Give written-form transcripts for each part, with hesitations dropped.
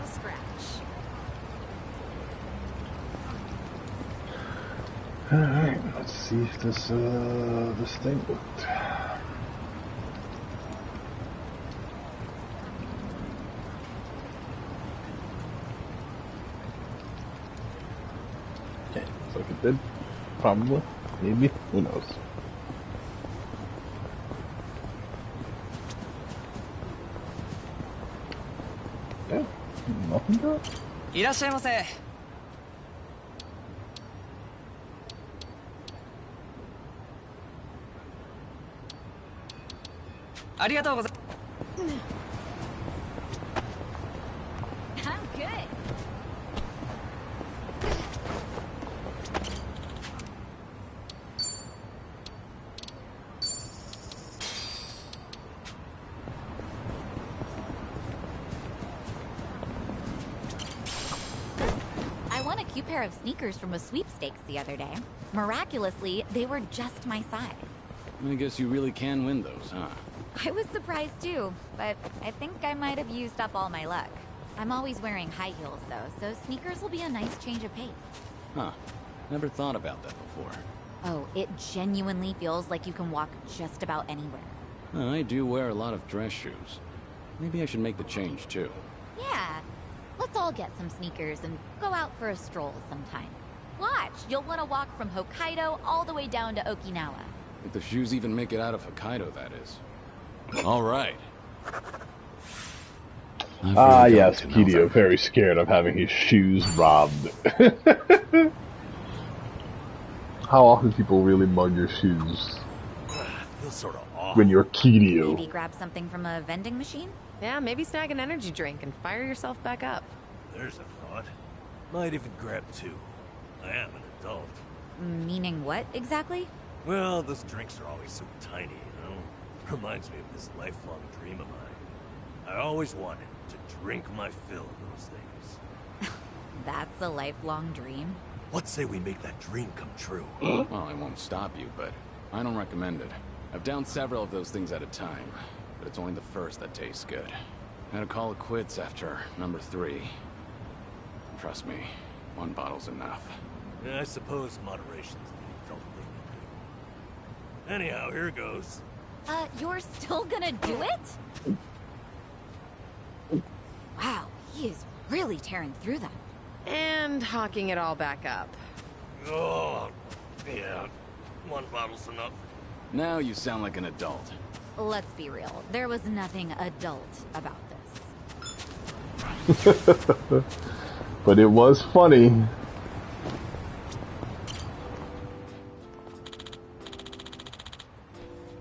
scratch. Alright, let's see if this thing worked. Okay, looks like it did. Probably. Maybe. Who knows? Yeah, nothing good. いらっしゃいませ。ありがとうございます。 I'm good. I won a cute pair of sneakers from a sweepstakes the other day. Miraculously, they were just my size. I guess you really can win those, huh? I was surprised too, but I think I might have used up all my luck. I'm always wearing high heels though, so sneakers will be a nice change of pace. Huh. Never thought about that before. Oh, it genuinely feels like you can walk just about anywhere. I do wear a lot of dress shoes. Maybe I should make the change too. Yeah, let's all get some sneakers and go out for a stroll sometime. Watch, you'll want to walk from Hokkaido all the way down to Okinawa. If the shoes even make it out of Hokkaido, that is. All right. Ah, yes, Kyriu, very scared of having his shoes robbed. How often people really mug your shoes? Feels sort of off. When you're Kyriu. Maybe grab something from a vending machine? Yeah, maybe snag an energy drink and fire yourself back up. There's a thought. Might even grab two. I am an adult. Meaning what, exactly? Well, those drinks are always so tiny, you know? Reminds me of this lifelong dream of mine. I always wanted to drink my fill of those things. That's a lifelong dream. Let's say we make that dream come true. Well, I won't stop you, but I don't recommend it. I've downed several of those things at a time, but it's only the first that tastes good. I had to call it quits after number 3. Trust me, one bottle's enough. Yeah, I suppose moderation's the adult thing to do. Anyhow, here goes. You're still gonna do it? Wow, he is really tearing through them. And hawking it all back up. Oh, yeah. One bottle's enough. Now you sound like an adult. Let's be real, there was nothing adult about this. But it was funny.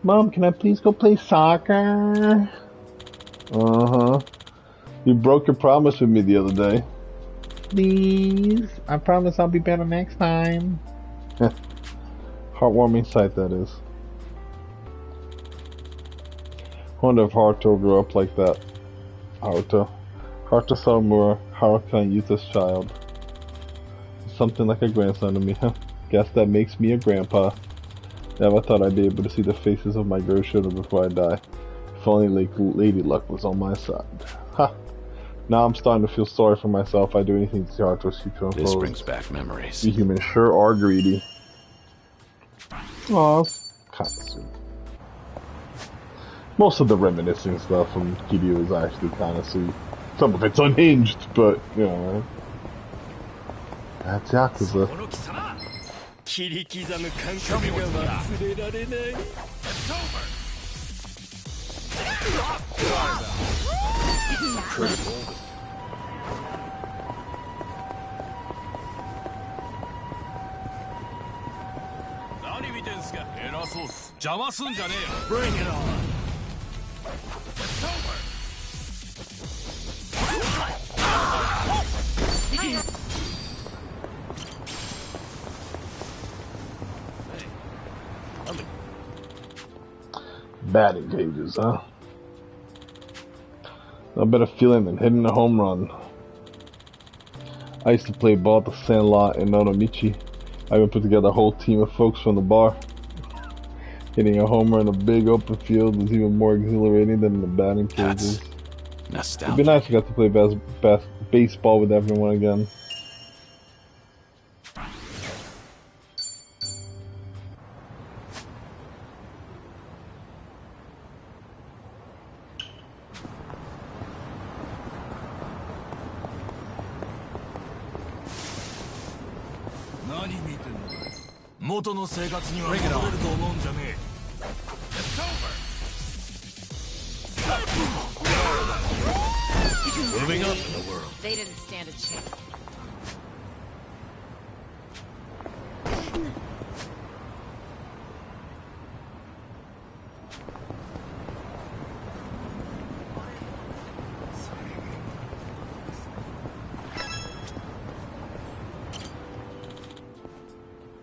Mom, can I please go play soccer? Uh-huh. You broke your promise with me the other day. Please. I promise I'll be better next time. Heartwarming sight, that is. Wonder if Haruto grew up like that. Haruto Samura, Haruka Yuta's child. Something like a grandson to me, huh? Guess that makes me a grandpa. Never thought I'd be able to see the faces of my grandchildren before I die. If only Lady Luck was on my side. Ha! Now I'm starting to feel sorry for myself. I'd do anything to see Haruto's future unfold. This brings back memories. You humans sure are greedy. Aw, kinda sweet. Most of the reminiscing stuff from Kyriu is actually kinda sweet. Some of it's unhinged, but, you know, right? That's Yakuza. Bring it on. Batting cages, huh? No better feeling than hitting a home run. I used to play ball at the Sandlot in Nonomichi. I even put together a whole team of folks from the bar. Hitting a homer in a big open field was even more exhilarating than the batting cages. It'd be nice to get to play baseball with everyone again. Bring it on. Moving up in the world. They didn't stand a chance.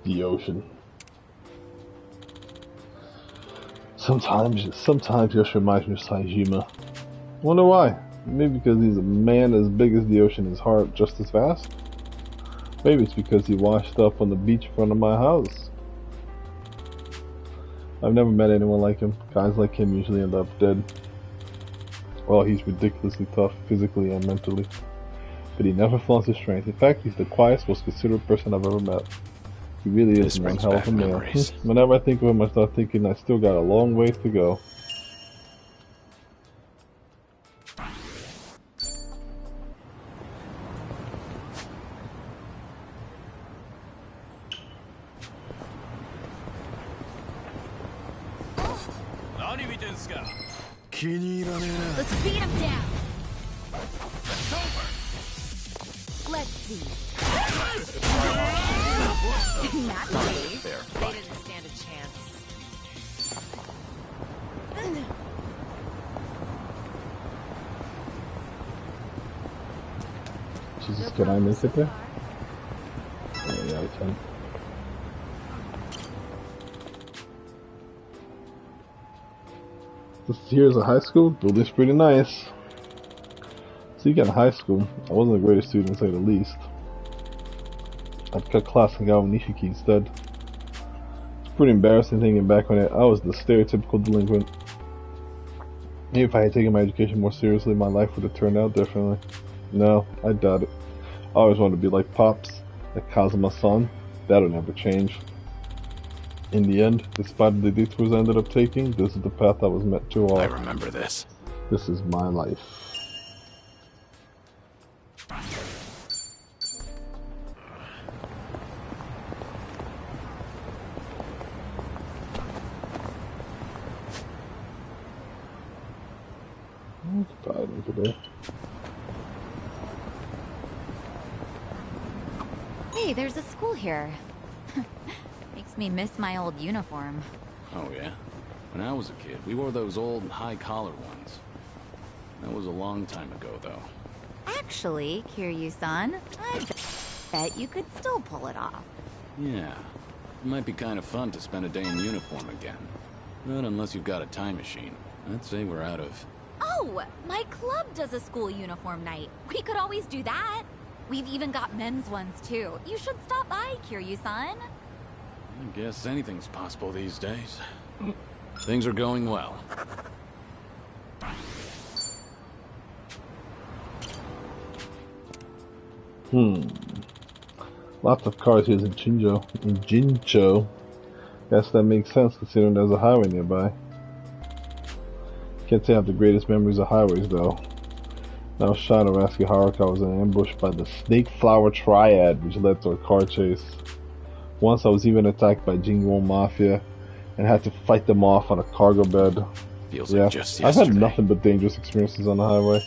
The ocean. Sometimes Yoshi reminds me of Saejima. Wonder why? Maybe because he's a man as big as the ocean, his heart just as vast? Maybe it's because he washed up on the beach in front of my house. I've never met anyone like him. Guys like him usually end up dead. Well, he's ridiculously tough, physically and mentally. But he never flaunts his strength. In fact, he's the quietest, most considerate person I've ever met. He really is one hell of a man. Whenever I think of him, I start thinking I still got a long ways to go. Let's beat him down. Let's see. Naturally, they didn't stand a chance. Jesus, can I miss it there? Yeah, I can. This here's a high school. Building's pretty nice. Speaking of high school, I wasn't the greatest student, to say the least. I'd cut class and got with Nishiki instead. It's pretty embarrassing thinking back on it. I was the stereotypical delinquent. Maybe if I had taken my education more seriously, my life would have turned out differently. No, I doubt it. I always wanted to be like Pops, like Kazuma-san. That'll never change. In the end, despite the detours I ended up taking, this is the path I was meant to walk. I remember this. This is my life. Today. Hey, there's a school here. Makes me miss my old uniform. Oh yeah? When I was a kid, we wore those old high-collar ones. That was a long time ago, though. Actually, Kyriu-san, I bet you could still pull it off. Yeah. It might be kind of fun to spend a day in uniform again. But unless you've got a time machine, I'd say we're out of... Oh, my club does a school uniform night. We could always do that. We've even got men's ones, too. You should stop by, Kyriu-san. I guess anything's possible these days. Things are going well. Lots of cars here in Jincho. Guess that makes sense considering there's a highway nearby. Can't say I have the greatest memories of highways though. I was trying to rescue Haruka. I was ambushed by the Snake Flower Triad, which led to a car chase. Once I was even attacked by Jingo Mafia and had to fight them off on a cargo bed. Feels like just I've yesterday. had nothing but dangerous experiences on the highway.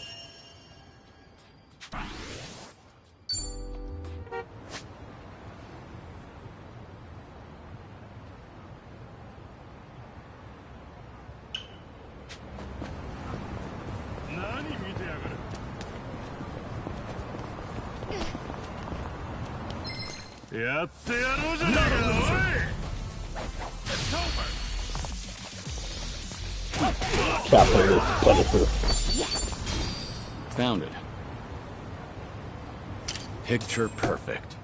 Capital predator. Found it. Picture perfect.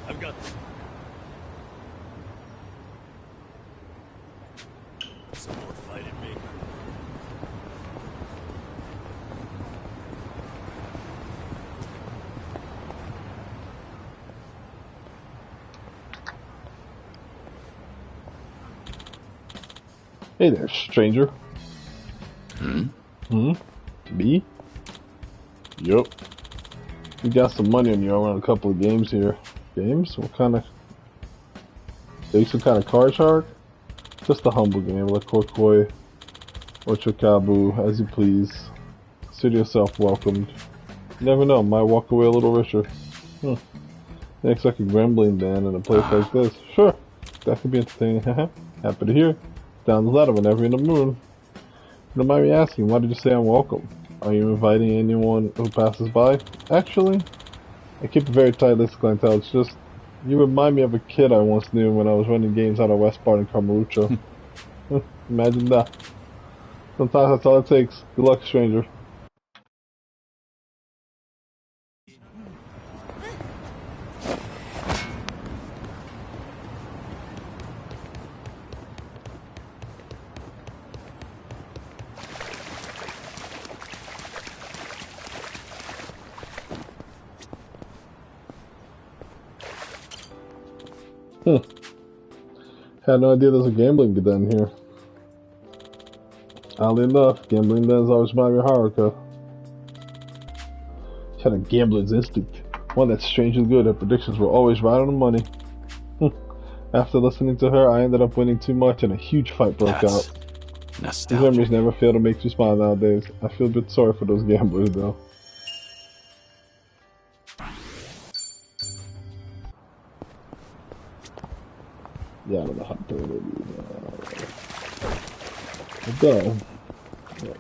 I've got this. Hey there, stranger. Hmm? Hmm? Me? Yup. We got some money on you. I run a couple of games here. Games? What kind of... Some kind of card shark? Just a humble game like Kokoi or Chokabu, as you please. Consider yourself welcomed. You never know, might walk away a little richer. Next like a gambling den in a place like this. Sure, that could be entertaining. Happy to hear. Down the ladder whenever you're in the mood. Don't mind me asking, why did you say I'm welcome? Are you inviting anyone who passes by? Actually, I keep a very tight list of clientele. It's just, you remind me of a kid I once knew when I was running games out of West Part in Kamurocho. Imagine that. Sometimes that's all it takes. Good luck, stranger. Had no idea there's a gambling den here. Oddly enough, gambling dens always remind me of Haruka. She had a gambler's instinct. One that's strangely good. Her predictions were always right on the money. After listening to her, I ended up winning too much and a huge fight broke out. These Nostalgia. memories never fail to make you smile nowadays. I feel a bit sorry for those gamblers though. Yeah, I don't know how to play it. Go. Yeah.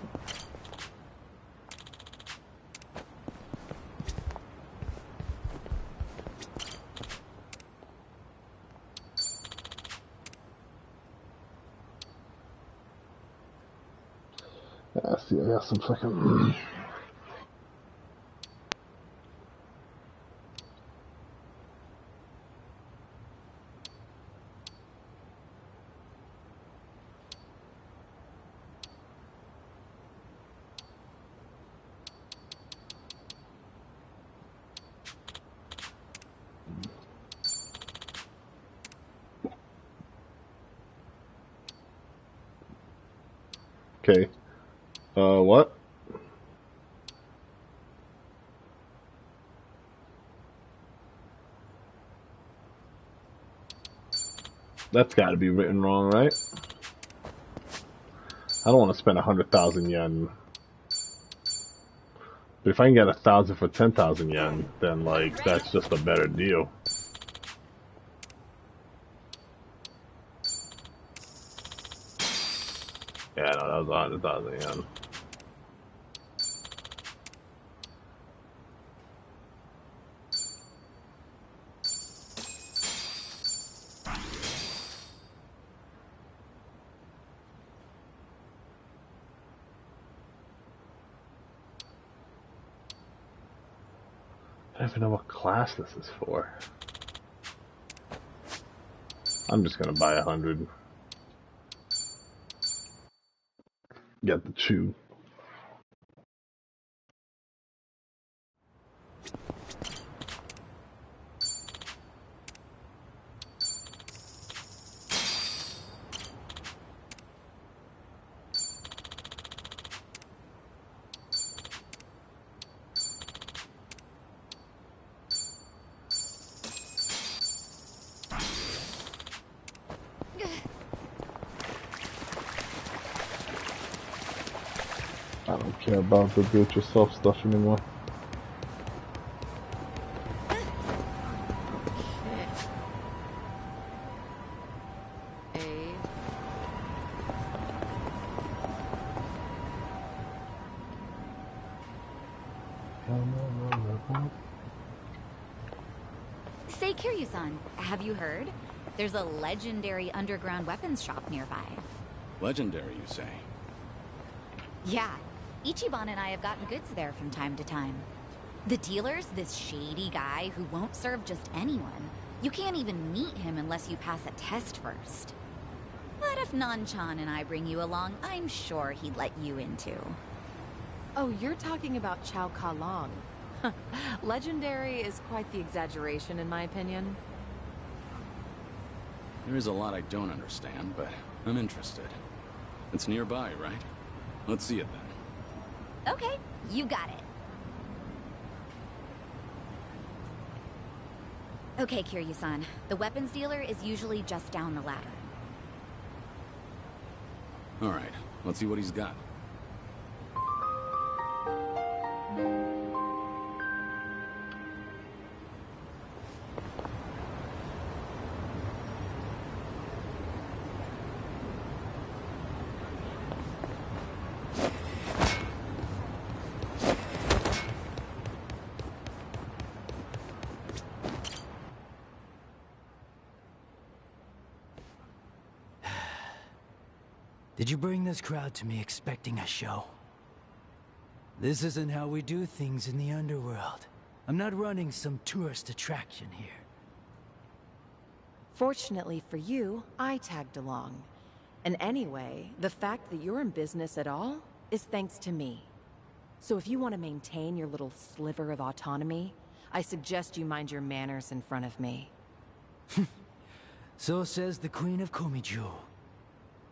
I see, I got some fucking... Okay. What? That's gotta be written wrong, right? I don't want to spend 100,000 yen. But if I can get 1,000 for 10,000 yen, then, like, that's just a better deal. Yeah, no, that was 100,000 yen. I don't even know what class this is for. I'm just gonna buy 100. Get the chew. I don't care about the do-it-yourself stuff anymore. Say, Kyriu-san, have you heard? There's a legendary underground weapons shop nearby. Legendary, you say? Yeah, Ichiban and I have gotten goods there from time to time. The dealer's this shady guy who won't serve just anyone. You can't even meet him unless you pass a test first. But if Nan-chan and I bring you along, I'm sure he'd let you in too. Oh, you're talking about Chow Ka Long. Legendary is quite the exaggeration, in my opinion. There is a lot I don't understand, but I'm interested. It's nearby, right? Let's see it then. Okay, you got it. Okay, Kyriu-san. The weapons dealer is usually just down the ladder. Alright, let's see what he's got. Did you bring this crowd to me expecting a show? This isn't how we do things in the underworld. I'm not running some tourist attraction here. Fortunately for you, I tagged along. And anyway, the fact that you're in business at all is thanks to me. So if you want to maintain your little sliver of autonomy, I suggest you mind your manners in front of me. So says the Queen of Komiju.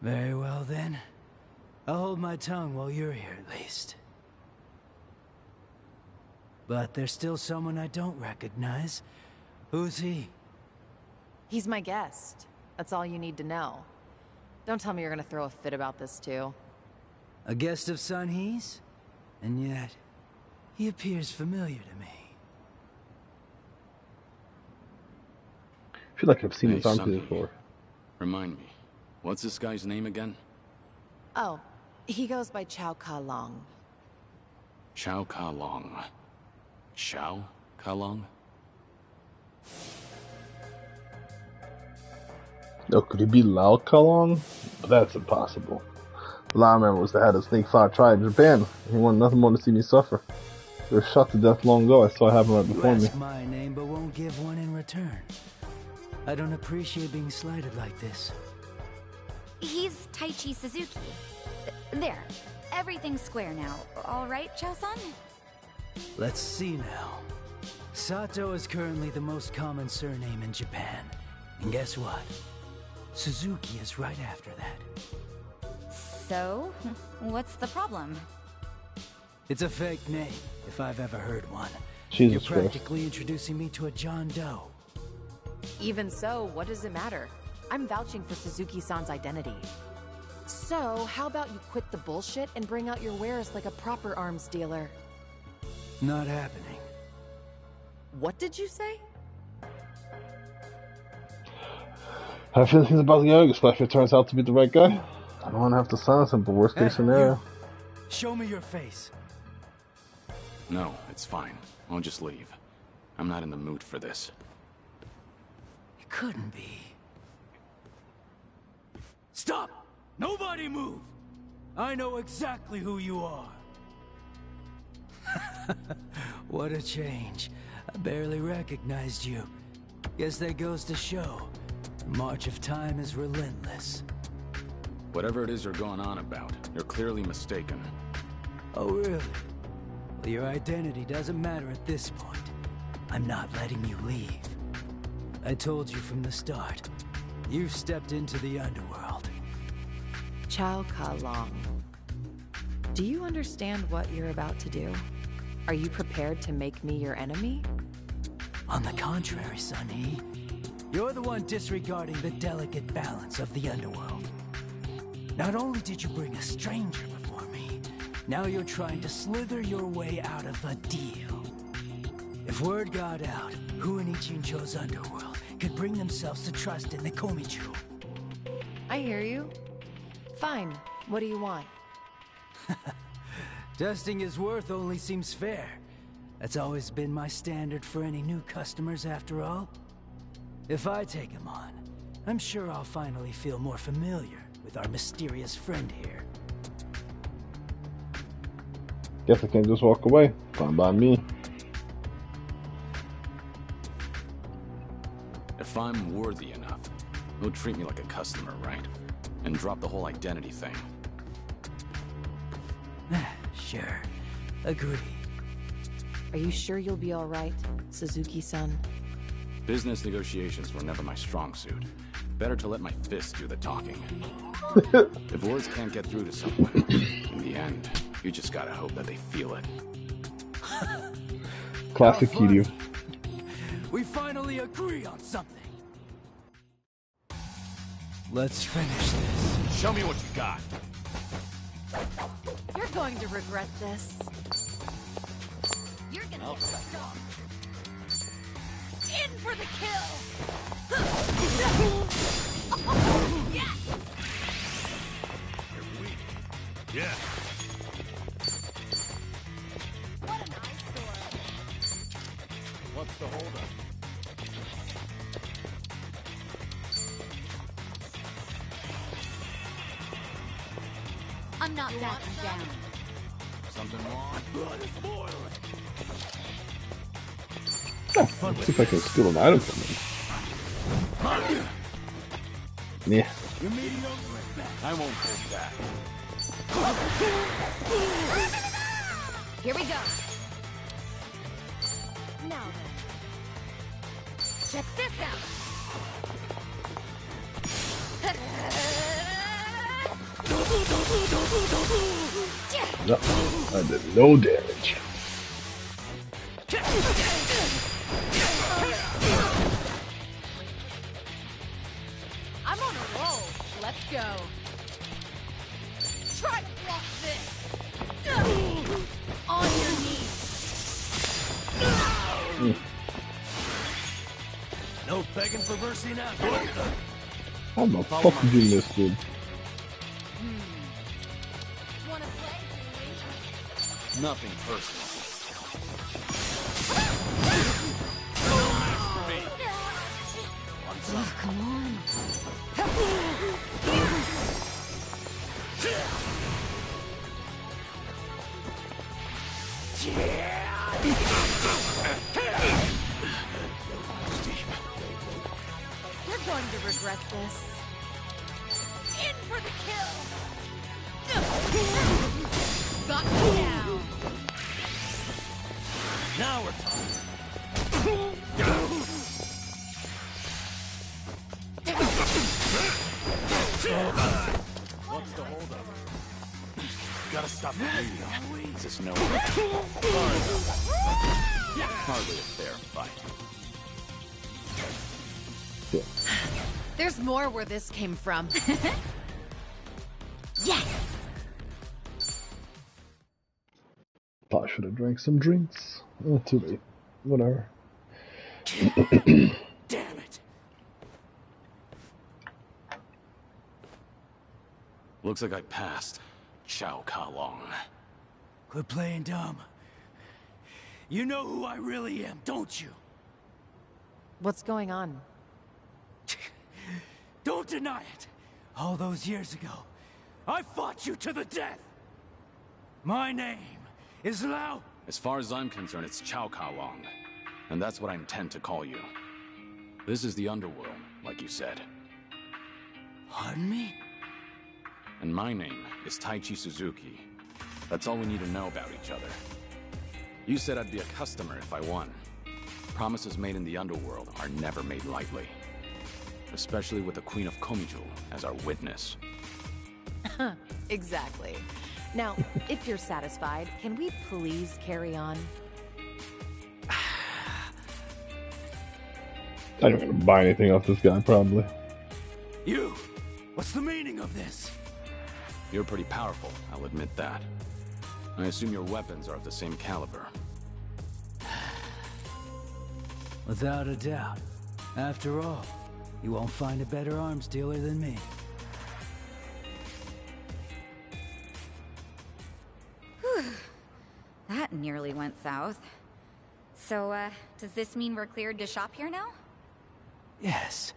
Very well then. I'll hold my tongue while you're here at least. But there's still someone I don't recognize. Who's he? He's my guest. That's all you need to know. Don't tell me you're gonna throw a fit about this too. A guest of Sun He's? And yet, he appears familiar to me. I feel like I've seen Hey, this on Sonny. before. Remind me, what's this guy's name again? Oh, he goes by Chow Ka-Long. Chow Ka-Long. Chow Ka-Long? No, could he be Lao Kalong? That's impossible. The I remember was the head of Snake Fire tribe in Japan. He wanted nothing more to see me suffer. They were shot to death long ago. I saw it happen right You before me. ask my name but won't give one in return. I don't appreciate being slighted like this. He's Taichi Suzuki. There. Everything's square now. All right, Chow-san? Let's see now. Sato is currently the most common surname in Japan. And guess what? Suzuki is right after that. So, what's the problem? It's a fake name, if I've ever heard one. Jesus You're Christ. practically introducing me to a John Doe. Even so, what does it matter? I'm vouching for Suzuki-san's identity. So, how about you quit the bullshit and bring out your wares like a proper arms dealer? Not happening. What did you say? I feel he's about to get ugly, especially if it turns out to be the right guy. I don't want to have to silence him, but worst case scenario. You. Show me your face. No, it's fine. I'll just leave. I'm not in the mood for this. It couldn't be. Stop! Nobody move! I know exactly who you are. What a change. I barely recognized you. Guess that goes to show. The march of time is relentless. Whatever it is you're going on about, you're clearly mistaken. Oh, really? Well, your identity doesn't matter at this point. I'm not letting you leave. I told you from the start. You've stepped into the underworld. Chow Ka-Long. Do you understand what you're about to do? Are you prepared to make me your enemy? On the contrary, Sonny. You're the one disregarding the delicate balance of the underworld. Not only did you bring a stranger before me, now you're trying to slither your way out of a deal. If word got out, who in Ichincho's underworld could bring themselves to trust in the Komiju? I hear you. Fine. What do you want? Testing his worth only seems fair. That's always been my standard for any new customers, after all. If I take him on, I'm sure I'll finally feel more familiar with our mysterious friend here. Guess I can't just walk away. Fine by me. If I'm worthy enough, he'll treat me like a customer, right? And drop the whole identity thing. Sure. Agree. Are you sure you'll be all right, Suzuki-san? Business negotiations were never my strong suit. Better to let my fists do the talking. If words can't get through to someone, in the end, you just gotta hope that they feel it. Classic Kyriu. We finally agree on something. Let's finish this. Show me what you got. You're going to regret this. You're gonna get stuck. In for the kill! Yes! You're weak. Yeah. What an eyesore. What's the holdup? I'm not backing down. Something wrong? Blood is boiling. Let's see if I can steal an item from him. Yeah. You're meeting over it back. I won't hold back. Here we go. Now then. Check this out. No, I did no damage. I'm on a roll. Let's go. Try to block this. On your knees. No begging for mercy now. How the fuck did you miss, dude? Wanna play, Julie? Nothing personal. Oh, come on. You're going to regret this. In for the kill. Got me down. Now we're talking. What's the holdup? Gotta stop the bleeding. Is this no? Hardly a fair fight. There's more where this came from. Yes. Thought I should have drank some drinks. Too late. Whatever. Damn it. Looks like I passed. Chow Ka Long. Quit playing dumb. You know who I really am, don't you? What's going on? Don't deny it. All those years ago, I fought you to the death. My name is Lao. As far as I'm concerned, it's Chow Ka Long. And that's what I intend to call you. This is the underworld, like you said. Pardon me? And my name is Taichi Suzuki. That's all we need to know about each other. You said I'd be a customer if I won. Promises made in the underworld are never made lightly. Especially with the Queen of Komiju as our witness. Exactly. Now, if you're satisfied, can we please carry on? I'm not gonna buy anything off this guy, probably. You! What's the meaning of this? You're pretty powerful, I'll admit that. I assume your weapons are of the same caliber. Without a doubt. After all, you won't find a better arms dealer than me. That nearly went south. So, does this mean we're cleared to shop here now? Yes,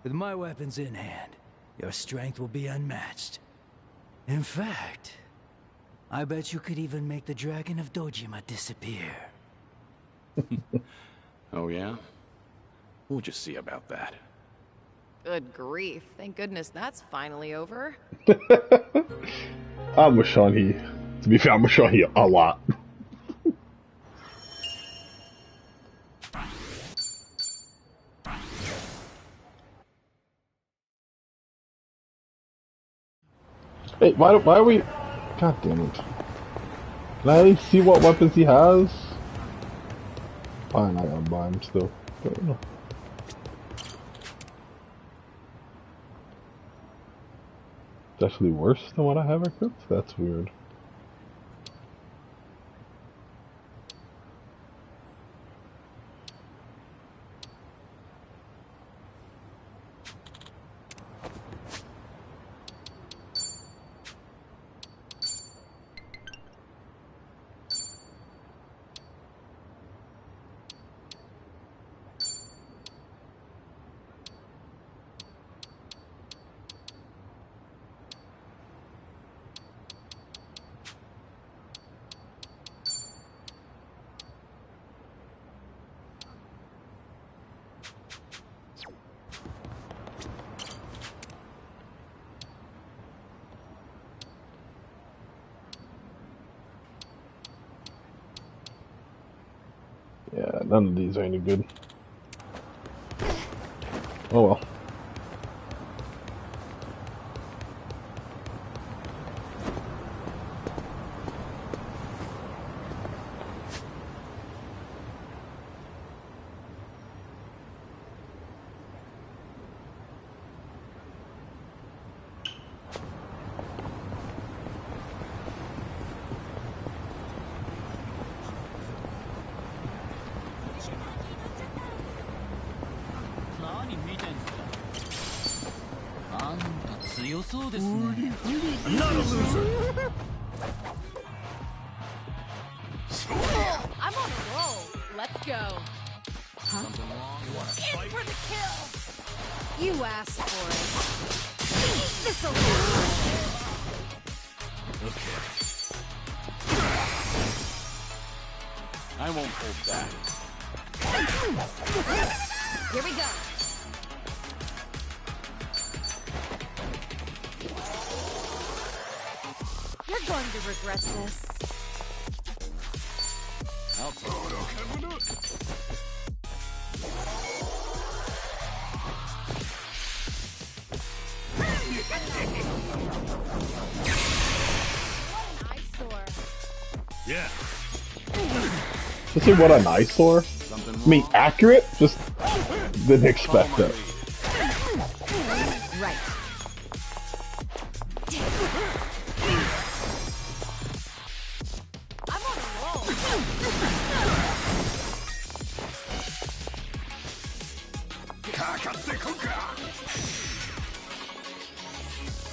with my weapons in hand, your strength will be unmatched. In fact, I bet you could even make the Dragon of Dojima disappear. Oh yeah? We'll just see about that. Good grief. Thank goodness that's finally over. I'm with Sean He. To be fair, I'm with Sean He a lot. Hey, why are we... God damn it. Can I at least see what weapons he has? Fine, I gotta buy him still. But, you know. It's actually worse than what I have equipped? That's weird. Yeah, none of these are any good. Oh well. I'm not a loser. I'm on a roll. Let's go. Huh? You wanna In fight? for the kill. You asked for it. Eat this alive. Okay. I won't hold back. Here we go. You're going to regret this. I'll take it. What an eyesore. Yeah. Just say what an eyesore? Something I mean, wrong? accurate? Just didn't Follow expect my that. lead. Right. I'm on a roll.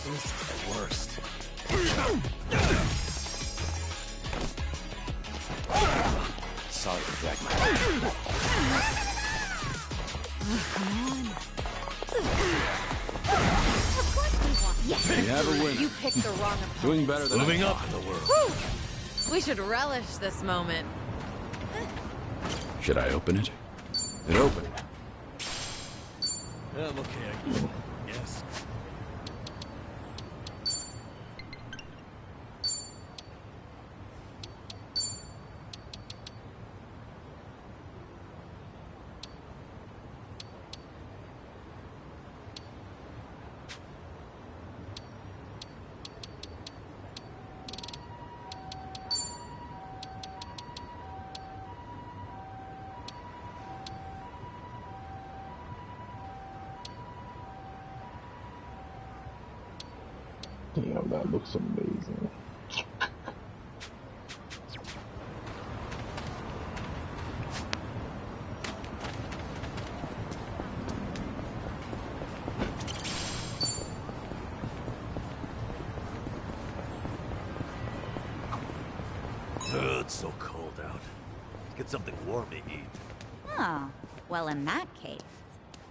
This is the worst. Sorry to drag my Yes. You have a winner. You picked the wrong opponent. Doing better than Moving I up thought. in the world. We should relish this moment. Should I open it? It opened. I'm okay. Yes. Damn, that looks amazing. It's so cold out. Let's get something warm to eat. Oh, well, in that case,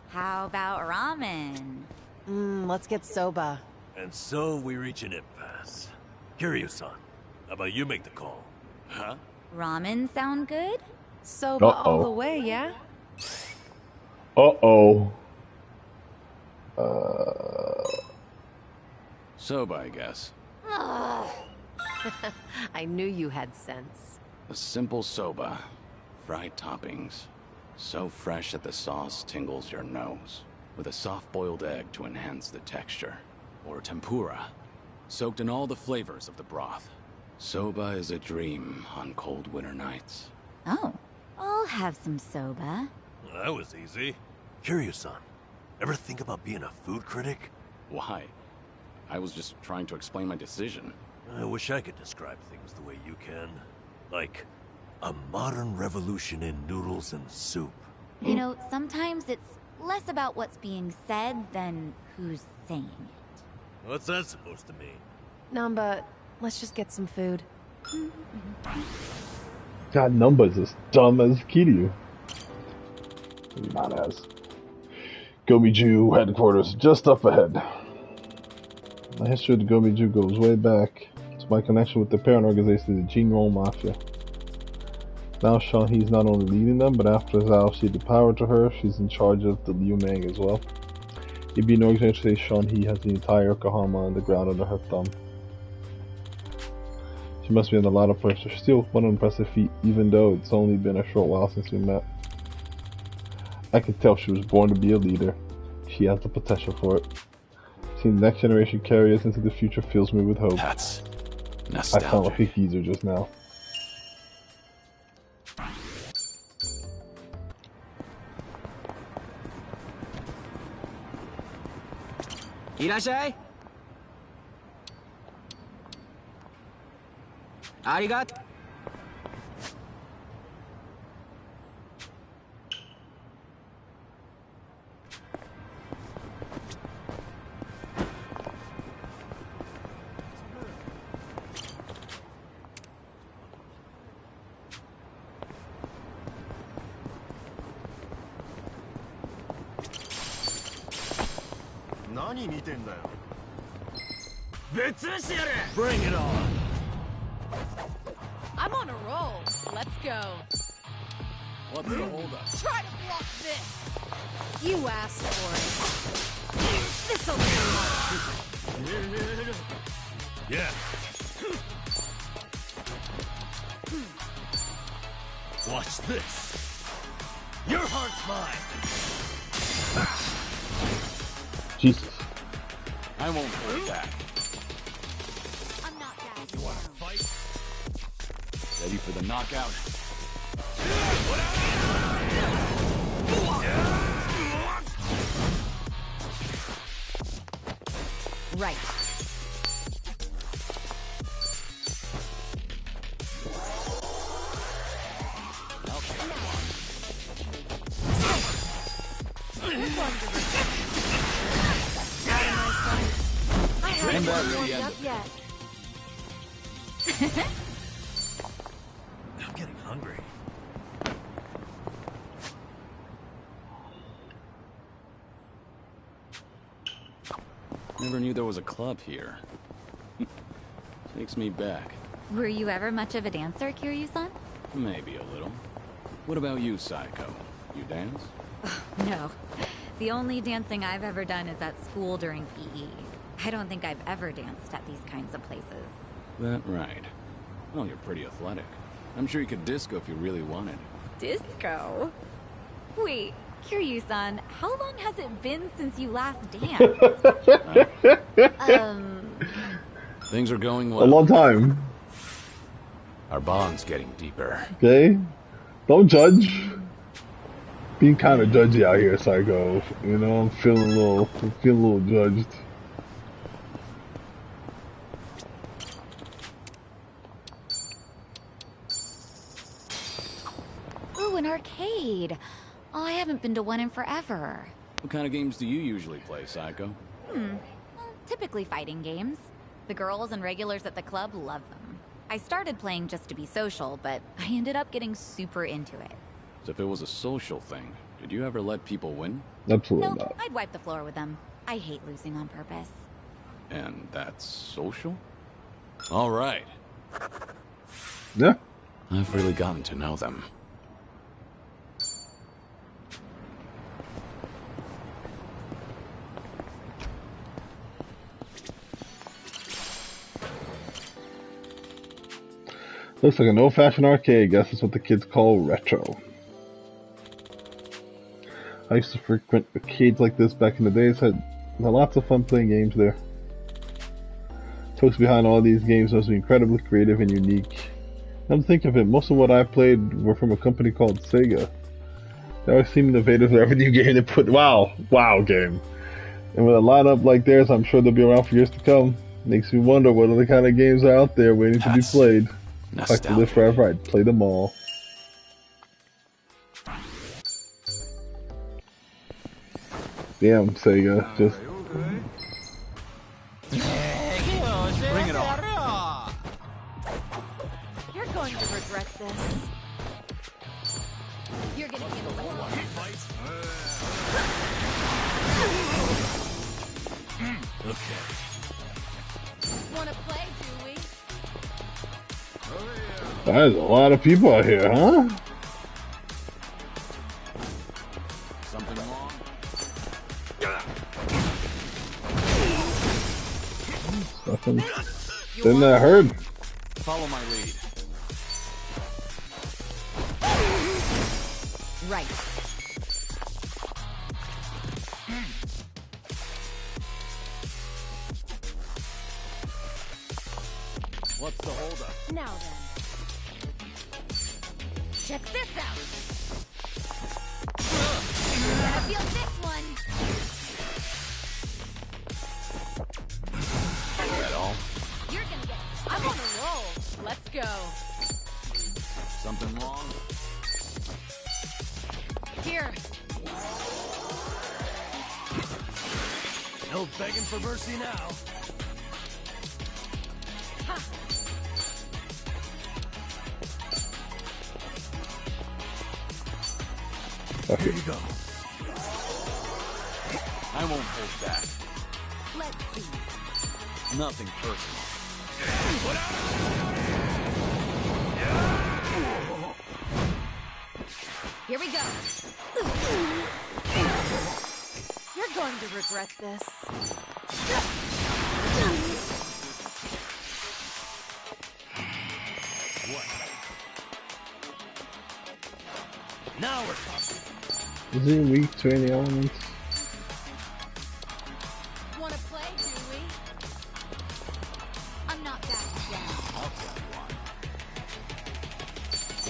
how about ramen? Let's get soba. And so we reach an impasse. Kyriu-san, how about you make the call? Huh? Ramen sound good? Soba all Uh-oh. the way, yeah? Uh-oh. Soba, I guess. I knew you had sense. A simple soba. Fried toppings. So fresh that the sauce tingles your nose. With a soft-boiled egg to enhance the texture. Or tempura. soaked in all the flavors of the broth. Soba is a dream on cold winter nights. Oh, I'll have some soba. Well, that was easy. Kyriu-san, ever think about being a food critic? Why? I was just trying to explain my decision. I wish I could describe things the way you can. Like, a modern revolution in noodles and soup. You know, sometimes it's less about what's being said than who's saying it. What's that supposed to mean? Namba, let's just get some food. God, Numba's as dumb as Kyriu. Not as. Gomiju headquarters just up ahead. My history of the Gomiju goes way back to my connection with the parent organization, the Jinro Mafia. Now Shanhee's not only leading them, but after Zhao ceded power to her, she's in charge of the Liu Mang as well. It'd be no exaggeration to say Shanhee has the entire Yokohama on the ground under her thumb. She must be in a lot of pressure. Still, what an impressive feat, even though it's only been a short while since we met. I can tell she was born to be a leader. She has the potential for it. Seeing the next generation carry us into the future fills me with hope. That's I nostalgic. sound like a geezer just now. Irashai. Arigato. Bring it on! I'm on a roll. Let's go. What's the holdup? Try to block this. You asked for it. This'll do. Yeah. Watch this. Your heart's mine. Jesus. I won't hold back. I'm not that. You wanna fight? Ready for the knockout? Right. I haven't back to the warmed end up of it. yet. I'm getting hungry. Never knew there was a club here. Takes me back. Were you ever much of a dancer, Kyriu-san? Maybe a little. What about you, Psycho? You dance? No. The only dancing I've ever done is at school during PE. I don't think I've ever danced at these kinds of places. That right. Well, you're pretty athletic. I'm sure you could disco if you really wanted. Disco? Wait, Kyriu-san, how long has it been since you last danced? Things are going A well. long time. Our bond's getting deeper. Okay? Don't judge. Being kind of judgy out here, Psycho. You know, I'm feeling a little judged. Ooh, an arcade. Oh, I haven't been to one in forever. What kind of games do you usually play, Psycho? Well, typically fighting games. The girls and regulars at the club love them. I started playing just to be social, but I ended up getting super into it. So if it was a social thing, did you ever let people win? Absolutely No, not. I'd wipe the floor with them. I hate losing on purpose. And that's social? All right. Yeah. I've really gotten to know them. Looks like an old-fashioned arcade. Guess that's what the kids call retro. I used to frequent arcades like this back in the days. Had lots of fun playing games there. Folks behind all these games must be incredibly creative and unique. Come to think of it, most of what I played were from a company called Sega. They always seem innovative with every new game they put. Wow, game. And with a lineup like theirs, I'm sure they'll be around for years to come. Makes me wonder what other kind of games are out there waiting to be played. If I could live forever, I'd play them all. Damn, Sega, just... Bring it on. You're going to regret this. You're gonna get away. Okay. Wanna play, do we? There's a lot of people out here, huh? Something wrong? Nothing. Didn't that hurt? Follow my lead. Right. What's the holdup? Now then. Check this out. Gotta feel this one. Is that all? You're gonna get. I'm on a roll. Let's go. Something wrong? Here. No begging for mercy now. Okay. Here you go. I won't hold back. Let's see. Nothing personal. Here we go. You're going to regret this. What? Now we're talking. Is he weak to any elements? Wanna play, do we? I'm not back yet. I'll tell you what.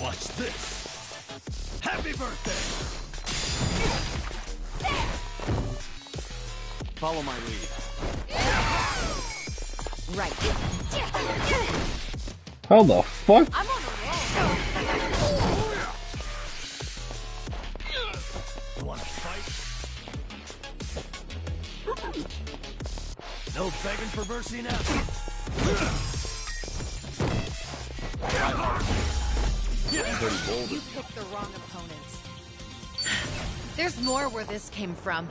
Watch this. Happy birthday! Follow my lead. Right. How the fuck? I'm on a You wanna fight? No begging for mercy now. You picked the wrong opponent. There's more where this came from.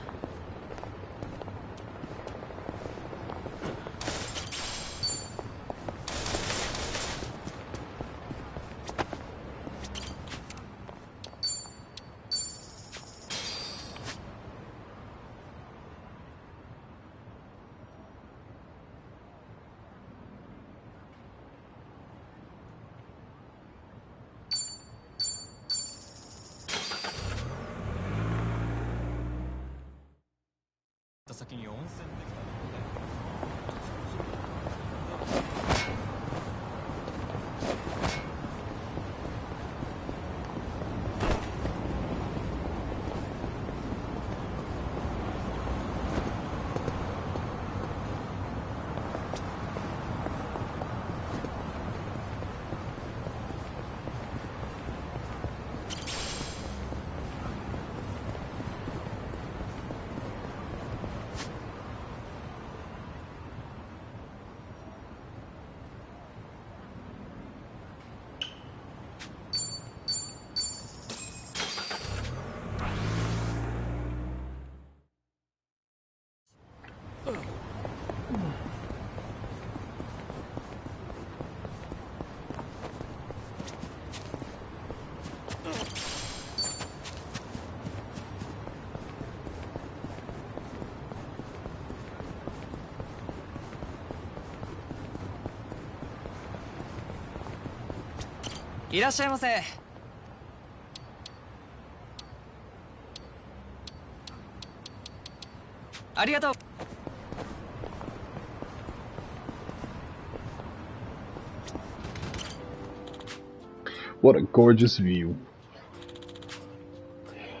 What a gorgeous view.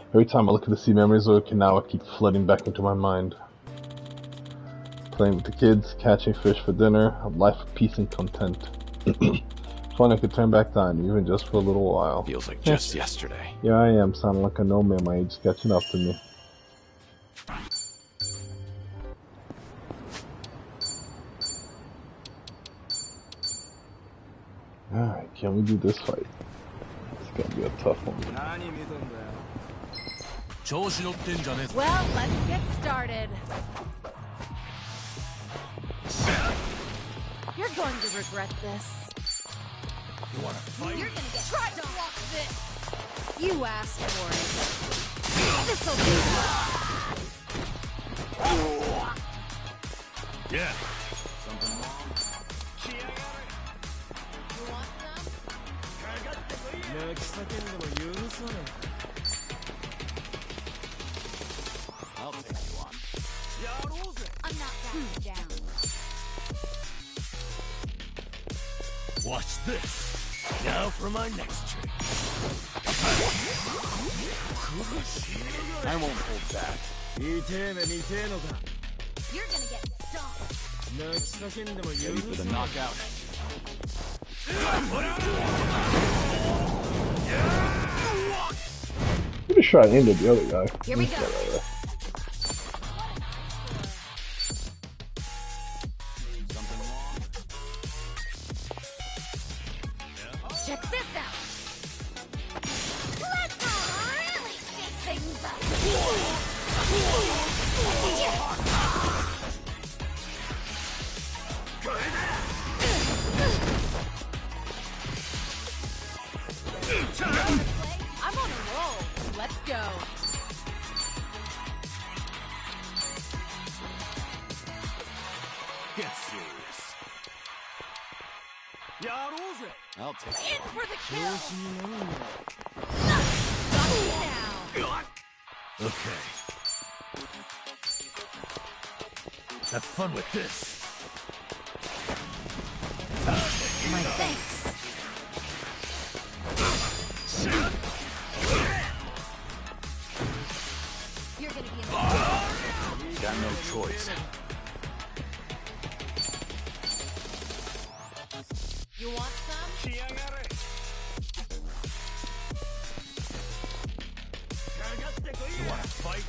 Every time I look at the sea, memories of Okinawa keep flooding back into my mind. Playing with the kids, catching fish for dinner, a life of peace and content. If only I could turn back time, even just for a little while. Feels like just yesterday. Here I am, sounding like a no man my age catching up to me. Alright, can we do this fight? It's gonna be a tough one. Well, let's get started. You're going to regret this. You wanna fight? You're gonna get try to block this. You asked for it. This'll be Yeah. You want some? I'll take you on. I'm not backing down. Watch this. Now for my next trick. I won't hold back. You're gonna get stomped. Ready for the knockout. Pretty sure I ended the other guy. Here we go. Something wrong? Check this out. Let's really shake things up. I'm on a roll. Let's go. Get serious. I'll take In you for the kill. Now. Okay. Have fun with this. My thanks. You're gonna be in the Got no choice. You want some? You wanna fight?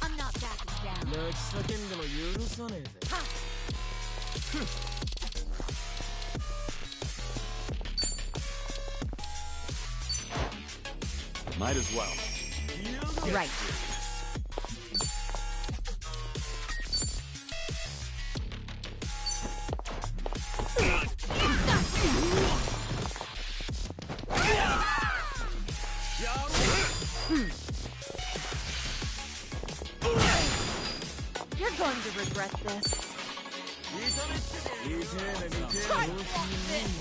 I'm not backing down. Might as well. Right. You're going to regret this. Try to block this.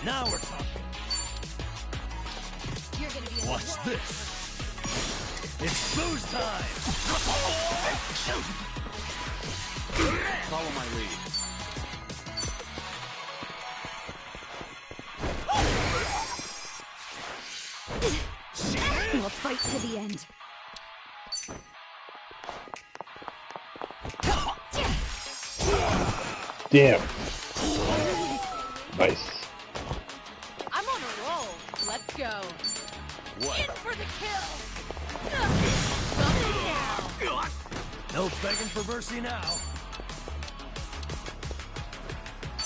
Now we're talking. You're gonna be in Watch the this. It's booze time. Follow my lead. We'll fight to the end. Damn. Nice. I'm on a roll. Let's go. What? In for the kill. Something now. No begging for mercy now.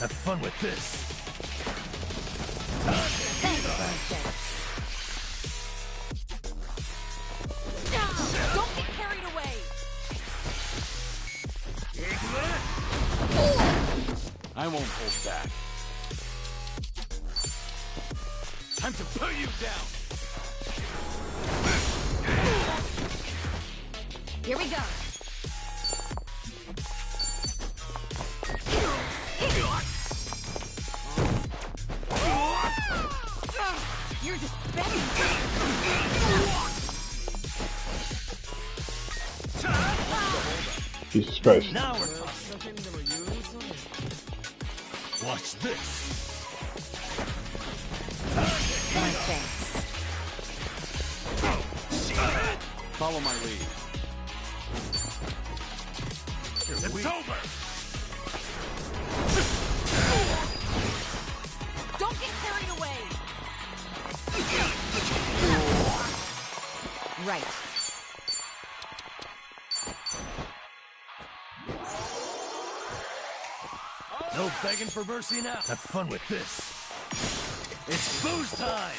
Have fun with this. Don't get carried away. I won't hold back. Time to put you down. Here we go. You're just begging. Jesus Christ. Now we're talking. Watch this. My thanks. Follow my lead. It's over. Don't get carried away! Right. No begging for mercy now. Have fun with this. It's booze time.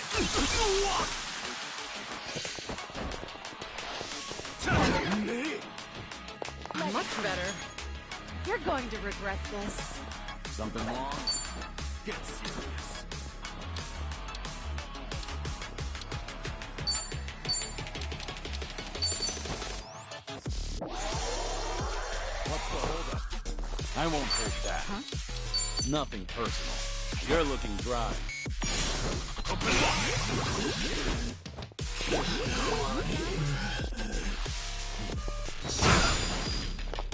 Much better. You're going to regret this. Something wrong? Get serious. What's the holdup? I won't hold that. Huh? Nothing personal. You're looking dry.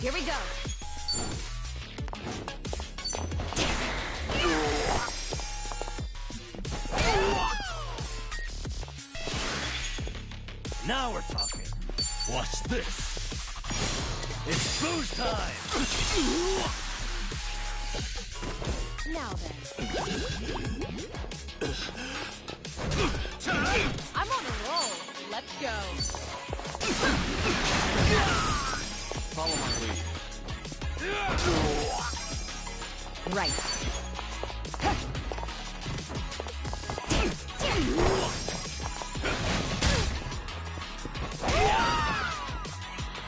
Here we go. Now we're talking. Watch this. It's booze time. Now then. I'm on a roll. Let's go. Follow my lead. Right.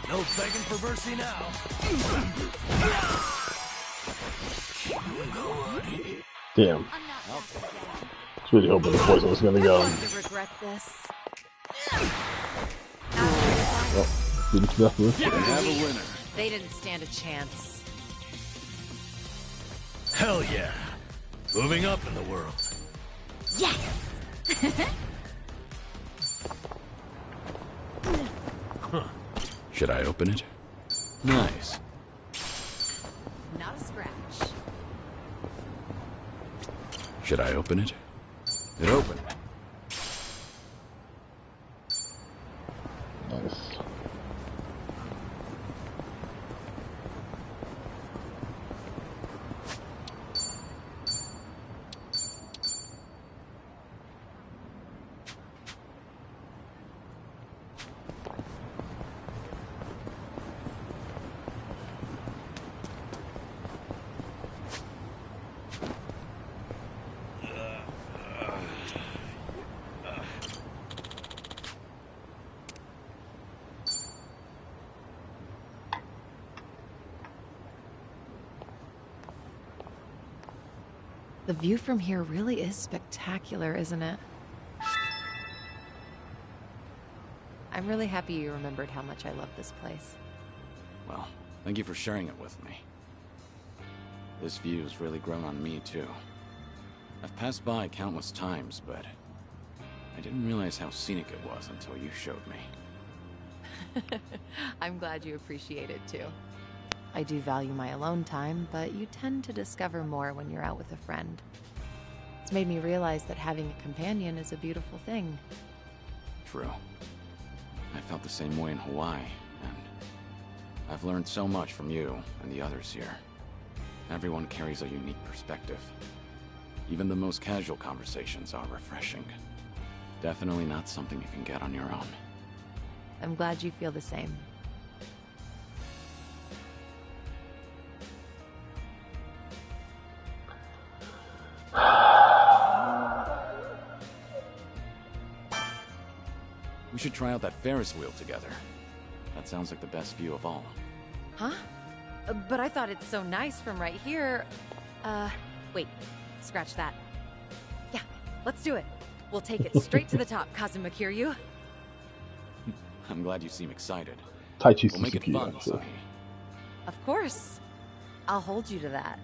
No begging for mercy now. Damn. I'm not back again. I was really hoping the poison was gonna You're go. going to regret this. Oh, didn't nothing. We have a winner. They didn't stand a chance. Hell yeah. Moving up in the world. Yes! Should I open it? Nice. Not a scratch. Should I open it? It opened. Nice. The view from here really is spectacular, isn't it? I'm really happy you remembered how much I love this place. Well, thank you for sharing it with me. This view's really grown on me, too. I've passed by countless times, but I didn't realize how scenic it was until you showed me. I'm glad you appreciate it too. I do value my alone time, but you tend to discover more when you're out with a friend. It's made me realize that having a companion is a beautiful thing. True. I felt the same way in Hawaii, and I've learned so much from you and the others here. Everyone carries a unique perspective. Even the most casual conversations are refreshing. Definitely not something you can get on your own. I'm glad you feel the same. We should try out that Ferris wheel together. That sounds like the best view of all. Huh? But I thought it's so nice from right here. Wait. Scratch that. Yeah, let's do it. We'll take it straight to the top, Kazuma Kyriu. I'm glad you seem excited. Tai Chi We'll make it Suzuki, fun, actually. Sonny. Of course. I'll hold you to that.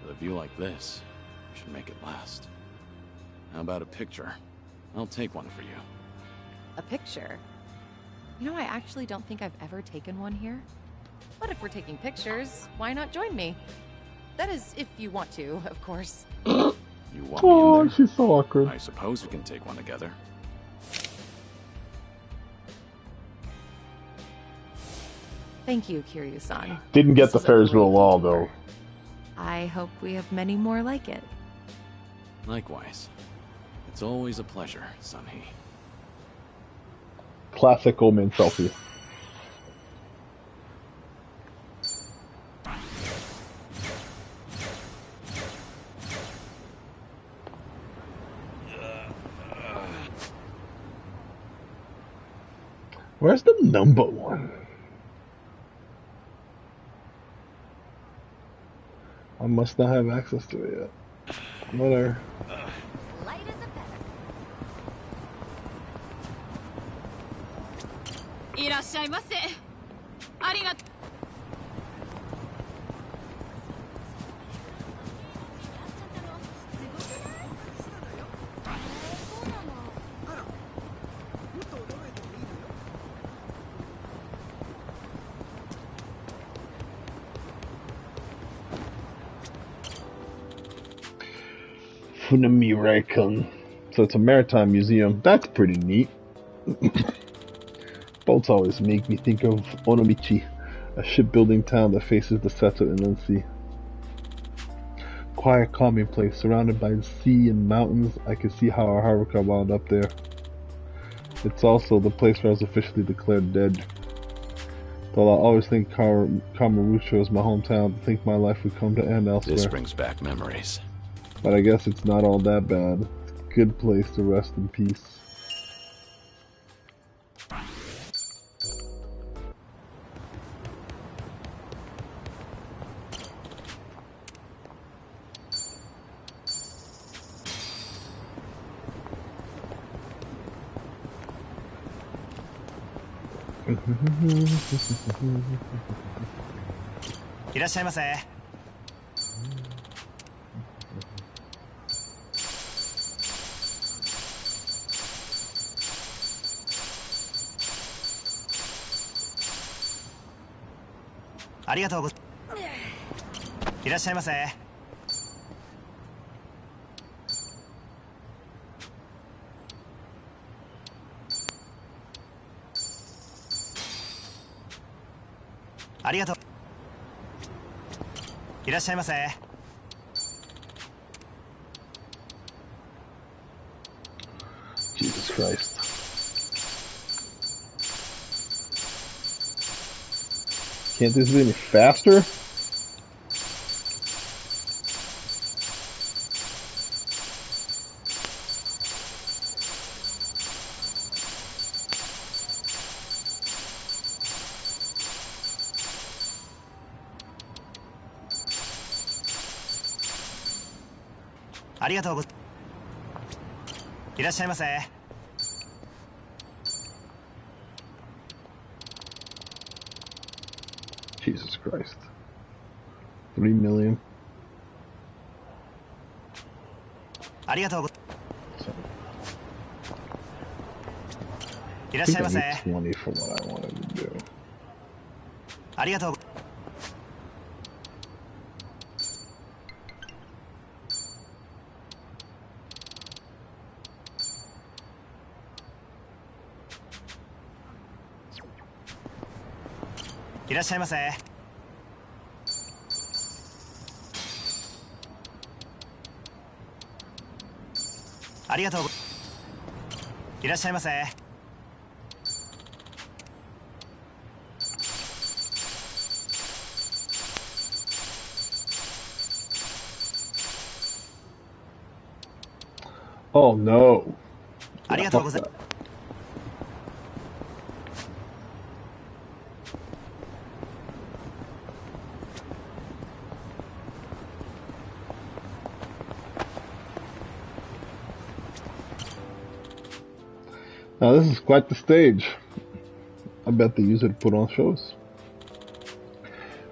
With a view like this, we should make it last. How about a picture? I'll take one for you. A picture? You know, I actually don't think I've ever taken one here. But if we're taking pictures, why not join me? That is, if you want to, of course. You want me Oh, in there? she's so awkward. I suppose we can take one together. Thank you, Kyriu-san. Didn't get This the is a Ferris wheel great at all, favor. though. I hope we have many more like it. Likewise. It's always a pleasure, Sunny. Classic old man selfie. Where's the number one? I must not have access to it yet. Whatever. Light as a feather. いらっしゃいませ。ありがとう。Funamirai-kun. So it's a maritime museum. That's pretty neat. Boats always make me think of Onomichi, a shipbuilding town that faces the Seto Inland Sea. Quiet, calming place, surrounded by the sea and mountains. I can see how our Haruka wound up there. It's also the place where I was officially declared dead. Though I always think Kamurocho is my hometown, to think my life would come to end elsewhere. This brings back memories. But I guess it's not all that bad. It's a good place to rest in peace. Jesus Christ. Can't this be any faster? Jesus Christ. 3 million. I think I need 20 for what I wanted to do. Oh no. Yeah, fuck that. Now this is quite the stage. I bet they use it to put on shows.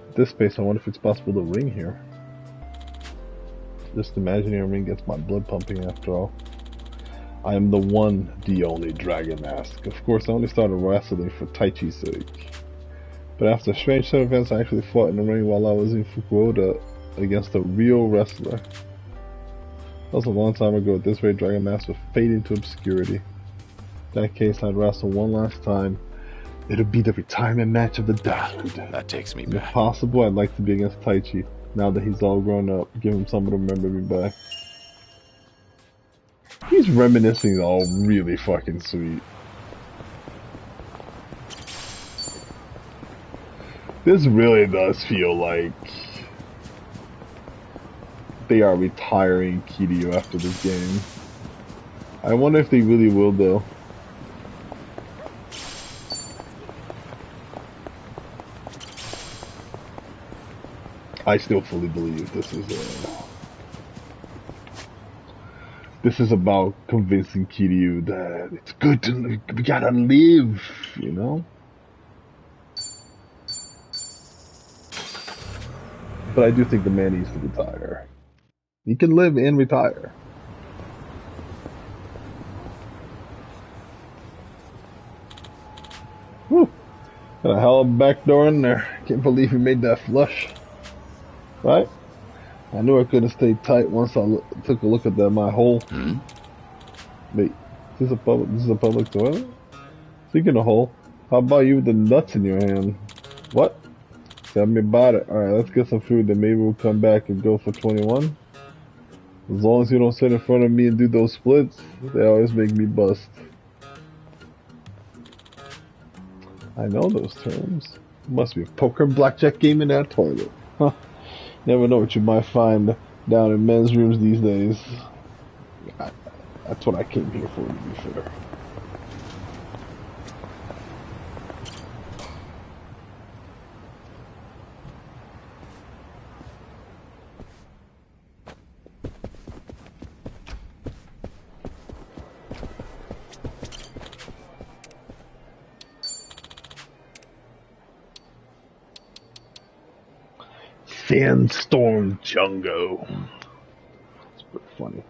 At this space, I wonder if it's possible to ring here. Just imagining a ring gets my blood pumping after all. I am the one, the only Dragon Mask. Of course, I only started wrestling for Tai Chi's sake. But after a strange set of events, I actually fought in the ring while I was in Fukuoka against a real wrestler. That was a long time ago. At this rate, Dragon Master faded into obscurity. In that case, I'd wrestle one last time. It'll be the retirement match of the decade. That takes me If back. possible, I'd like to be against Taichi. Now that he's all grown up, give him someone to remember me by. He's reminiscing all really fucking sweet. This really does feel like they are retiring Kyriu after this game. I wonder if they really will, though. I still fully believe this is about convincing Kyriu that it's good to, we gotta live, you know? But I do think the man needs to retire. He can live and retire. Whew. Got a hell of a back door in there. Can't believe he made that flush. Right? I knew I couldn't stay tight once I took a look at my hole. Hmm? Wait, this is a public toilet? Speaking of hole, how about you with the nuts in your hand? What? Tell me about it. Alright, let's get some food, then maybe we'll come back and go for 21. As long as you don't sit in front of me and do those splits, they always make me bust. I know those terms. Must be a poker and blackjack game in that toilet. Huh. Never know what you might find down in men's rooms these days. That's what I came here for, to be fair. Sandstorm Jungo. It's pretty funny.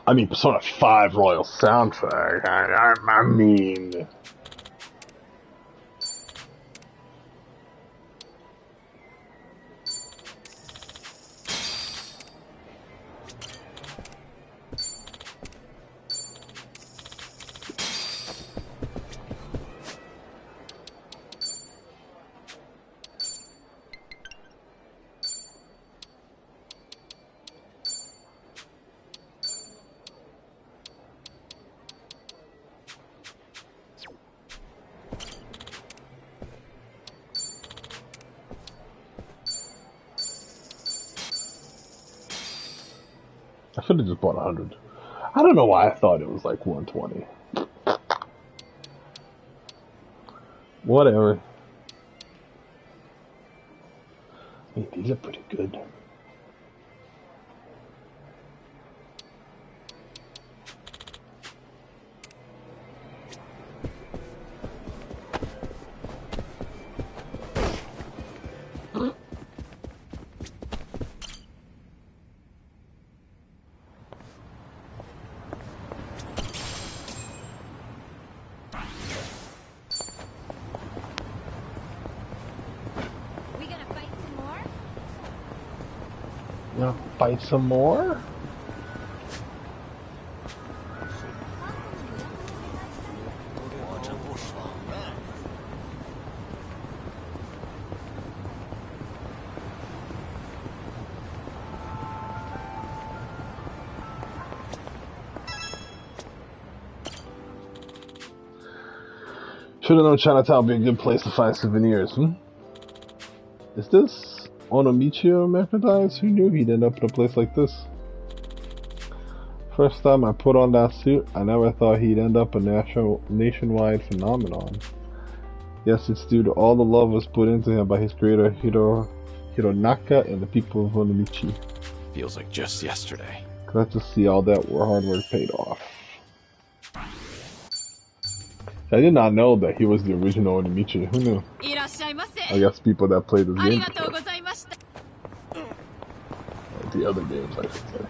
I mean, Persona 5 Royal soundtrack. I mean... I should have just bought 100. I don't know why I thought it was like 120. Whatever. I mean, these are pretty good. Fight some more? Should have known Chinatown would be a good place to find souvenirs, Is this Onomichio Merchandise? Who knew he'd end up in a place like this? First time I put on that suit, I never thought he'd end up a nationwide phenomenon. Yes, it's due to all the love was put into him by his creator Hironaka and the people of Onomichi. Feels like just yesterday. Glad to see all that hard work paid off. I did not know that he was the original Onomichi. Who knew? I guess people that played this game before. The other games, I should say.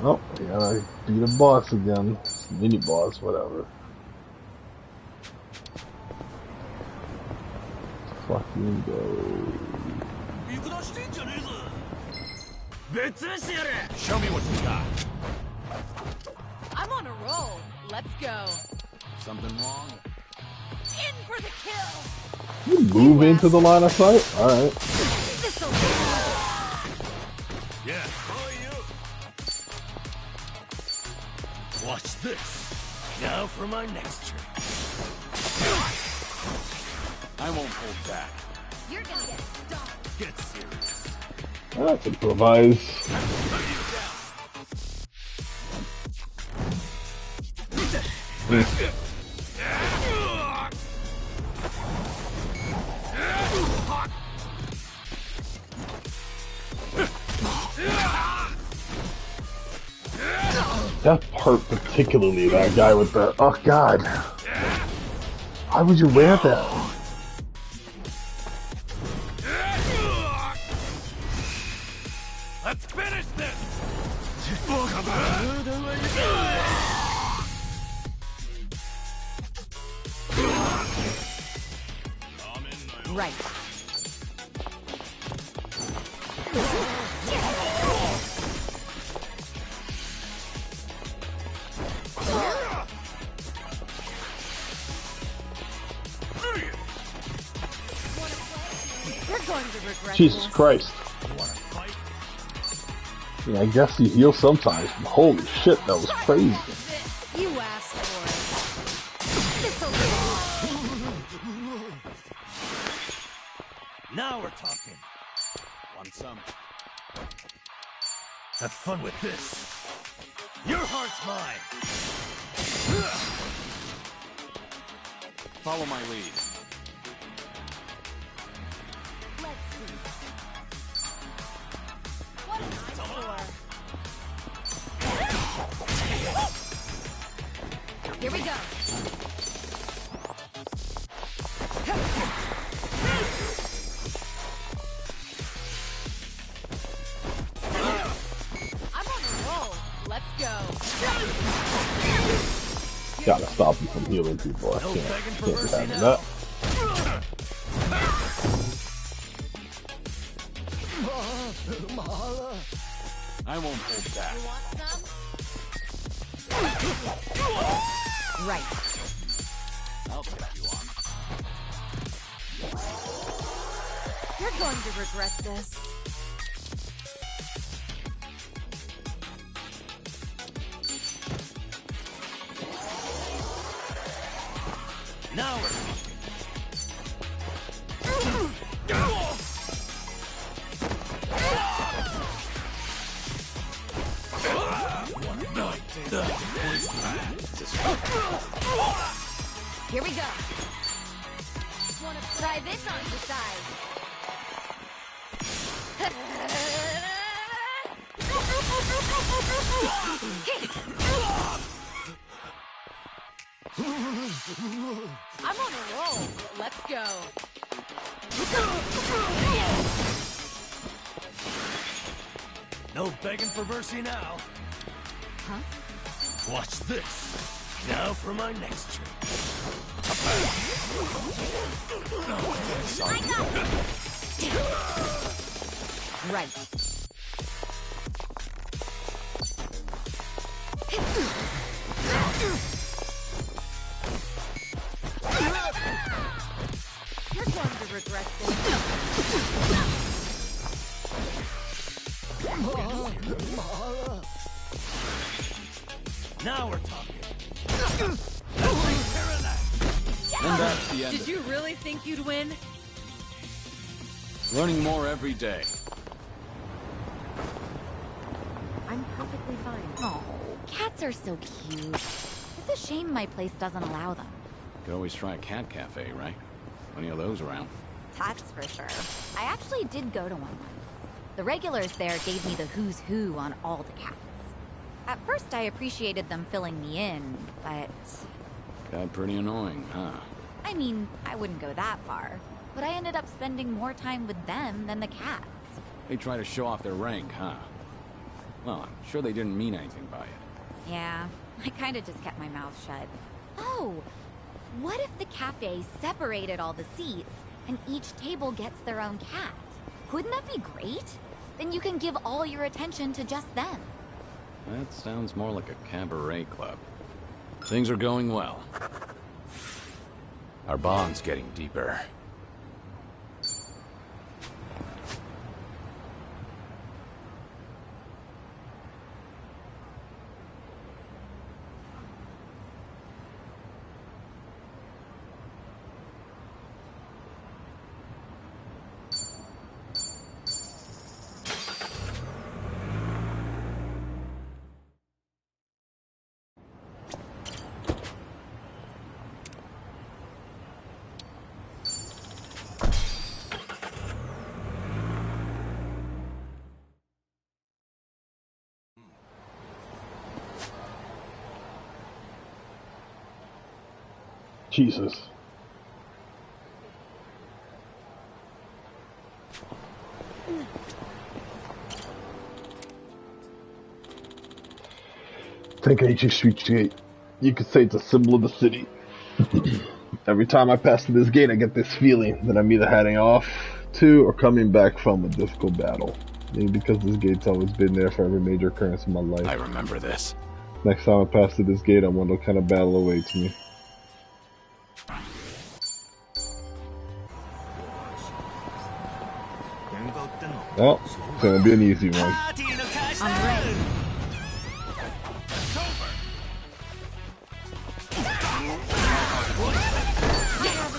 Oh, yeah, I beat a boss again. Mini boss, whatever. fucking go. Show me what you got. I'm on a roll. Let's go. Something wrong? In for the kill. You move into the line of sight? Alright. This'll do. Yeah. Oh, you. Watch this. Now for my next trick. I won't hold back. You're gonna get stomped. Get serious. Let's improvise. That part particularly, that guy with the... Oh god. Why would you wear that? Let's finish this! Right. You're going to regret Jesus this. Christ. Yeah, I guess he heals sometimes. Holy shit, that was crazy. You asked for it. This'll do. Now we're talking. Want some? Have fun with this. Your heart's mine. Follow my lead. Let's see. What an eyesore. Here we go. I'm on a roll. Let's go. Gotta stop him from healing people. I No can't begging for be mercy having now. that. I won't hold back. You want some? Right. I'll take you on. You're going to regret this. Now we're talking. Here we go. Wanna try this on the side? I'm on a roll. Let's go. No begging for mercy now. Huh? Watch this. Now for my next trick. Right. You're going to regret this. Now we're talking. And that's the end. Did you really think you'd win? Learning more every day. I'm perfectly fine. Oh, cats are so cute. It's a shame my place doesn't allow them. Could always try a cat cafe, right? Plenty of those around. That's for sure. I actually did go to one once. The regulars there gave me the who's who on all the cats. At first I appreciated them filling me in, but... Got pretty annoying, huh? I mean, I wouldn't go that far. But I ended up spending more time with them than the cats. They try to show off their rank, huh? Well, I'm sure they didn't mean anything by it. Yeah, I kinda just kept my mouth shut. Oh, what if the cafe separated all the seats and each table gets their own cat. Wouldn't that be great? Then you can give all your attention to just them. That sounds more like a cabaret club. Things are going well. Our bond's getting deeper. Jesus. Tenkaichi Street Gate. You could say it's a symbol of the city. Every time I pass through this gate, I get this feeling that I'm either heading off to or coming back from a difficult battle. Maybe because this gate's always been there for every major occurrence in my life. I remember this. Next time I pass through this gate, I wonder what kind of battle awaits me. Well, it's gonna be an easy one. I'm ready.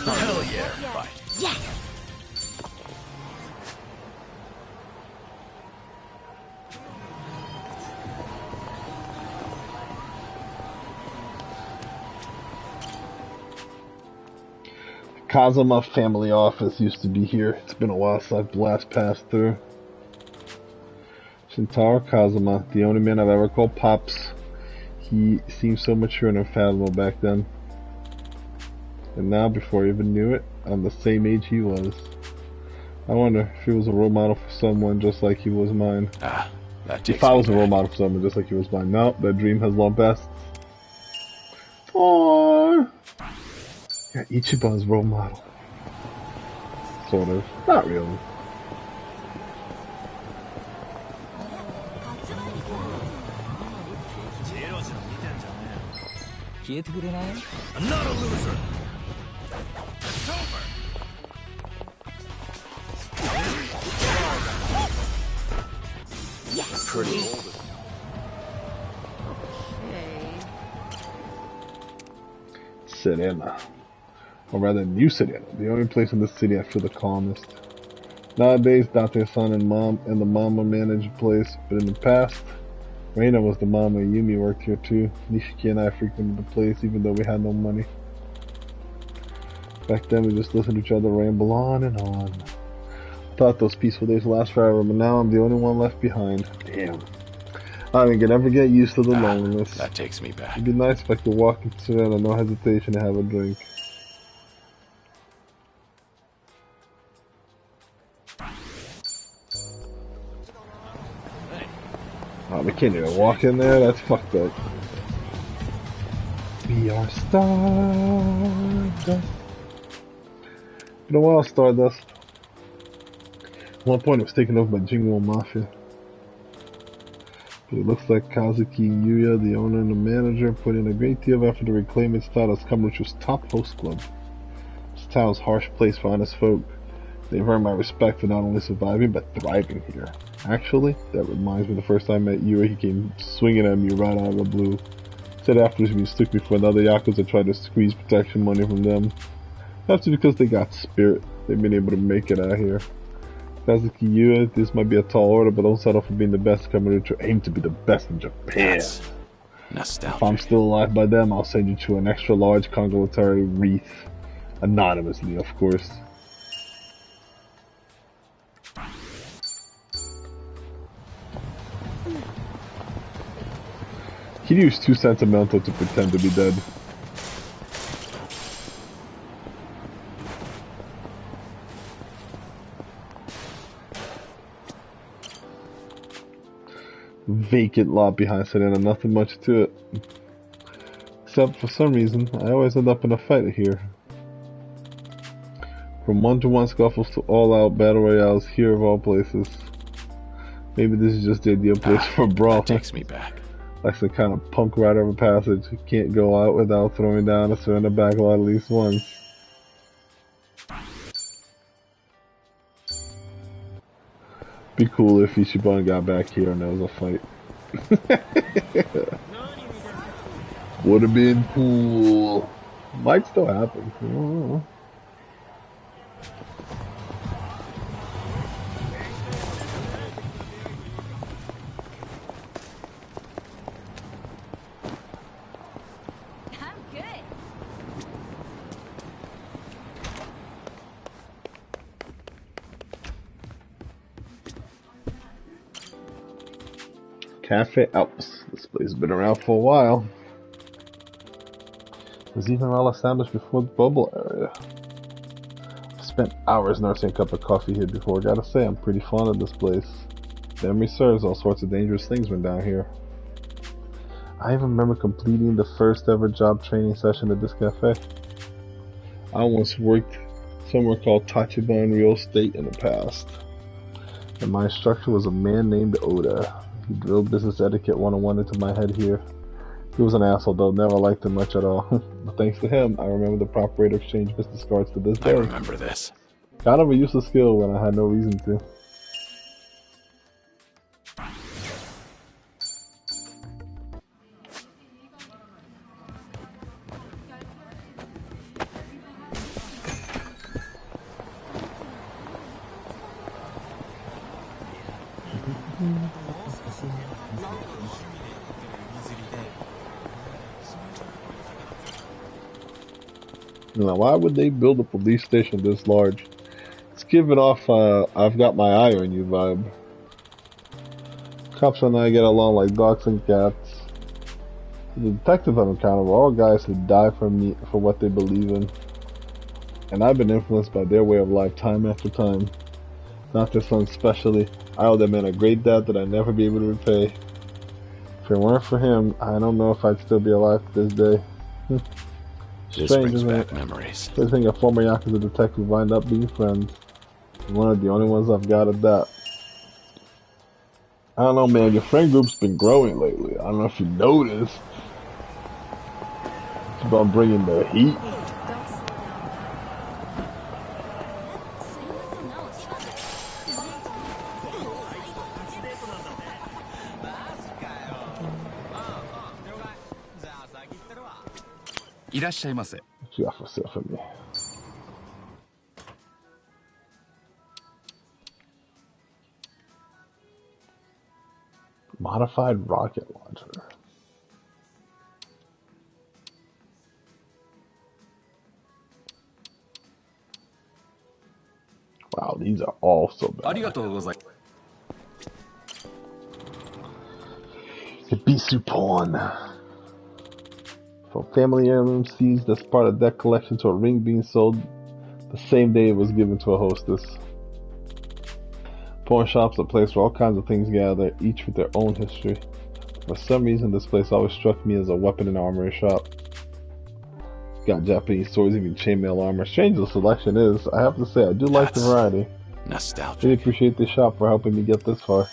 Hell yeah, fight. Yes! Kazuma family office used to be here. It's been a while since I've last passed through. Shintaro Kazuma, the only man I've ever called Pops. He seemed so mature and unfathomable back then. And now, before I even knew it, I'm the same age he was. I wonder if he was a role model for someone just like he was mine. Ah, that takes If I me was a role back. model for someone just like he was mine. No, that dream has long passed. Aww. Yeah, Ichiban's role model. Sort of. Not really. I'm not a loser. Yes! Pretty. Okay. Serena. Or rather, New Serena. The only place in this city I feel the calmest. Nowadays, Date-san and the mama manage the place, but in the past, Reina was the mama and Yumi worked here too. Nishiki and I frequented the place even though we had no money. Back then we just listened to each other ramble on and on. I thought those peaceful days would last forever, but now I'm the only one left behind. Damn. I can never get used to the loneliness. That takes me back. It'd be nice if I could walk into Savannah, no hesitation to have a drink. Oh, we can't even walk in there? That's fucked up. We are Stardust. Been a while, Stardust. At one point it was taken over by Jingo Mafia. But it looks like Kazuki Yuya, the owner and the manager, put in a great deal of effort to reclaim its title as Kamurocho's top host club. This town's harsh place for honest folk. They've earned my respect for not only surviving, but thriving here. Actually, that reminds me of the first time I met Yuri, he came swinging at me right out of the blue. Said afterwards he mistook me for another Yakuza tried to squeeze protection money from them. That's because they got spirit. They've been able to make it out here. Kazuki Yuya, this might be a tall order, but don't settle for being the best. Kamurocho aim to be the best in Japan. That's nostalgic. If I'm still alive by then, I'll send you to an extra large conglomerate wreath. Anonymously, of course. Kiryu's too sentimental to pretend to be dead. Vacant lot behind Serena, nothing much to it. Except for some reason, I always end up in a fight here. From one-to-one scuffles to all-out battle royales here of all places. Maybe this is just the ideal place for a brawl. That takes me back. Like some kind of punk rider of a passage. You can't go out without throwing down a surrender backlot at least once. Be cool if Ichiban got back here and there was a fight. Would have been cool. Might still happen. I don't know. I'm good. Cafe Alps. This place has been around for a while. It was even well established before the bubble area. I spent hours nursing a cup of coffee here before. Gotta say, I'm pretty fond of this place. Memory serves, all sorts of dangerous things went down here. I even remember completing the first ever job training session at this cafe. I once worked somewhere called Tachiban Real Estate in the past. And my instructor was a man named Oda. He drilled business etiquette 101 into my head here. He was an asshole though, never liked him much at all. But thanks to him, I remember the proper way to exchange business cards to this day. I remember this. Kind of a useless skill when I had no reason to. Now, why would they build a police station this large? It's giving off I've got my eye on you vibe. Cops and I get along like dogs and cats. The detectives I've encountered were all guys who die for me for what they believe in. And I've been influenced by their way of life time after time. Not this one especially. I owe that man a great debt that I'd never be able to repay. If it weren't for him, I don't know if I'd still be alive to this day. This Strange, brings isn't back it? memories. I think a former Yakuza detective wind up being friends. One of the only ones I've got at that. I don't know, man. Your friend group's been growing lately. I don't know if you noticed. It's about bringing the heat. What you got for sale for me? Modified rocket launcher. Wow, these are all so bad. Ibisu pawn. From family heirloom seized as part of that collection to a ring being sold the same day it was given to a hostess. Pawn shops are a place where all kinds of things gather, each with their own history. For some reason, this place always struck me as a weapon and armory shop. Got Japanese swords, even chainmail armor. Strange the selection is. I have to say, I do like the variety. Nostalgic. Really appreciate this shop for helping me get this far.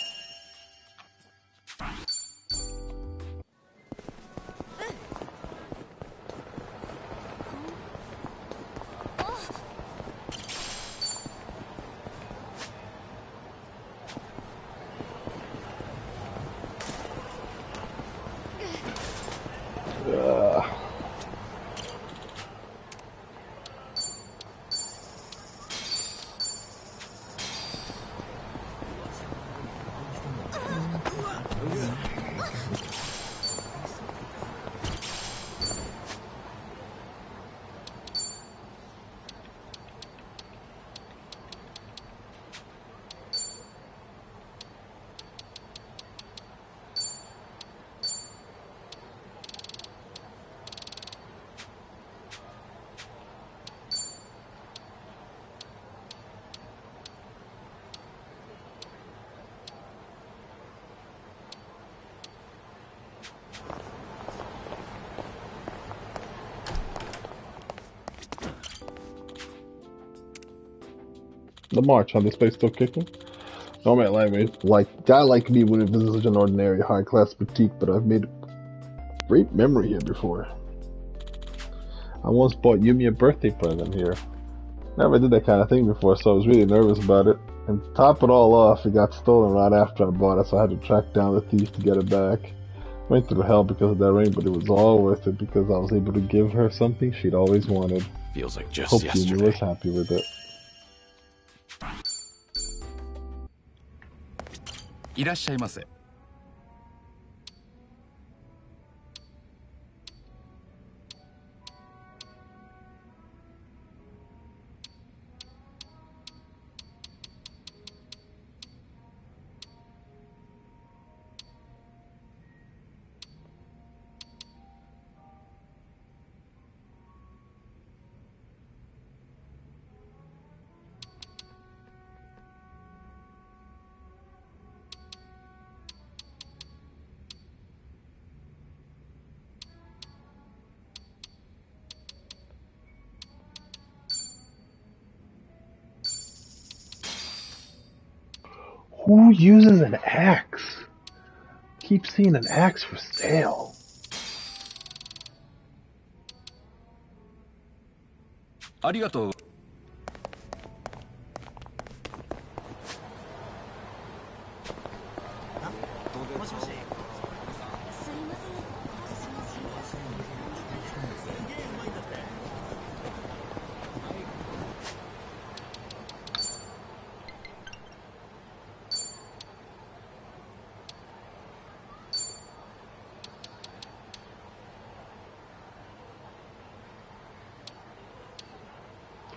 The march, huh? This place still kicking? Normally, like guy like me would have visited an ordinary high-class boutique, but I've made a great memory here before. I once bought Yumi a birthday present here. Never did that kind of thing before, so I was really nervous about it. And to top it all off, it got stolen right after I bought it, so I had to track down the thief to get it back. Went through hell because of that ring, but it was all worth it because I was able to give her something she'd always wanted. Feels like just Hope yesterday. Yumi was happy with it. いらっしゃいませ。Who uses an axe? Keep seeing an axe for sale. ありがとう。もしもし。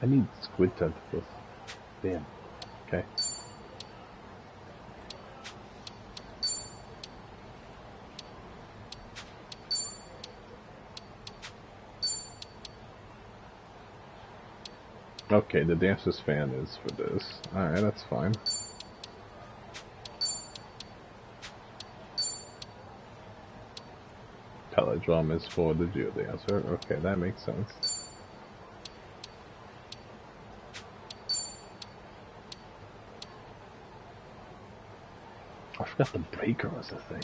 I need squid tentacles. Damn. Okay. Okay, the dancer's fan is for this. Alright, that's fine. Teledrum is for the geodancer. Okay, that makes sense. I forgot the breaker was a thing.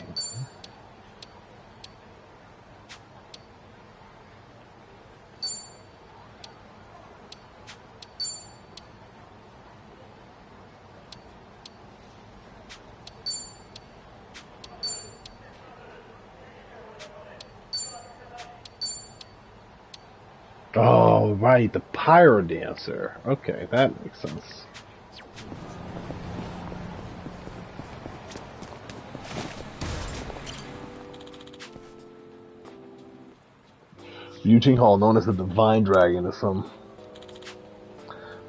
Oh, right, the pyro dancer. Okay, that makes sense. Eugene Hall, known as the Divine Dragon, is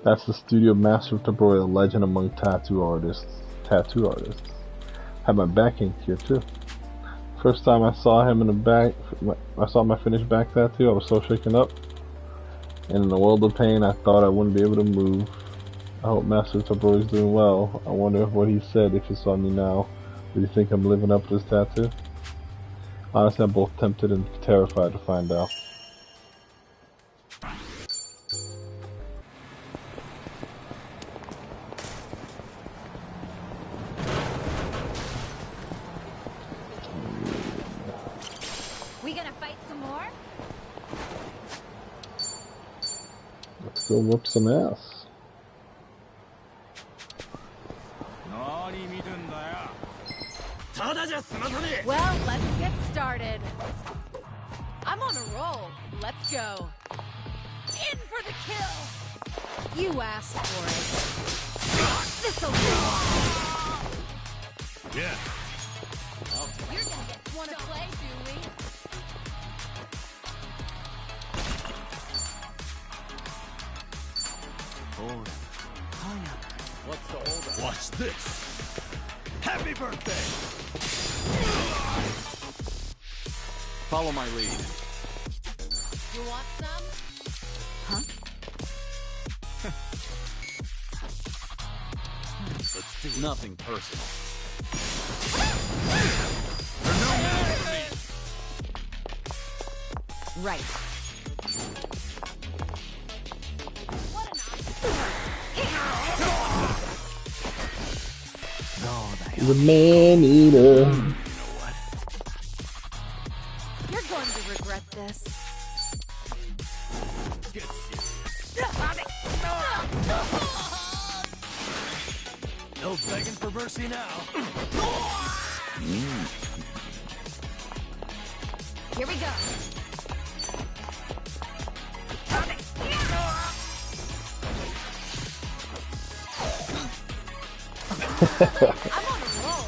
that's the studio master of Temporary, a legend among tattoo artists. Had my back inked here too. First time I saw him in the back, I saw my finished back tattoo, I was so shaken up. And in a world of pain, I thought I wouldn't be able to move. I hope Master Temporary is doing well. I wonder what he said if he saw me now. Do you think I'm living up to this tattoo? Honestly, I'm both tempted and terrified to find out. We gonna fight some more? Let's go whoop some ass. Well, let's get started. I'm on a roll. Let's go. In for the kill. You asked for it. This'll be Yeah. You're gonna get wanna play, do we? Watch this. Happy birthday. Follow my lead. You want some? Huh? Let's do it. Nothing personal. Right. What an option. He's a man eater. You're going to regret this. Get serious. No begging for mercy now. Here we go. I'm on a roll.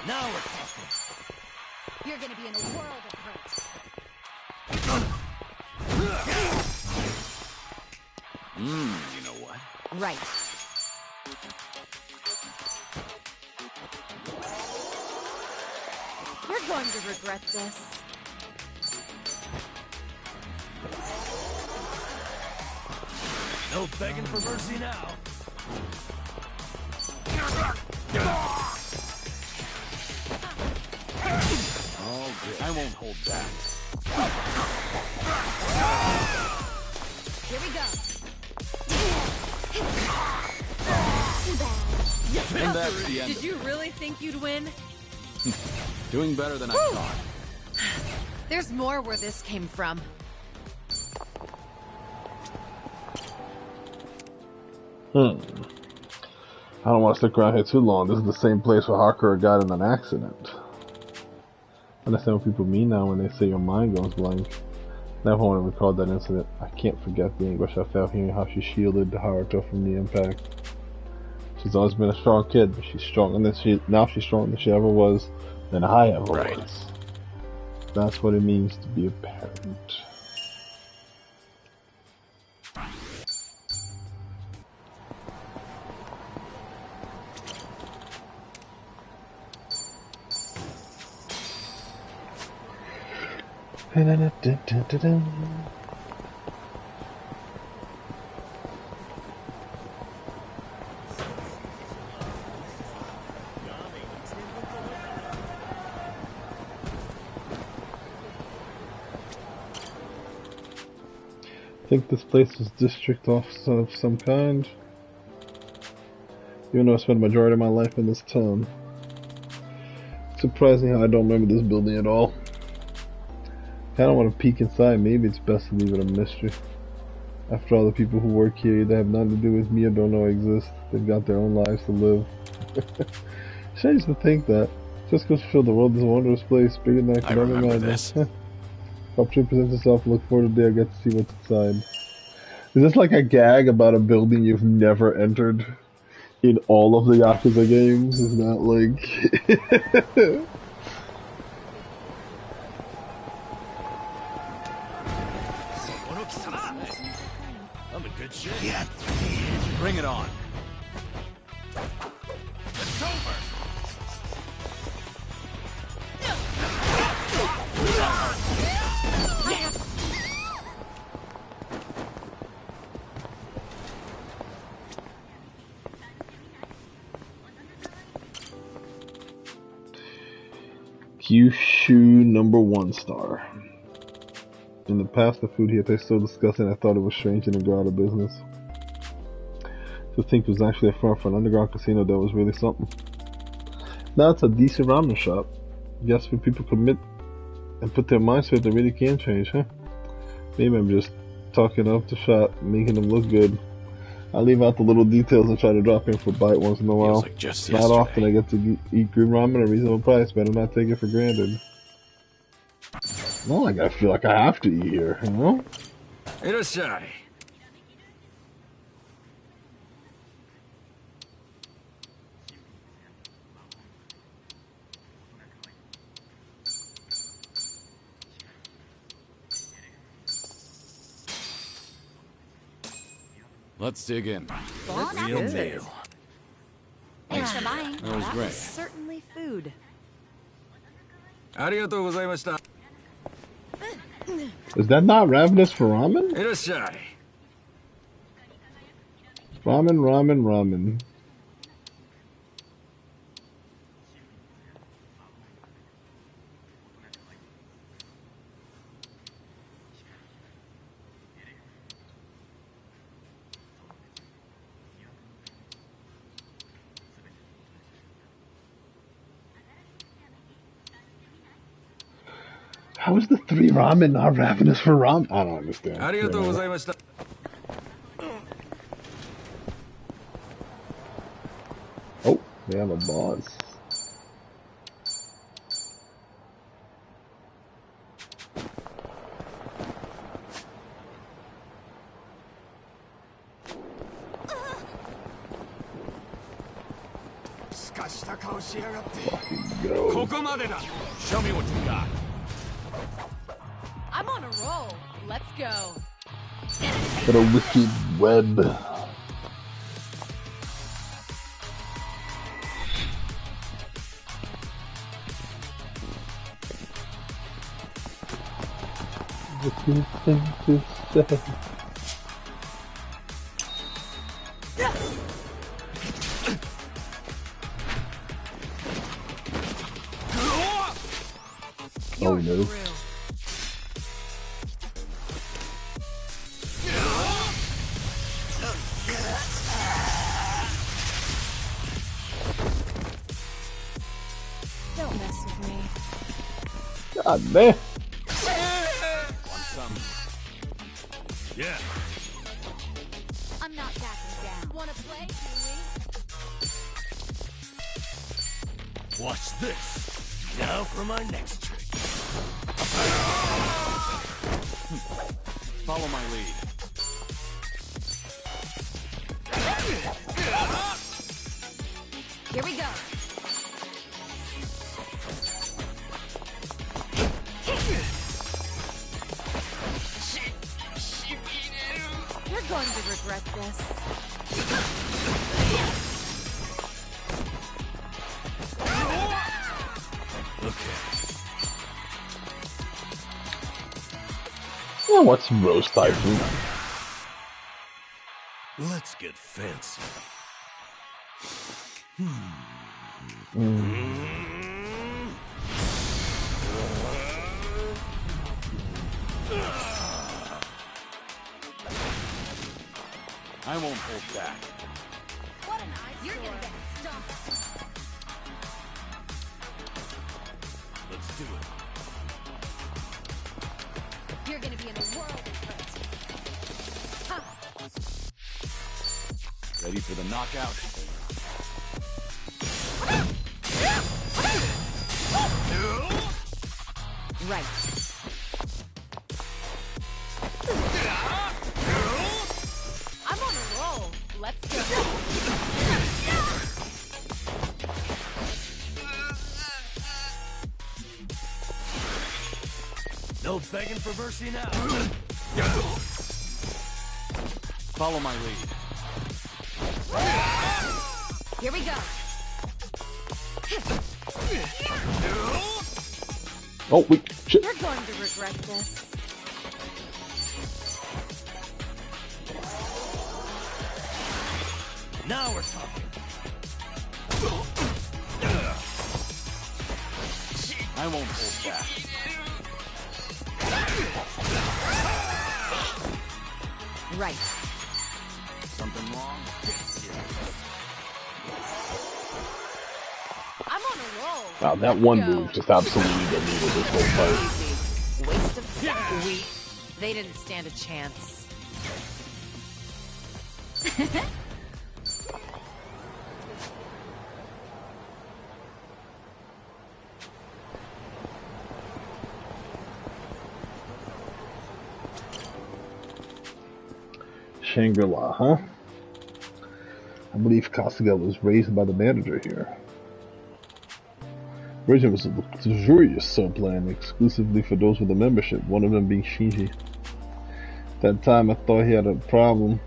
Now we're talking. You're gonna be in a world of hurt. You know what? Right. You're going to regret this. No begging for mercy now. All good. I won't hold back. Here we go. And that's the end Did of you really think you'd win? it. Doing better than I thought. There's more where this came from. I don't want to stick around here too long. This is the same place where Hakura got in an accident. I understand what people mean now when they say your mind goes blank. Never want to recall that incident. I can't forget the anguish I felt hearing how she shielded Haruto from the impact. She's always been a strong kid, but she's stronger than she's stronger than she ever was, than I ever was. That's what it means to be a parent. Think this place is district office of some kind. Even though I spent the majority of my life in this town. It's surprising how I don't remember this building at all. Kinda want to peek inside. Maybe it's best to leave it a mystery. After all, the people who work here either have nothing to do with me or don't know I exist. They've got their own lives to live. Strange to think that. Just goes to show the world is a wondrous place, bigger than I could ever imagine. this. Opportunity presents itself and look forward to the day I get to see what's inside. Is this like a gag about a building you've never entered in all of the Yakuza games? Is that like... I'm in good shape. Yeah. Bring it on. It's over. Kyushu #1 star. In the past, the food here tastes so disgusting I thought it was strange and go out of business. To think it was actually a front for an underground casino that was really something. Now it's a decent ramen shop. Guess when people commit and put their minds to it, they really can change, huh? Maybe I'm just talking up the shop, making them look good. I leave out the little details and try to drop in for a bite once in a while. Feels like just Not yesterday. often I get to eat good ramen at a reasonable price, better not take it for granted. Not like I feel like I have to eat here, you know? いらっしゃい。Let's dig in. Bon Real appetit. meal. Thanks for buying. That was That great. was certainly food. ありがとうございました。 Is that not ravenous for ramen? いらっしゃい。 Ramen, ramen, ramen. How is the 3 ramen not ravenous for ramen? I don't understand. ありがとうございました。Oh, they have a boss. Go. ここまでだ。Show me what you got. I'm on a roll. Let's go. What a wicked web. Wicked thing to say. Oh no. Don't mess with me. God man. Want some? Yeah. I'm not backing down. Wanna play, Kyriu? Watch this. Now for my next trick. Follow my lead. Here we go. You're going to regret this. Yeah, what's roast typhoon? Let's get fancy. I won't hold back. What an eyesore. You're gonna get stumped. Let's do it. You're gonna be in a world of hurt. Ha! Ready for the knockout? Right. I'm on a roll. Let's go. No begging for mercy now. Follow my lead. Here we go. Oh wait, shit. You're going to regret this. Now we're talking. I won't hold back. Right. Something wrong? I'm on a roll. Wow, that one move just absolutely deleted this whole fight. Easy. Waste of weak. They didn't stand a chance. Shangri-La, huh? I believe Kasuga was raised by the manager here. Originally was a luxurious sub-plan exclusively for those with a membership, one of them being Shinji. At that time I thought he had a problem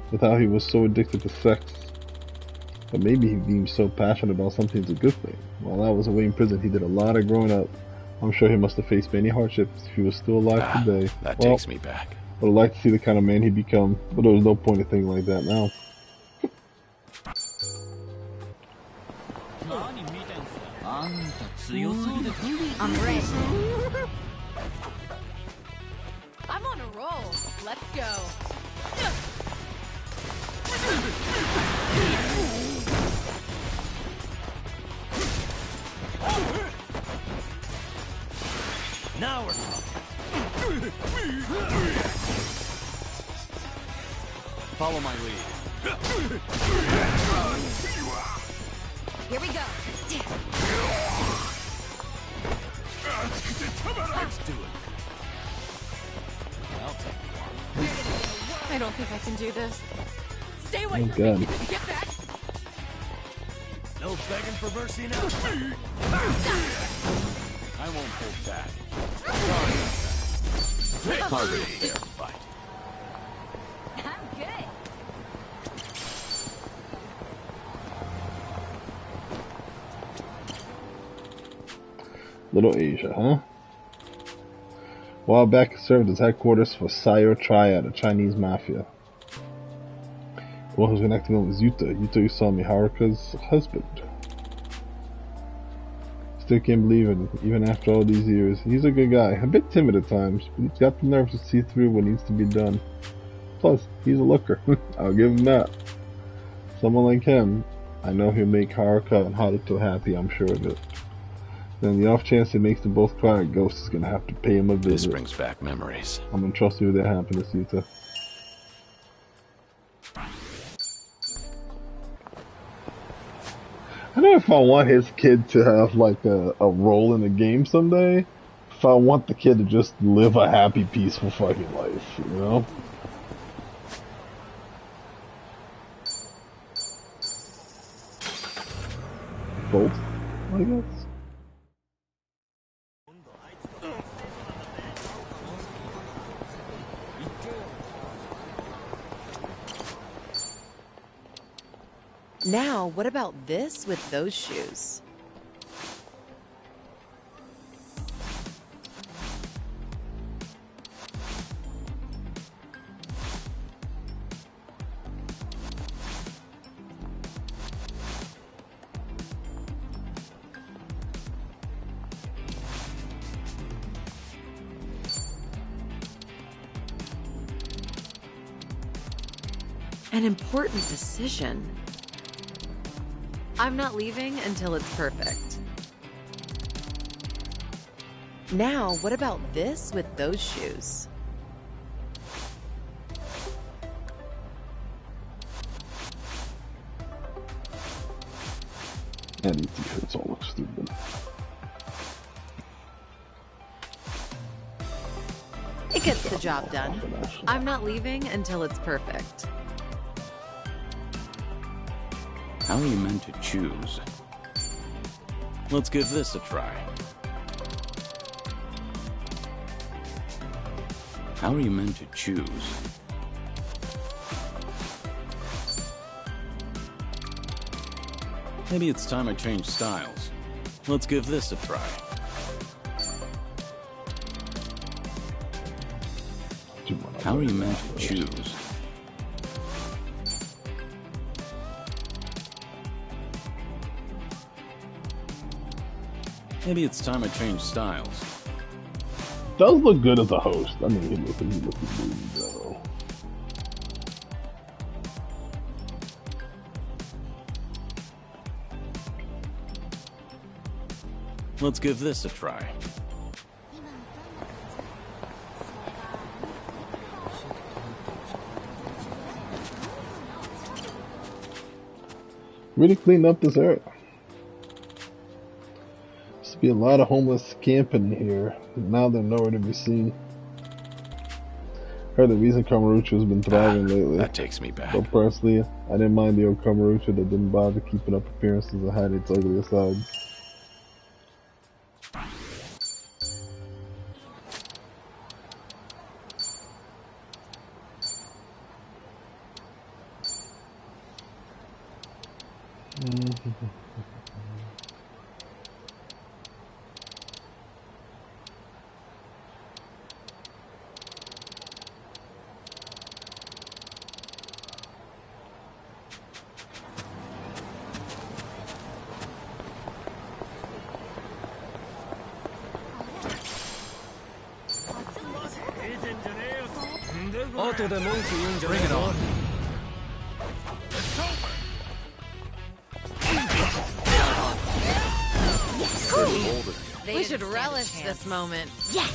with how he was so addicted to sex. But maybe he being so passionate about something is a good thing. While I was away in prison, he did a lot of growing up. I'm sure he must have faced many hardships if he was still alive today. That takes me back. I would like to see the kind of man he'd become, but there was no point in thinking like that now. I'm ready. I'm on a roll. Let's go. Follow my lead. Here we go. Let's do it. I'll take one. I don't think I can do this. Stay away Oh, from me! God. Get back! No begging for mercy now. I won't hold back. Harder to fair fight. I'm good. Little Asia, huh? A while back, it served as headquarters for Sire Triad, a Chinese mafia. The one who's been acting on was Yuta. Yuta Usami, Haruka's husband. Still can't believe it, even after all these years. He's a good guy, a bit timid at times, but he's got the nerve to see through what needs to be done. Plus, he's a looker. I'll give him that. Someone like him, I know he'll make Haruka and Haruto happy, I'm sure of it. Then the off chance he makes them both cry, Ghost is gonna have to pay him a visit. This brings back memories. I'm gonna trust you with that happiness, Yuta. I know if I want his kid to have like a role in the game someday, if I want the kid to just live a happy, peaceful fucking life, you know? Bolt, I guess. Now, what about this with those shoes? An important decision. I'm not leaving until it's perfect. Now, what about this with those shoes? And these t-shirts all look stupid. It gets the job done. I'm not leaving until it's perfect. How are you meant to choose? Let's give this a try. How are you meant to choose? Maybe it's time I change styles. Let's give this a try. How are you meant to choose? Maybe it's time I change styles. Does look good as a host. I mean, he looks good though. Let's give this a try. Really cleaned up this area. Used to be a lot of homeless camping here, but now they're nowhere to be seen. Heard the reason Kamurocho has been thriving lately. That takes me back. But personally, I didn't mind the old Kamurocho that didn't bother keeping up appearances and hide its uglier sides. Bring it on. We should relish this moment. Yes!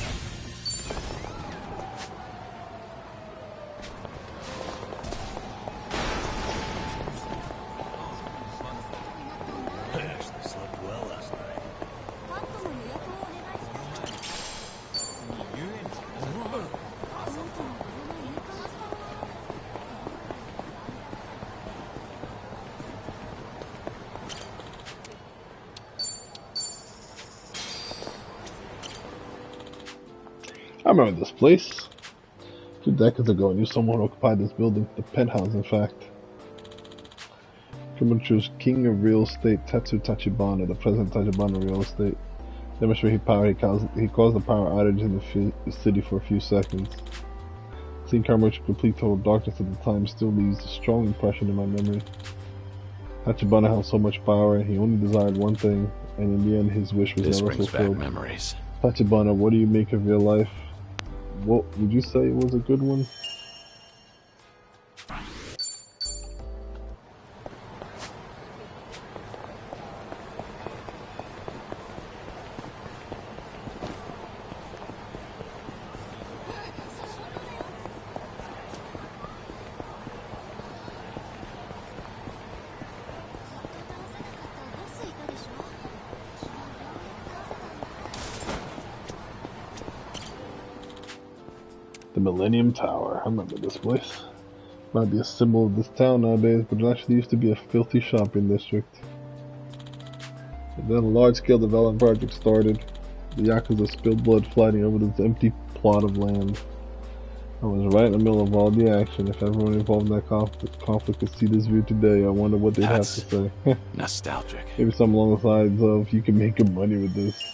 remember this place. 2 decades ago, I knew someone who occupied this building, the penthouse, in fact. Premature's king of real estate, Tetsu Tachibana, the president of Tachibana Real Estate. Demonstrating power, he caused a power outage in the city for a few seconds. Seeing Kamuro's complete total darkness at the time still leaves a strong impression in my memory. Tachibana held so much power, he only desired one thing, and in the end his wish was never fulfilled. Back memories. Tachibana, what do you make of your life? What would you say was a good one? The Millennium Tower. I remember this place. Might be a symbol of this town nowadays, but it actually used to be a filthy shopping district. And then a large-scale development project started. The Yakuza spilled blood fighting over this empty plot of land. I was right in the middle of all the action. If everyone involved in that conflict could see this view today, I wonder what they'd have to say. Nostalgic. Maybe something along the lines of, you can make good money with this.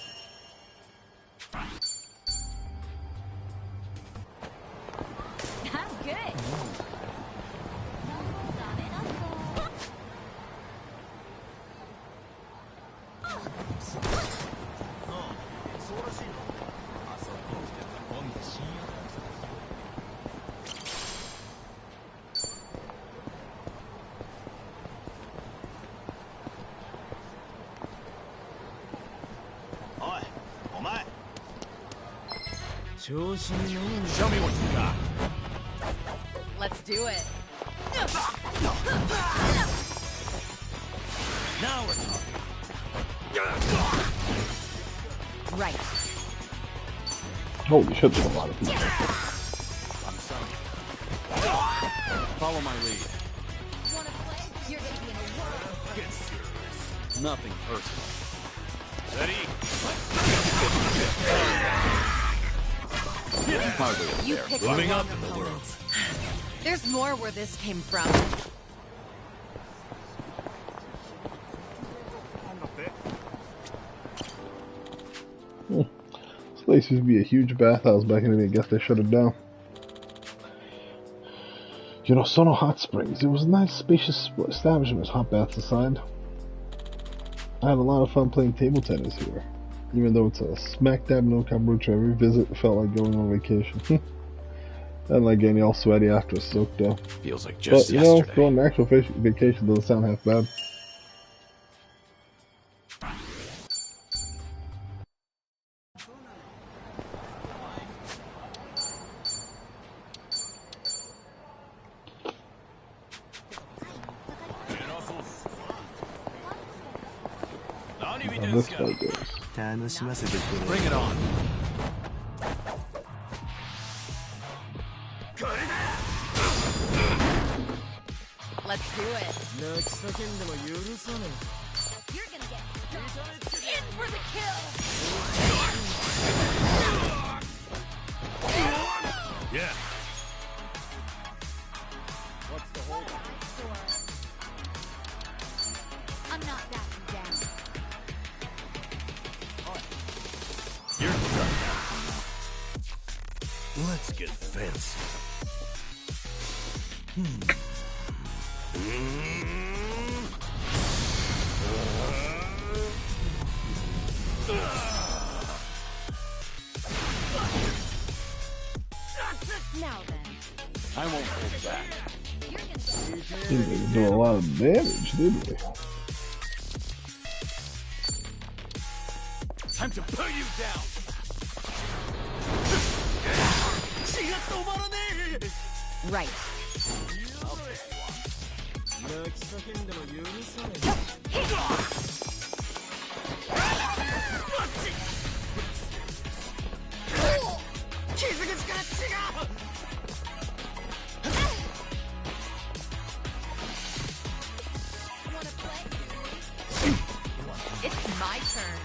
Show me what you got. Let's do it. Now we're talking. Right. Holy shit, there's a lot of people. I'm sorry. Follow my lead. Wanna play? You're gonna be in a world. Get serious. Nothing personal. Ready? Hardly You there. pick Moving the up wrong in the world. opponent. There's more where this came from. This place used to be a huge bathhouse back in the day. I guess they shut it down. You know, Sono Hot Springs. It was a nice, spacious establishment, hot baths aside. I had a lot of fun playing table tennis here. Even though it's a smack dab no Kamurocho, every visit felt like going on vacation. And like getting all sweaty after a soak though. Feels like just but, you know, yesterday. going on an actual vacation doesn't sound half bad. How this fight goes. Bring it on. Let's do it. You're gonna get in for the kill. Yeah. What's the hold? I'm not backing down. You're done now. Let's get fancy. Now then. I won't hold back. You're gonna get They do a lot of damage, didn't they? Time to put you down. Right. wanna play? It's my turn.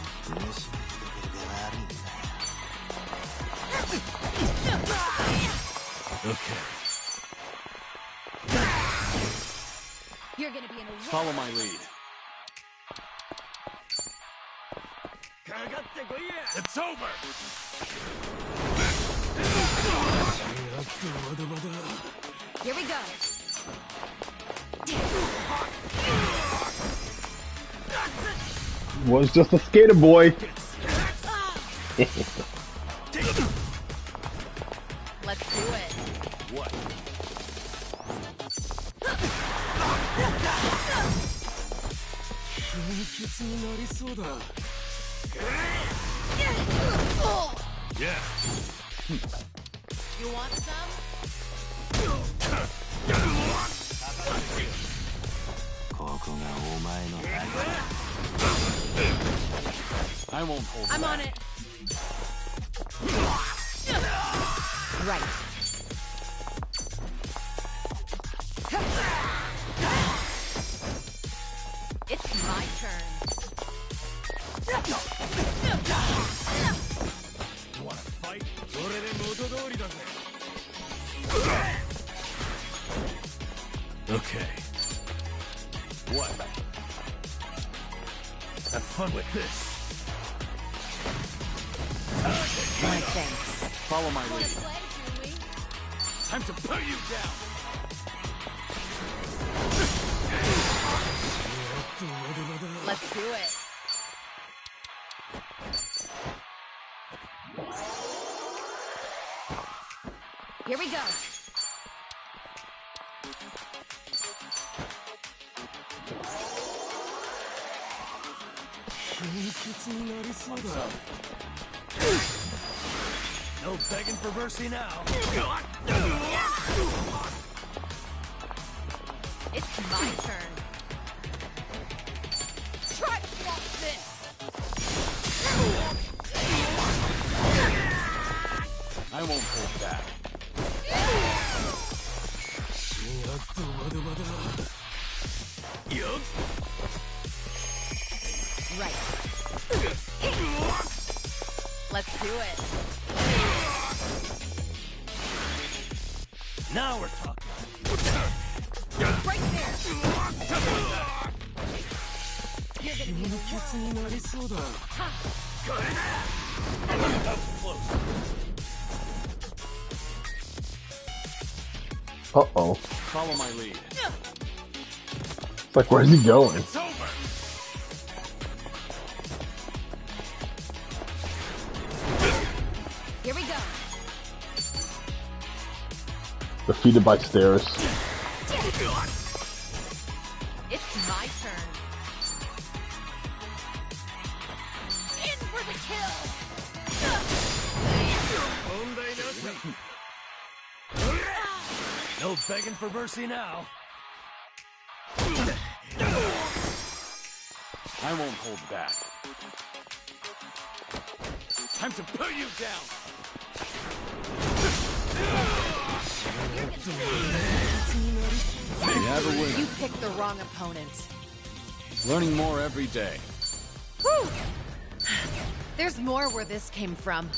Okay. You're gonna be in a world. Follow my lead. It's over! Here we go. Was just a skater boy. Let's do it. What? Yeah. You want some? I won't hold I'm back. on it. Right. It's my turn. You wanna fight? Okay. What? Have fun with this. My thanks. Follow my Wanna lead. play, do we? Time to put you down! Let's do it. Here we go. No begging for mercy now. It's my turn. Try to block this. I won't hold back. Right. Let's do it. Now we're talking. Right there. You're gonna be in a world. That was close. Uh-oh. Follow my lead. It's like, where's he going? It's over! Here we go. Defeated by stairs. It's my turn. In for the kill. No begging for mercy now. I won't hold back. Time to put you down! You have a winner. You picked the wrong opponent. Learning more every day. Whew! There's more where this came from.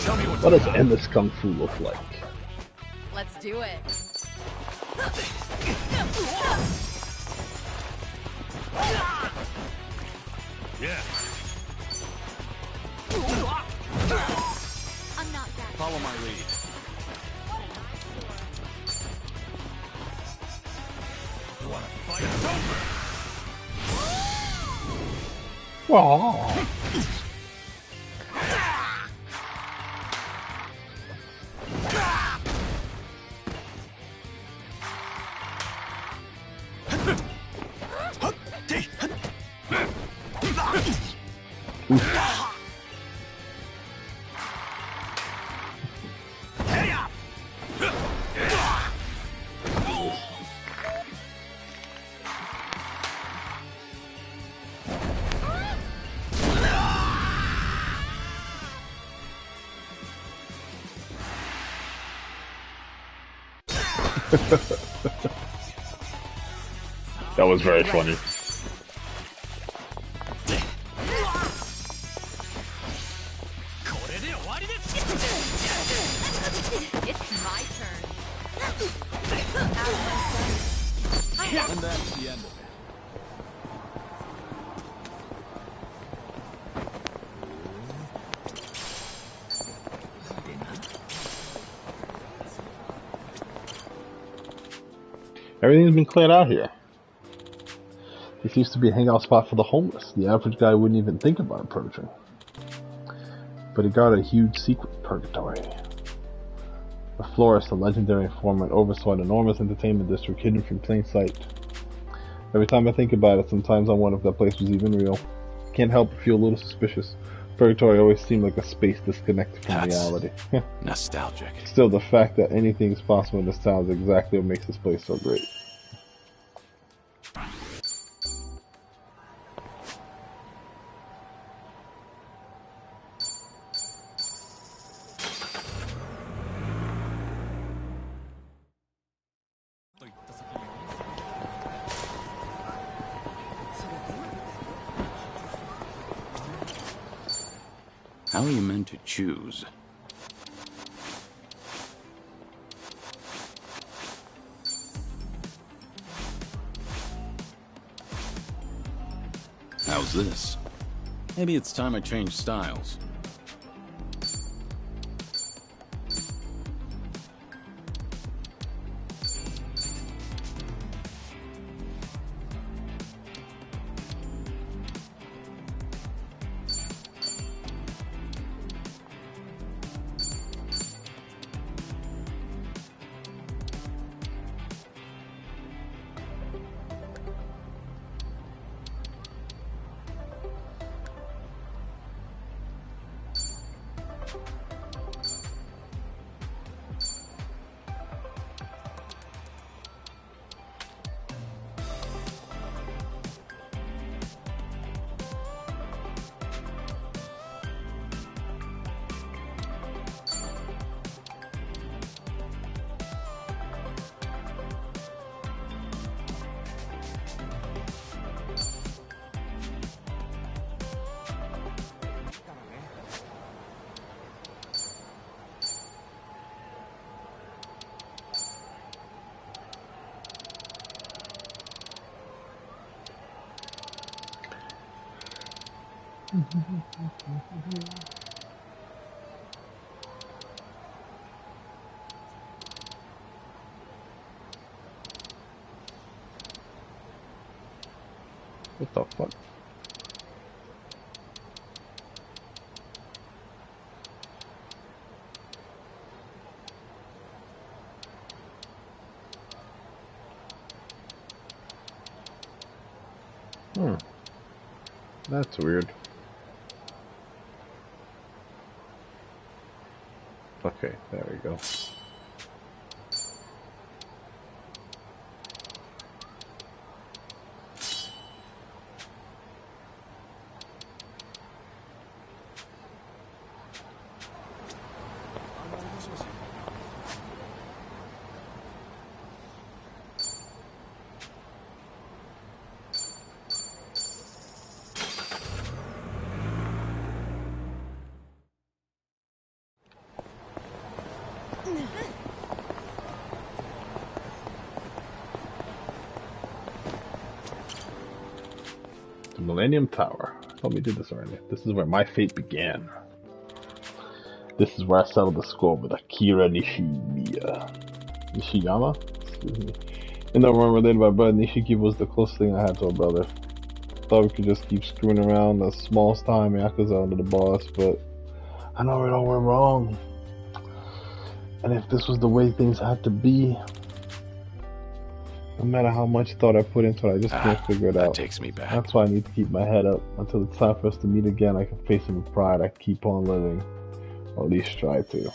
Show me What does endless kung fu look like? Let's do it. Yeah. I'm not that. Follow my lead. You wanna fight? It's over. Aww. That was very funny. It's my turn. And that's the end of it. Everything's been cleared out here. This used to be a hangout spot for the homeless. The average guy wouldn't even think about approaching. But it guarded a huge secret purgatory. The florist, a legendary informant, oversaw an enormous entertainment district hidden from plain sight. Every time I think about it, sometimes I wonder if that place was even real. Can't help but feel a little suspicious. Purgatory always seemed like a space disconnected from reality. Nostalgic. Still, the fact that anything is possible in this town is exactly what makes this place so great. How are you meant to choose? How's this? Maybe it's time I change styles. What the fuck? That's weird. Okay, there we go. The Millennium Tower. I thought we did this already. This is where my fate began. This is where I settled the score with Akira Nishiyama? Excuse me. In the one related by brother, Nishiki was the closest thing I had to a brother. Thought we could just keep screwing around the smallest time Yakuza under the boss, but I know it all went wrong. And if this was the way things had to be, no matter how much thought I put into it, I just can't figure it out. That takes me back. That's why I need to keep my head up. Until it's time for us to meet again, I can face him with pride. I keep on living. Or at least try to.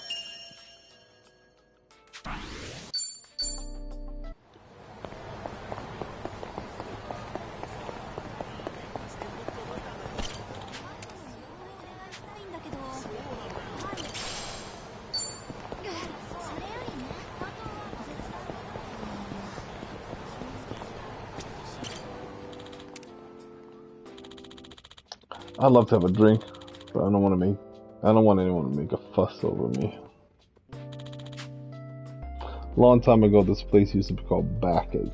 I'd love to have a drink, but I don't want to make. I don't want anyone to make a fuss over me. A long time ago, this place used to be called Bacchus.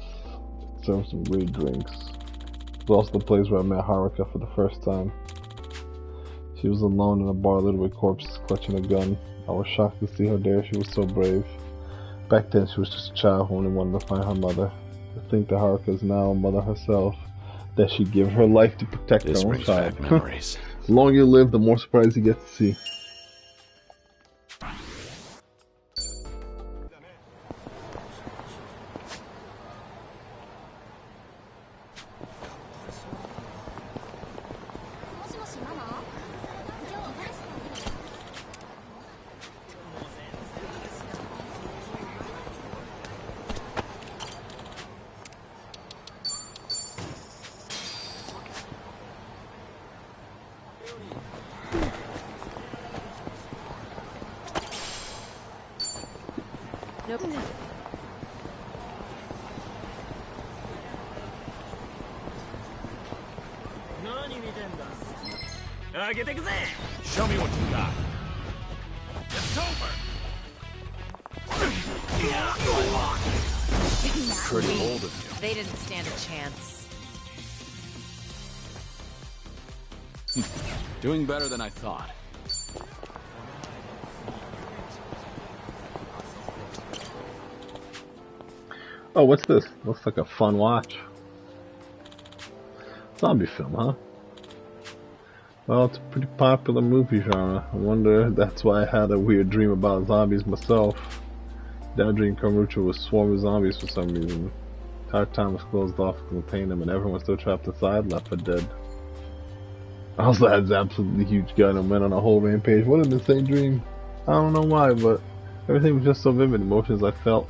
It served some great drinks. It was also the place where I met Haruka for the first time. She was alone in a bar littered with corpses, clutching a gun. I was shocked to see her there. She was so brave. Back then, she was just a child who only wanted to find her mother. To think that Haruka is now a mother herself, that she'd give her life to protect This her own brings child. back memories. The longer you live, the more surprise you get to see. Nope. Show me what you got. It's over. Pretty bold of you. They didn't stand a chance. Doing better than I thought. Oh, what's this? Looks like a fun watch. Zombie film, huh? Well, it's a pretty popular movie genre. I wonder if that's why I had a weird dream about zombies myself. That dream Kamurocho was swarmed with zombies for some reason. The entire town was closed off to contain them, and everyone was still trapped inside, left for dead. I also had this absolutely huge gun and went on a whole rampage. What an insane dream. I don't know why, but everything was just so vivid. Emotions I felt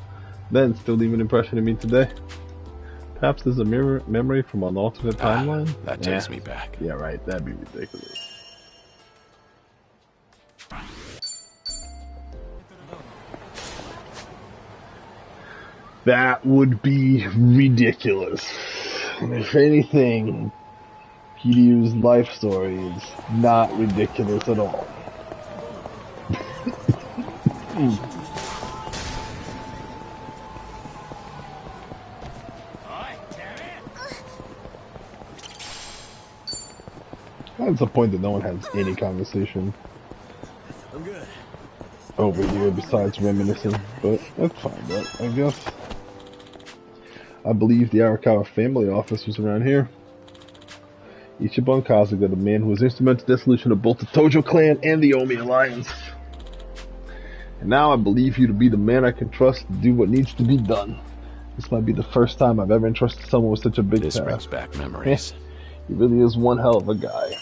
then still leave an impression in me today. Perhaps there's a mirror memory from an alternate timeline? That takes me back. Yeah, right. That'd be ridiculous. That would be ridiculous. If anything, Kiryu's life story is not ridiculous at all. That's the point that no one has any conversation over here besides reminiscing, but that's fine, but I guess. I believe the Arakawa family office was around here. Ichiban Kasuga, the man who was instrumental in the dissolution of both the Tojo clan and the Omi alliance. And now I believe you to be the man I can trust to do what needs to be done. This might be the first time I've ever entrusted someone with such a big task. This brings back memories. He really is one hell of a guy.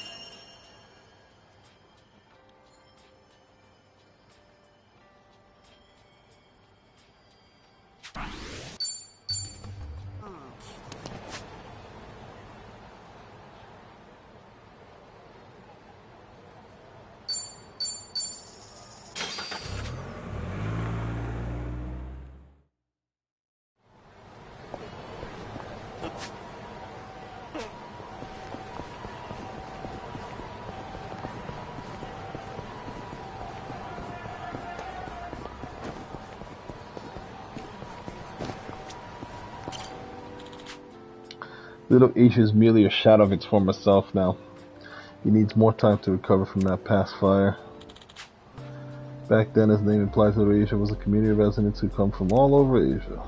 Little Asia is merely a shadow of its former self now. He needs more time to recover from that past fire. Back then, his name implies Little Asia was a community of residents who come from all over Asia.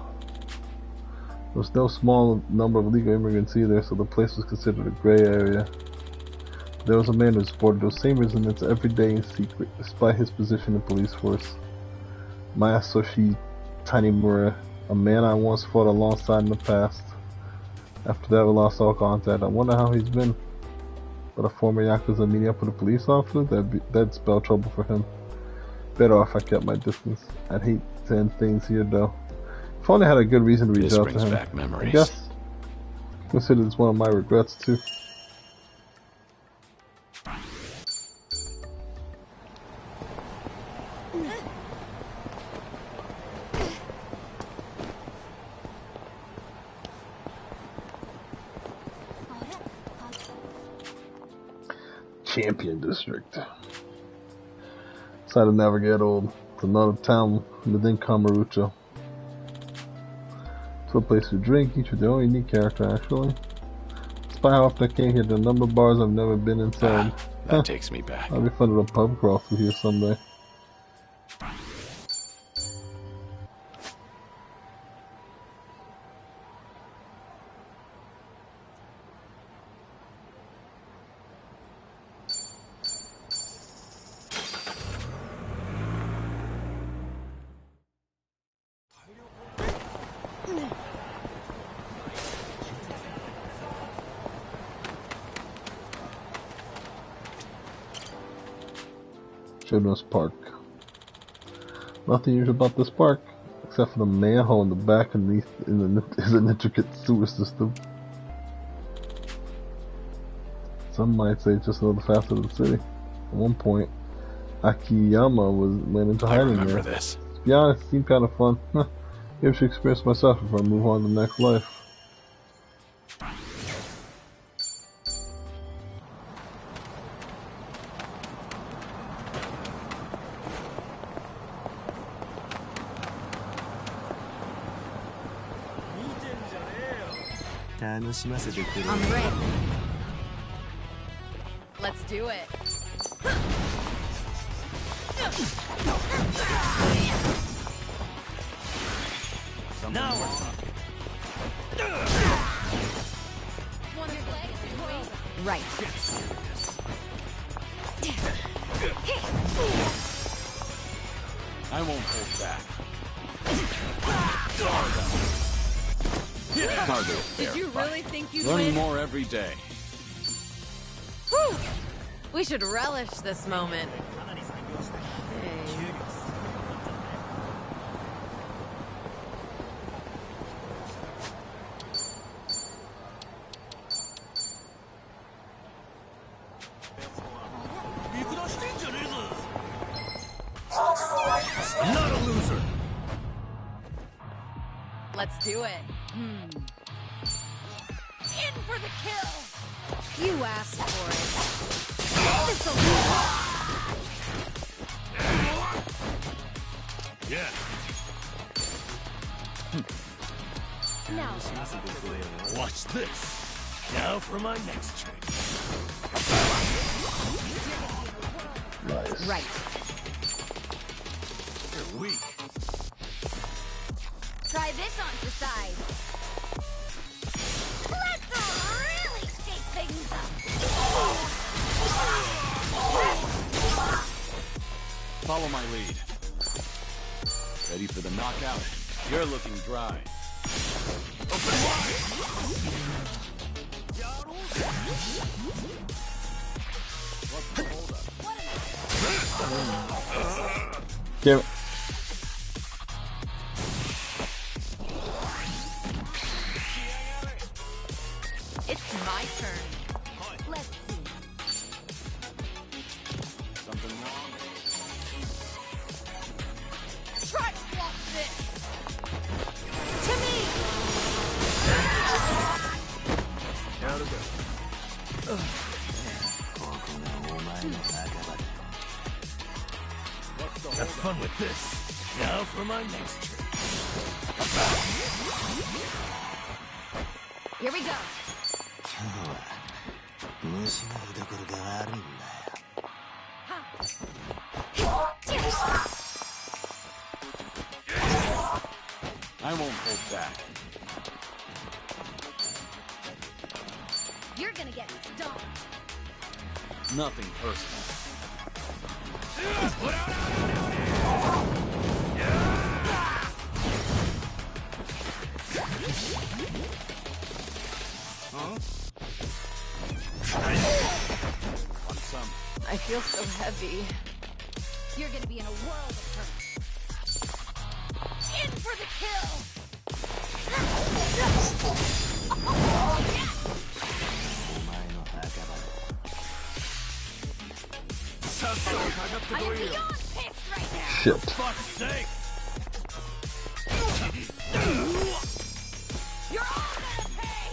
There was no small number of illegal immigrants either, so the place was considered a gray area. There was a man who supported those same residents every day in secret, despite his position in the police force. Masayoshi Tanimura, a man I once fought alongside in the past. After that, we lost all contact. I wonder how he's been. But a former Yakuza meeting up with a police officer? That'd spell trouble for him. Better off I kept my distance. I'd hate to end things here, though. If only I had a good reason to reach out to him. This brings back memories. I guess. Consider this one of my regrets, too. Champion District. Decided to never get old. It's another town within Kamurocho. It's a place to drink, each with their own unique character, actually. Despite how often I came here, the number of bars I've never been inside. That takes me back. I'll be fun to a pub crawl through here someday. Children's Park. Nothing usual about this park, except for the manhole in the back and is an intricate sewer system. Some might say it's just another facet of the city. At one point, Akiyama went into hiding there. I remember this. To be honest, it seemed kind of fun. Maybe I should experience myself before I move on to the next life. I'm ready. Let's do it. Now we're talking. Right. I won't hold back. Did you really think you'd Learning win? more every day. Whew. We should relish this moment. Not a loser. Let's do it. In for the kill! You asked for it. This'll be Yeah. now. Watch this. Now for my next trick. Nice. Right. You're weak. Try this on your side. Let's really shake things up. Follow my lead. Ready for the knockout? You're looking dry. Open wide! What's the holdup? Damn it. It's my turn. Let's see. Something wrong? Try to block this. To me. Now to go. Have fun with this. Now for my next trick. Here we go. I won't hold back. You're gonna get stomped. Nothing personal. Huh? Want some? I feel so heavy. You're gonna be in a world of hurt. In for the kill. I'm beyond pissed right now. Shit. Fuck's sake! You're all gonna pay.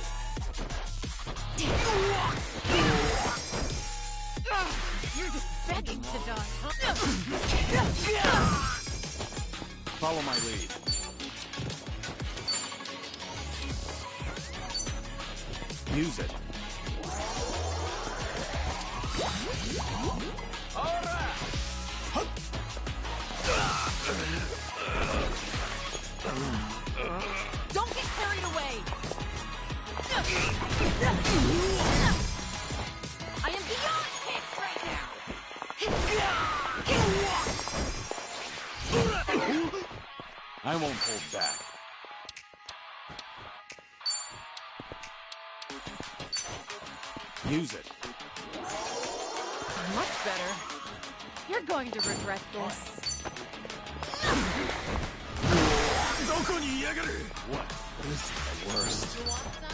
on. Follow my lead. Use it. Don't get carried away! I am beyond hits right now! I won't hold back. Use it. Much better. You're going to regret this. What? This is the worst. You want some?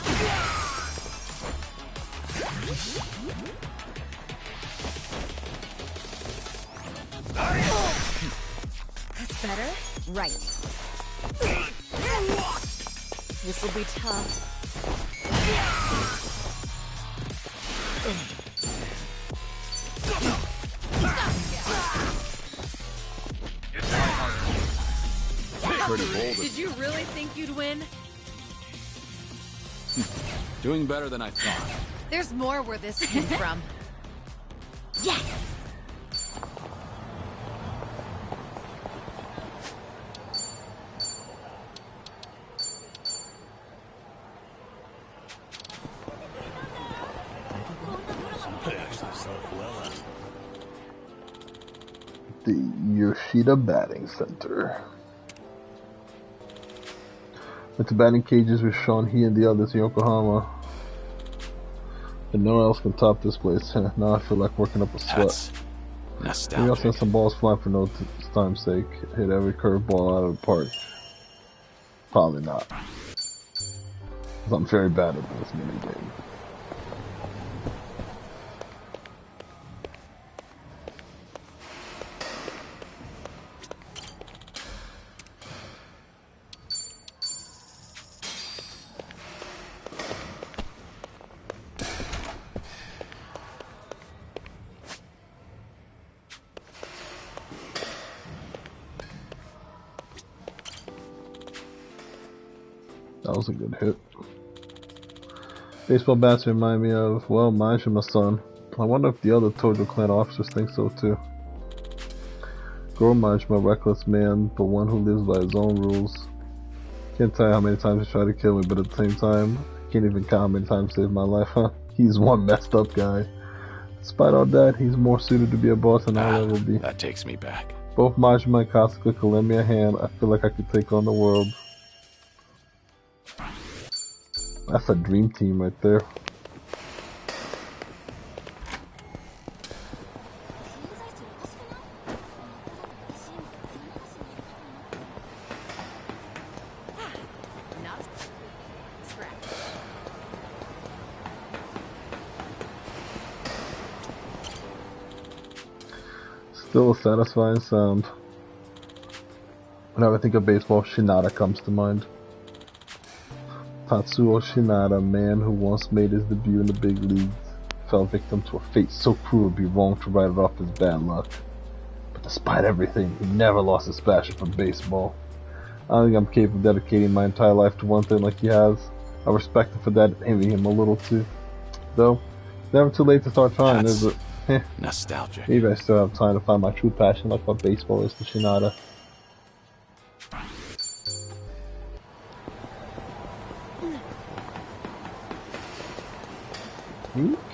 That's better? Right. This will be tough. Pretty bold. Did you really think you'd win? Doing better than I thought. There's more where this came from. Yes! The Yoshida Batting Center. With the batting cages with Sean, he and the others in Yokohama. And no one else can top this place. Now I feel like working up a sweat. That's We also nostalgic. had some balls flying for no time's sake. Hit every curveball out of the park. Probably not. 'Cause I'm very bad at this minigame. That was a good hit. Baseball bats remind me of, well, mine's my son. I wonder if the other Tojo clan officers think so too. Goro Majima, reckless man, but one who lives by his own rules. Can't tell you how many times he tried to kill me, but at the same time, I can't even count how many times he saved my life, huh? He's one messed up guy. Despite all that, he's more suited to be a boss than I'll ever be. That takes me back. Both Majima and Kasuga could lend me a hand. I feel like I could take on the world. That's a dream team right there. Not scratch. Still a satisfying sound. Whenever I think of baseball, Shinada comes to mind. Tatsuo Shinada, man who once made his debut in the big leagues, fell victim to a fate so cruel it would be wrong to write it off as bad luck. But despite everything, he never lost his passion for baseball. I don't think I'm capable of dedicating my entire life to one thing like he has. I respect him for that and envy him a little too. Though, it's never too late to start trying, is it? Nostalgic. Maybe I still have time to find my true passion like what baseball is to Shinada.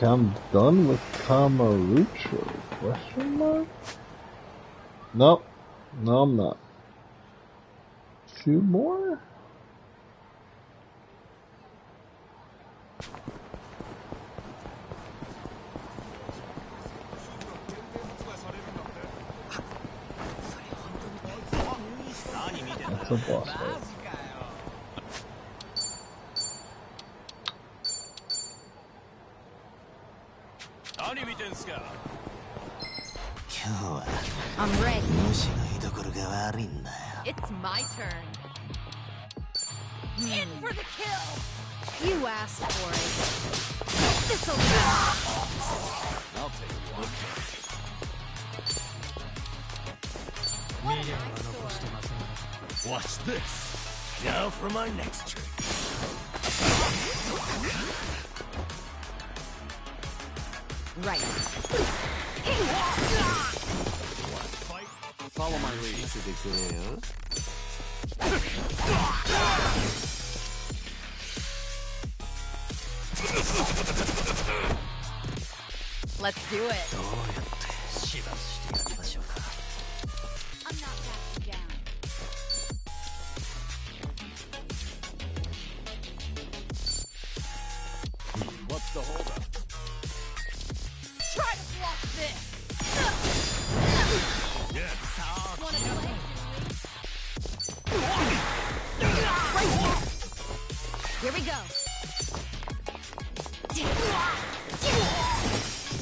I'm done with Kamarucho? Question mark? Nope. No, I'm not. 2 more? That's a boss fight. 何見てんすか。今日は I'm ready. 虫の居所が悪いんだよ。 It's my turn. In for the kill! You asked for it. This'll do! I'll take one. Watch this. Now for my next trick. Right. Follow my lead. Let's do it. I'm not backing down. What's the holdup? Try to block this. Yes. Wanna play? Here we go.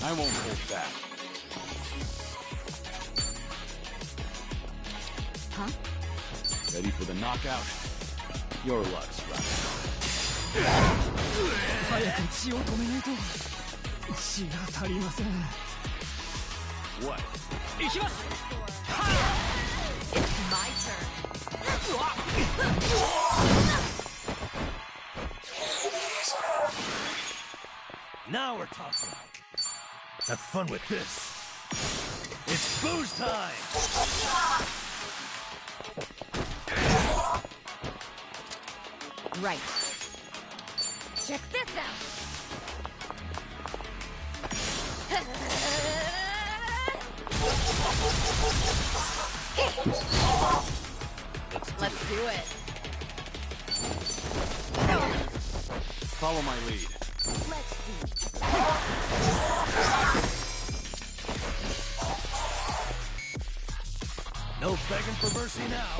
I won't hold back. Huh? Ready for the knockout? Your luck's right. 早く血を止めないと血が足りません What? 行きます It's my turn. Now we're talking. Have fun with this. It's booze time! Right. Check this out. Let's do it. Follow my lead. Let's see. No begging for mercy now.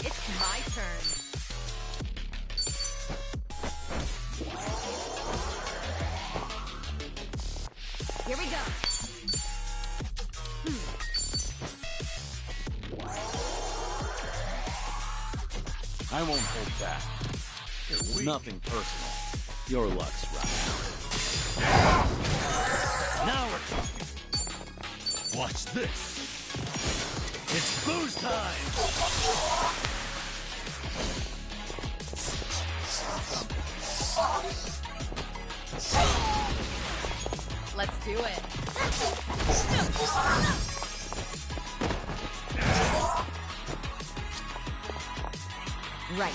It's my turn. Here we go. I won't hold back. Nothing personal. Your luck's right. Now we're talking. Watch this. It's booze time! Let's do it. Right.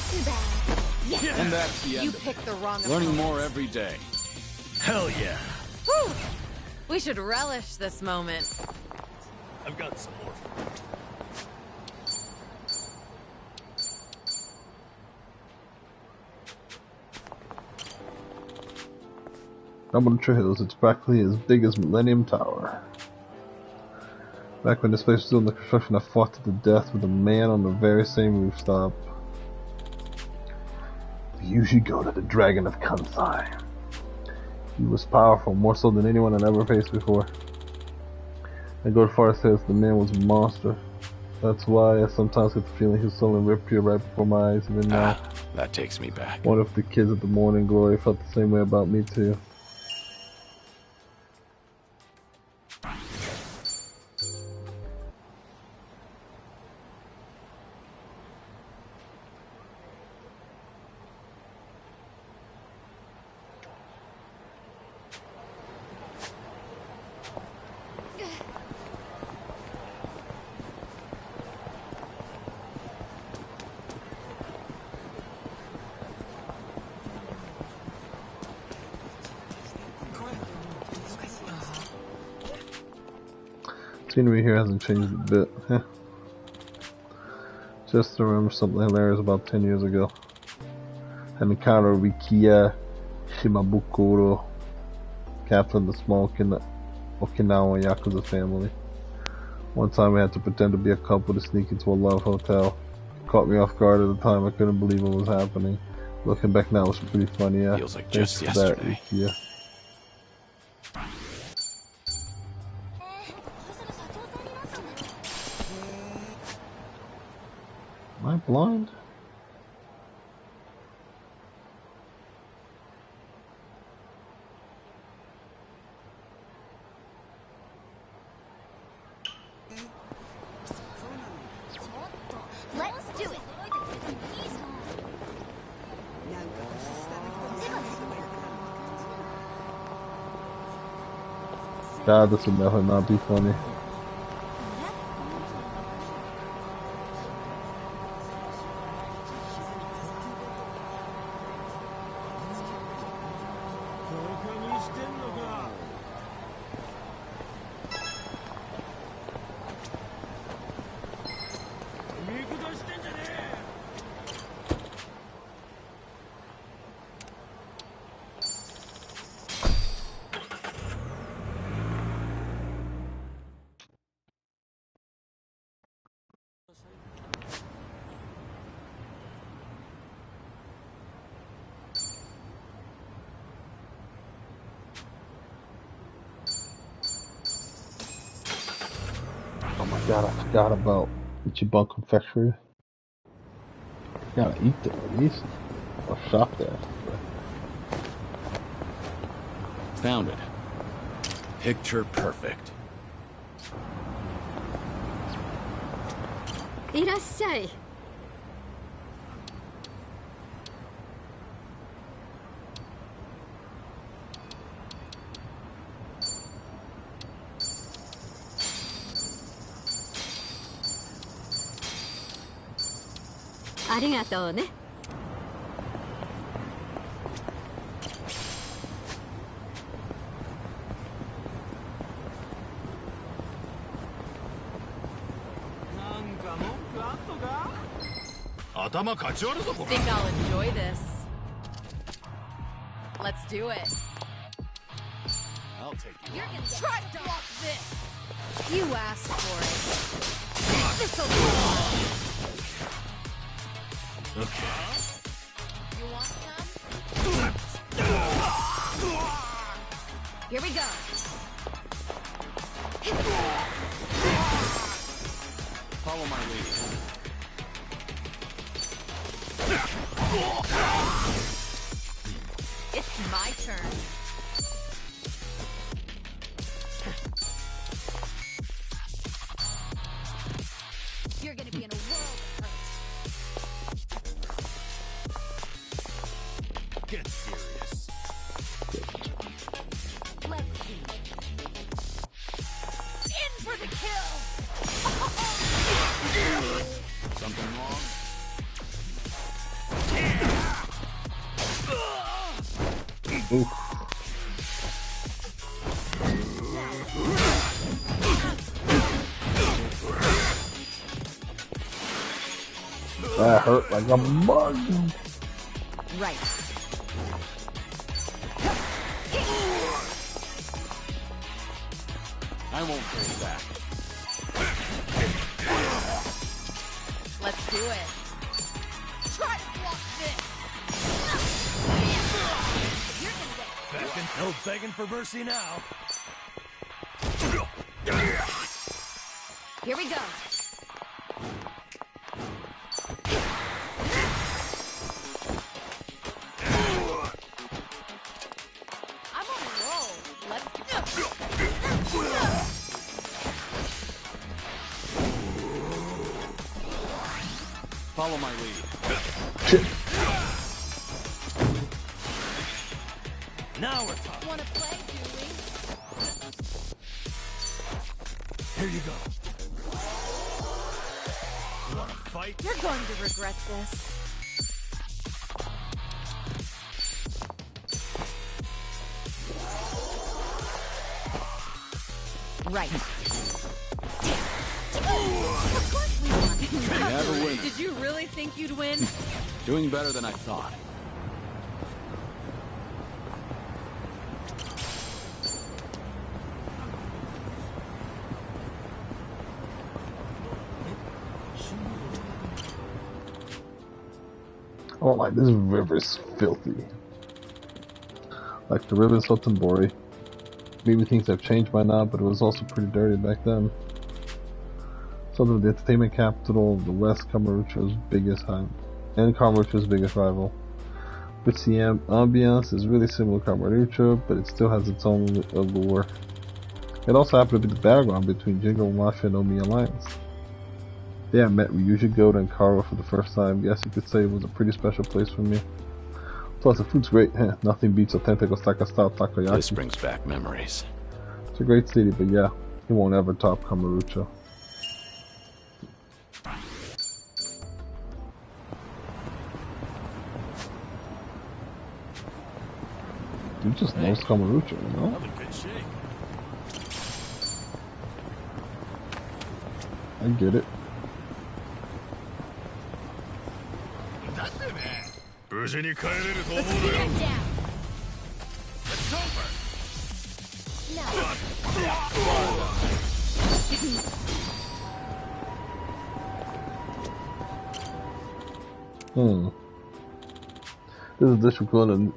Too bad. And that's the end You of it. picked the wrong Learning opponent. more every day. Hell yeah! Whew. We should relish this moment. I've got some more for you. Number Hills, it's practically as big as Millennium Tower. Back when this place was still in the construction, I fought to the death with a man on the very same rooftop. We usually go to the Dragon of Kansai. He was powerful, more so than anyone I'd ever faced before. I go as far as says the man was a monster. That's why I sometimes get the feeling he's stolen ripped here right before my eyes, even now. That takes me back. Wonder if the kids at the Morning Glory felt the same way about me too. Scenery here hasn't changed a bit. Just remember something hilarious about 10 years ago. An encounter with Kia Shimabukuro, captain of the small Okinawa Yakuza family. One time we had to pretend to be a couple to sneak into a love hotel. Caught me off guard at the time. I couldn't believe what was happening. Looking back now, it was pretty funny. Yeah. Feels like Thanks just for that, yesterday. Kia. Am I blind? God, this would definitely not be funny. Oh my god, I forgot about Ichiban Confectionery. Gotta eat there at least. Or shop there. Found it. Picture perfect. いらっしゃい。ありがとうね。頭かち割るぞこ Think I'll enjoy this. Let's do it. I'll take you. You're gonna try to block this. You asked for it. This'll be Okay. You want some? Here we go. Follow my lead. It's my turn. You're gonna be in a world of hurt. Get serious. Let's see. In for the kill! Something wrong? Oof. That hurt like a bug. Right. I won't hold back. Let's do it. Try to block this! You're gonna get No begging for mercy now. Here we go. I'm on a roll. Let's go. Follow my lead. Shit. Now we're talking. Wanna play, do we? Here you go. You wanna fight? You're going to regret this. Right. Of course we won. We have a winner. Did you really think you'd win? Doing better than I thought. Oh, like this river's filthy. Like the river in Sotenbori. Maybe things have changed by now, but it was also pretty dirty back then. Sort of the entertainment capital of the West, Kamurocho's biggest rival. Which the ambiance is really similar to Kamurocho, but it still has its own allure. It also happened to be the background between Jingo Mafia and Omi Alliance. There I met Ryuji Goda and Karo for the first time. Yes, you could say it was a pretty special place for me. Plus, the food's great. Nothing beats authentic Osaka style takoyaki. This brings back memories. It's a great city, but yeah, he won't ever top Kamurocho. He just knows Kamurocho, you know? I'm in good shape. I get it. だってね無事に帰れると思う Let's なよ beat him down. It's over This is District 1, and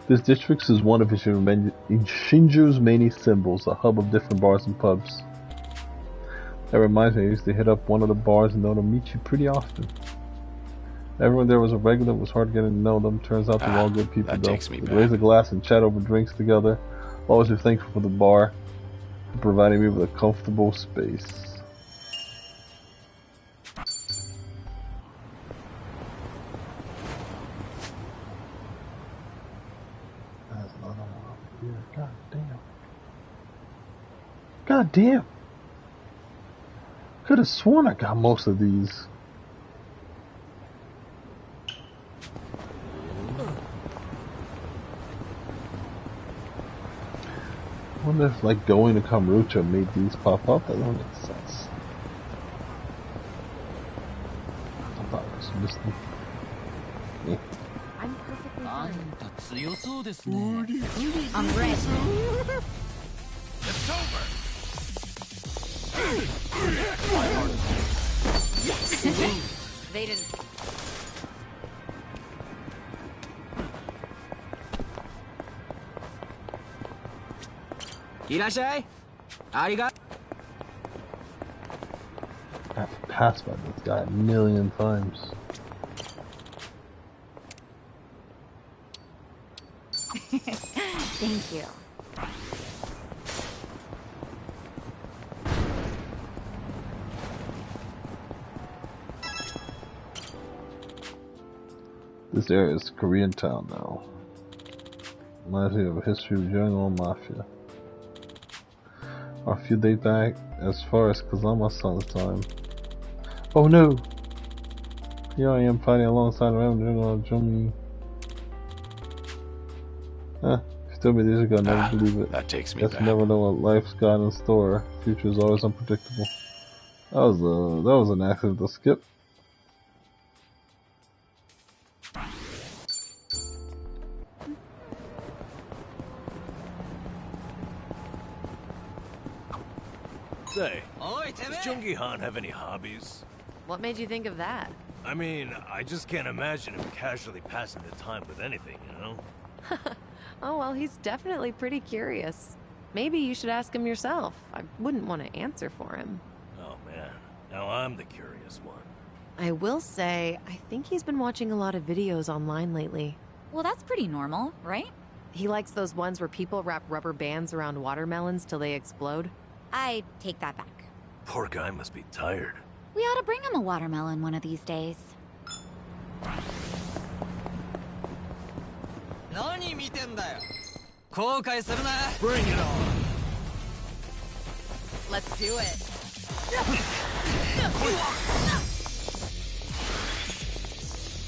this district is one of Shinju's many symbols, a hub of different bars and pubs. That reminds me, I used to hit up one of the bars in Onomichi pretty often. Everyone there was a regular, it was hard getting to know them. Turns out they're all good people, that though. takes me We'd back. raise a glass and chat over drinks together. Always be thankful for the bar for providing me with a comfortable space. There's another one over here. God damn. God damn. Could have sworn I got most of these. I wonder if like going to Kamurocho made these pop up. That don't make sense. I thought I just missed them. Yeah. I'm perfectly fine. 強そうですね。 I'm ready. It's over They didn't. I have passed by this guy a million times. Thank you. This area is Korean town now. Reminds me of a history of Jungle Mafia. Our few days back as far as Kazama-san's time. Oh no! Here I am fighting alongside Ram Jungle Jumi. Huh, if you told me this ago, I'd never believe it. That takes me Guess back. you never know what life's got in store. Future is always unpredictable. That was an accident to skip. Say, does Jungi-han have any hobbies? What made you think of that? I mean, I just can't imagine him casually passing the time with anything, you know? Oh, well, he's definitely pretty curious. Maybe you should ask him yourself. I wouldn't want to answer for him. Oh man, now I'm the curious one. I will say, I think he's been watching a lot of videos online lately. Well, that's pretty normal, right? He likes those ones where people wrap rubber bands around watermelons till they explode. I take that back. Poor guy must be tired. We ought to bring him a watermelon one of these days. 何見てんだよ。後悔するな。 Bring it on! Let's do it.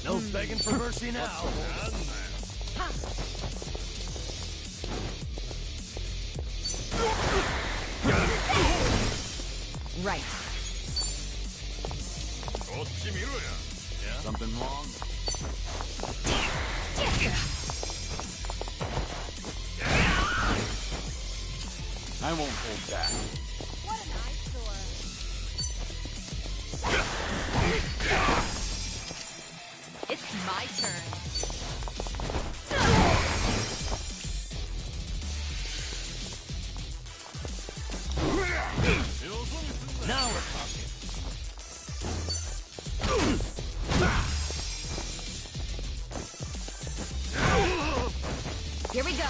No begging for mercy now. Right. こっち見ろや Something wrong? I won't hold back. What an eyesore. It's my turn. Now we're talking. Here we go.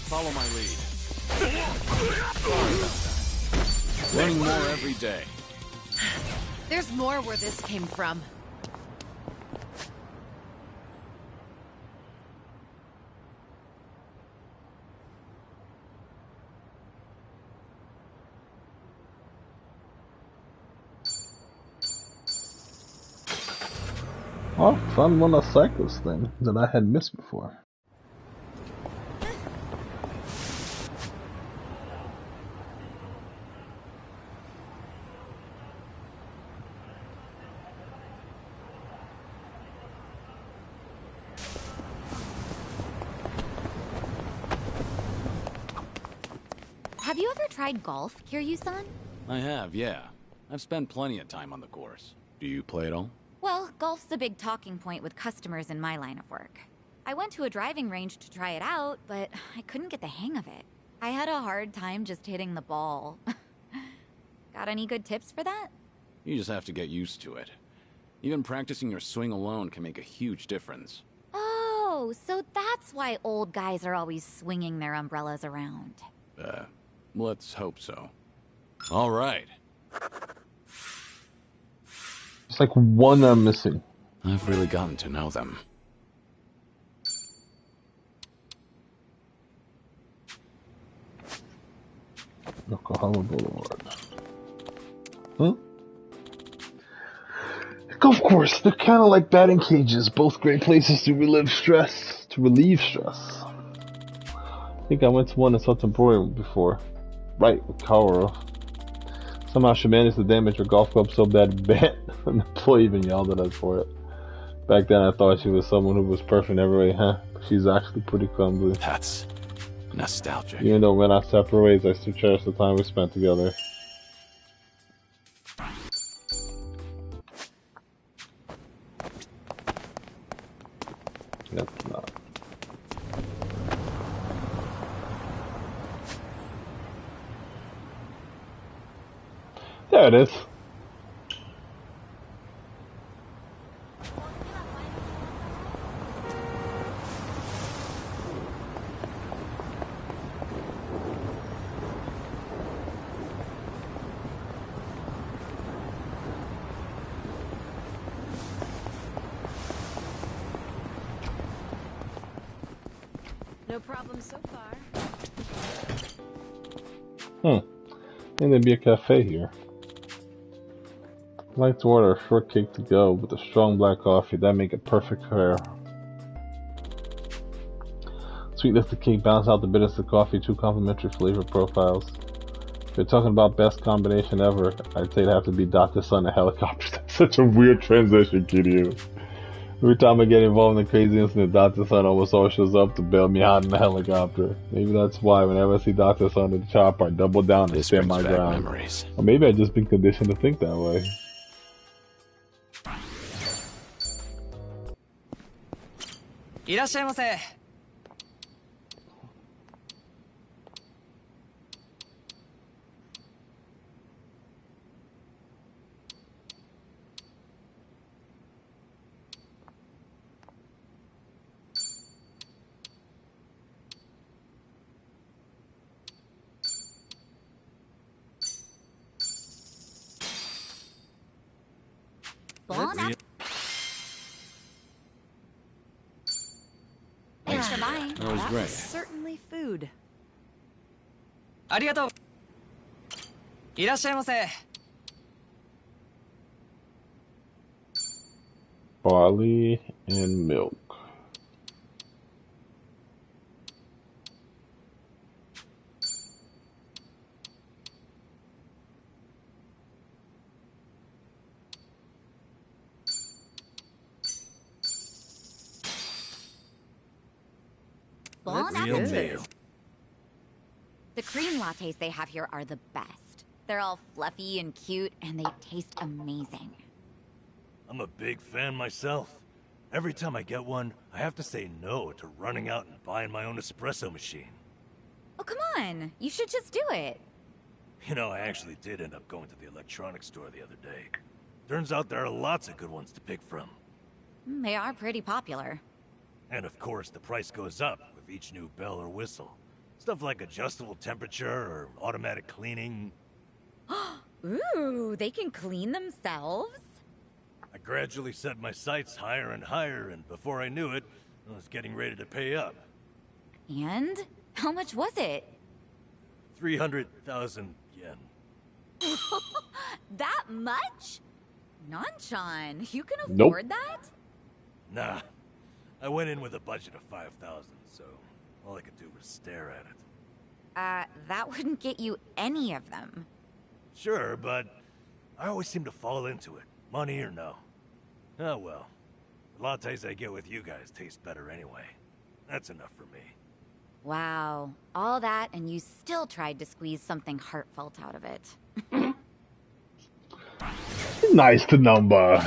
Follow my lead. Learning more every day. There's more where this came from. Oh, found one of Cyclo's thing that I had missed before. Have you ever tried golf, Kyriu-san? I have, yeah. I've spent plenty of time on the course. Do you play at all? Well, golf's a big talking point with customers in my line of work. I went to a driving range to try it out, but I couldn't get the hang of it. I had a hard time just hitting the ball. Got any good tips for that? You just have to get used to it. Even practicing your swing alone can make a huge difference. Oh, so that's why old guys are always swinging their umbrellas around. Let's hope so. All right. It's like one I'm missing. I've really gotten to know them. Yokohama Boulevard. Huh? Golf course. They're kind of like batting cages. Both great places to relieve stress. I think I went to one in Sutton before. Right, with Kyriu. Somehow she managed to damage her golf club so bad, an employee even yelled at us for it. Back then I thought she was someone who was perfect every way, huh? But she's actually pretty clumsy. That's nostalgic. Even though when I separate ways, I still cherish the time we spent together. That's not. There it is. No problem so far. I think there'd be a cafe here. I'd like to order a shortcake to go with a strong black coffee. That'd make a perfect pair. Sweetness of the cake balance out the bitterness of the coffee. Two complementary flavor profiles. If you're talking about best combination ever, I'd say it'd have to be Dr. Sun and helicopters. That's such a weird transition, Kyriu. Every time I get involved in a crazy incident, Dr. Sun almost always shows up to bail me out in the helicopter. Maybe that's why whenever I see Dr. Sun in the chopper, I double down and stand my ground. Memories. Or maybe I've just been conditioned to think that way. Thanks for buying. That was That great. was certainly food. Barley and milk. Bon That's Real appetit. meal. The cream lattes they have here are the best. They're all fluffy and cute, and they taste amazing. I'm a big fan myself. Every time I get one, I have to say no to running out and buying my own espresso machine. Oh, come on. You should just do it. You know, I actually did end up going to the electronics store the other day. Turns out there are lots of good ones to pick from. They are pretty popular. And of course, the price goes up with each new bell or whistle. Stuff like adjustable temperature or automatic cleaning. Ooh, they can clean themselves? I gradually set my sights higher and higher, and before I knew it, I was getting ready to pay up. And? How much was it? 300,000 yen. That much? Nanchan, you can Nope. afford that? Nah. I went in with a budget of 5,000, so all I could do was stare at it. That wouldn't get you any of them. Sure, but I always seem to fall into it, money or no. Oh well. The lattes I get with you guys taste better anyway. That's enough for me. Wow. All that, and you still tried to squeeze something heartfelt out of it. Nice to number.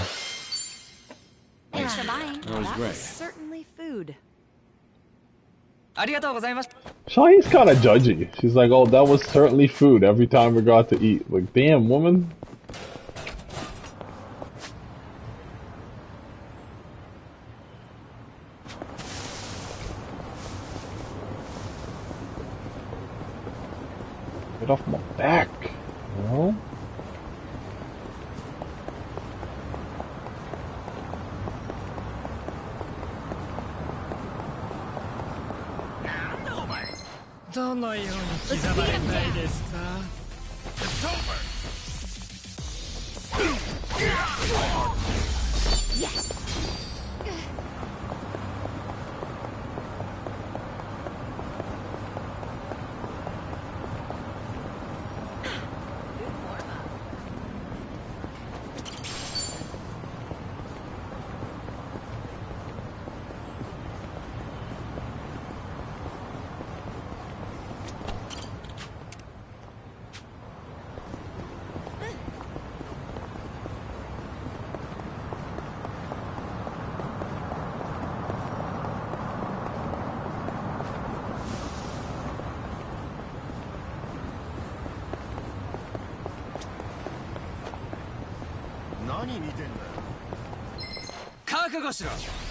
Thanks for buying. That was That great. was certainly food. ありがとうございました。 Shawnee's kind of judgy. She's like, oh, that was certainly food every time we got to eat. Like, damn, woman. Get off my back. You know? Let's beat him down. Yes.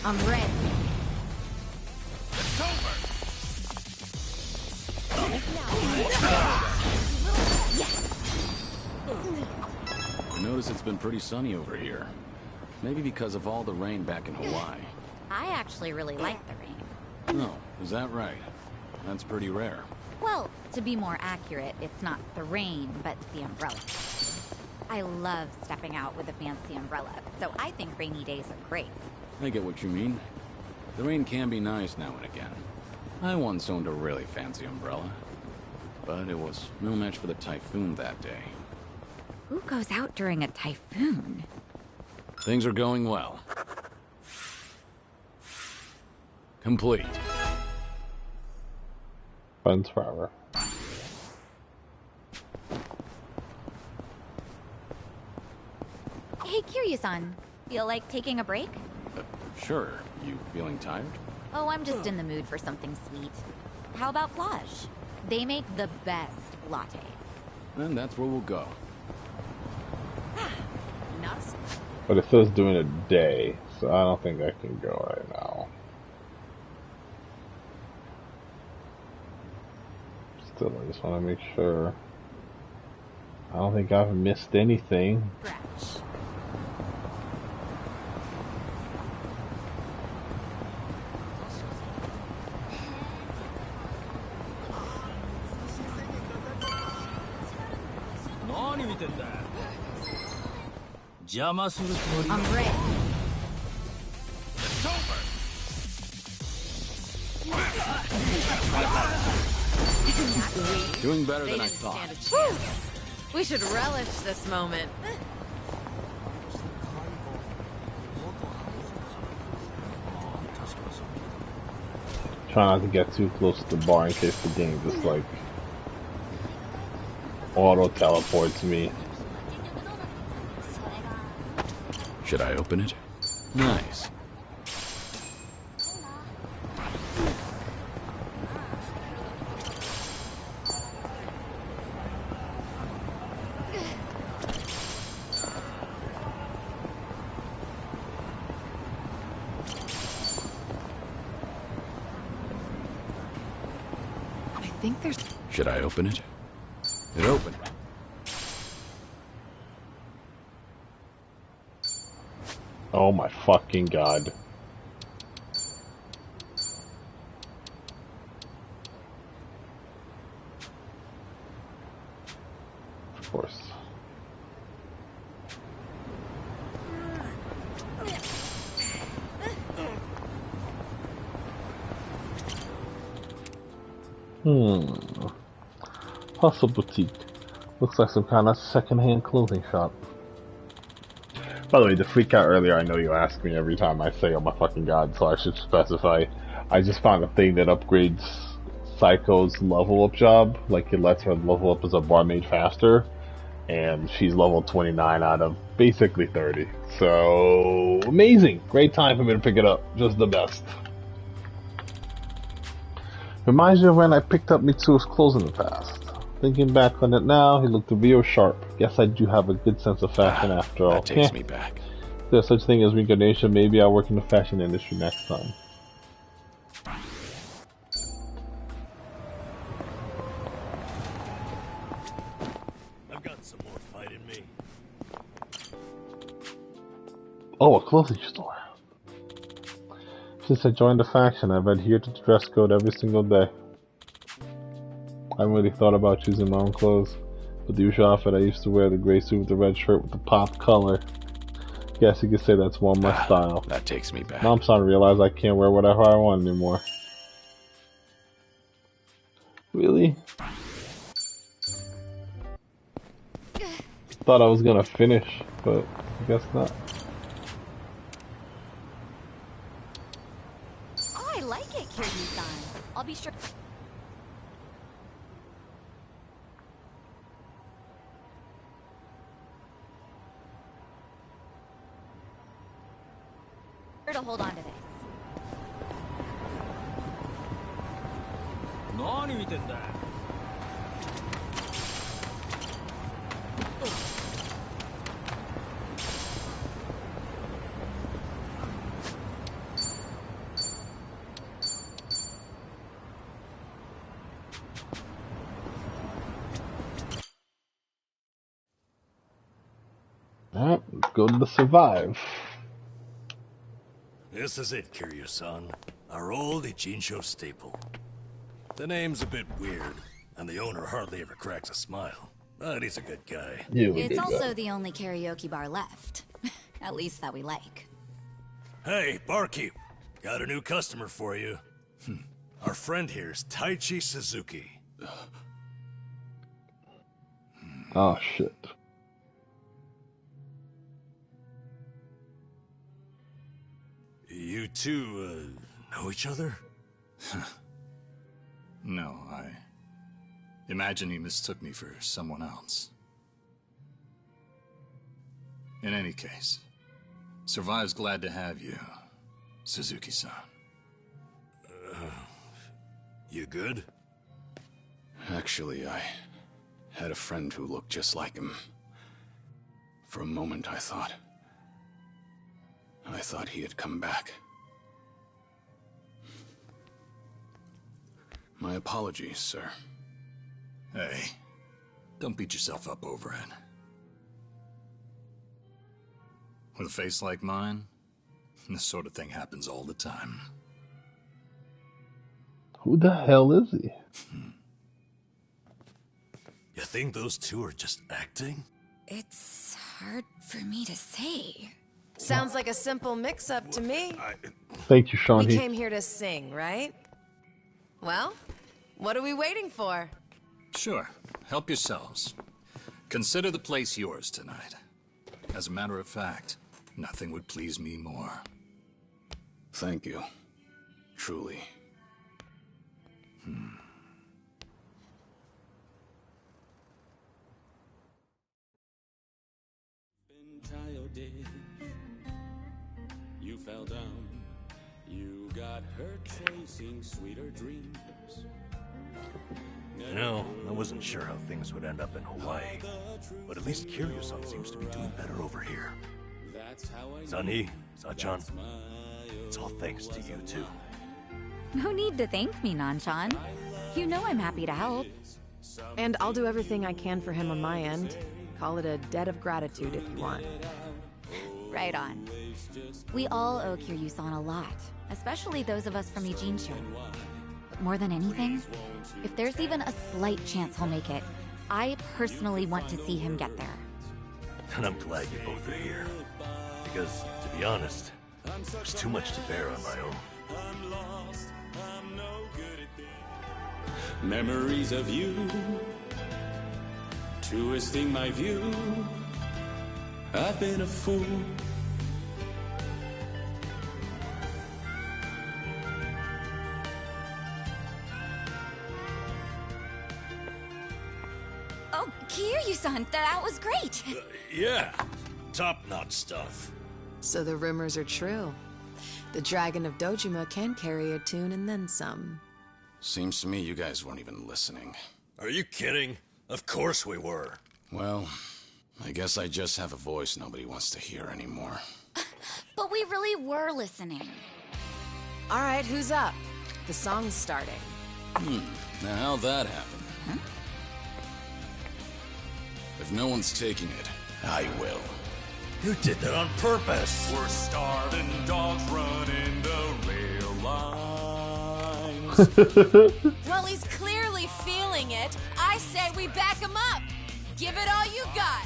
I'm ready. I notice it's been pretty sunny over here. Maybe because of all the rain back in Hawaii. I actually really like the rain. Oh, is that right? That's pretty rare. Well, to be more accurate, it's not the rain, but the umbrella. I love stepping out with a fancy umbrella, so I think rainy days are great. I get what you mean. The rain can be nice now and again. I once owned a really fancy umbrella, but it was no match for the typhoon that day. Who goes out during a typhoon? Things are going well. Complete. Friends forever. Hey, Kyriu-san. Feel like taking a break? Sure. You feeling tired? Oh, I'm just in the mood for something sweet. How about Plage? They make the best lattes. Then that's where we'll go. Nuts. But it says doing a day, so I don't think I can go right now. Still, I just want to make sure. I don't think I've missed anything. Fresh. I'm ready. Doing better They than I didn't thought. stand a chance. We should relish this moment. Try not to get too close to the bar in case the game just like auto teleports me. Should I open it? Nice. I think there's... Should I open it? It opened. Oh my fucking god. Of course. Hmm. Hustle boutique. Looks like some kind of second-hand clothing shop. By the way, the freak out earlier, I know you ask me every time I say, oh my fucking god, so I should specify. I just found a thing that upgrades Psycho's level up job. Like, it lets her level up as a barmaid faster. And she's level 29 out of basically 30. So, amazing. Great time for me to pick it up. Just the best. Reminds me of when I picked up Mitsuo's clothes in the past. Thinking back on it now, he looked real sharp. Guess I do have a good sense of fashion after all. That takes me back. If there's such thing as reincarnation, maybe I'll work in the fashion industry next time. I've got some more fight in me. Oh, a clothing store. Since I joined the faction, I've adhered to the dress code every single day. I haven't really thought about choosing my own clothes, but the usual outfit I used to wear, the gray suit with the red shirt with the pop color. Guess you could say that's more my style. That takes me back. Now I'm starting to realize I can't wear whatever I want anymore. Really? Thought I was gonna finish, but I guess not. Oh, I like it, Kyriu-san. I'll be sure to hold on to this. 何見てんだよ。Alright, let's go to the survive. This is it, Kyriu-san. Our old Ichinsho staple. The name's a bit weird, and the owner hardly ever cracks a smile. But he's a good guy. It's also the only karaoke bar left. At least that we like. Hey, barkeep. Got a new customer for you. Our friend here's Taichi Suzuki. Oh shit. You two, know each other? No, I imagine he mistook me for someone else. In any case, Survive's glad to have you, Suzuki-san. You good? Actually, I had a friend who looked just like him. For a moment, I thought he had come back. My apologies, sir. Hey, don't beat yourself up over it. With a face like mine, this sort of thing happens all the time. Who the hell is he? You think those two are just acting? It's hard for me to say. Sounds like a simple mix-up to me. Thank you, Sean. We came here to sing, right? Well, what are we waiting for? Sure, help yourselves. Consider the place yours tonight. As a matter of fact, nothing would please me more. Thank you. Truly. You fell down. You got hurt chasing sweeter dreams. You know, I wasn't sure how things would end up in Hawaii, but at least Kyriu-san seems to be doing better over here. Sunny, Sachan, it's all thanks to you two. No need to thank me, Nanchan. You know I'm happy to help. And I'll do everything I can for him on my end. Call it a debt of gratitude if you want. Right on. We all owe Kyriu-san a lot, especially those of us from Eugene-sho. But more than anything, if there's even a slight chance he'll make it, I personally want to see him get there. And I'm glad you both are here. Because, to be honest, there's too much to bear on my own. Memories of you, twisting my view. I've been a fool. Oh, Kyriu-san, that was great. Yeah, top-notch stuff. So the rumors are true. The Dragon of Dojima can carry a tune and then some. Seems to me you guys weren't even listening. Are you kidding? Of course we were. Well, I guess I just have a voice nobody wants to hear anymore. But we really were listening. All right, who's up? The song's starting. Now how'd that happen? Huh? If no one's taking it, I will. You did that on purpose. We're starving dogs running the rail lines. Well, he's clearly feeling it. I say we back him up. Give it all you got.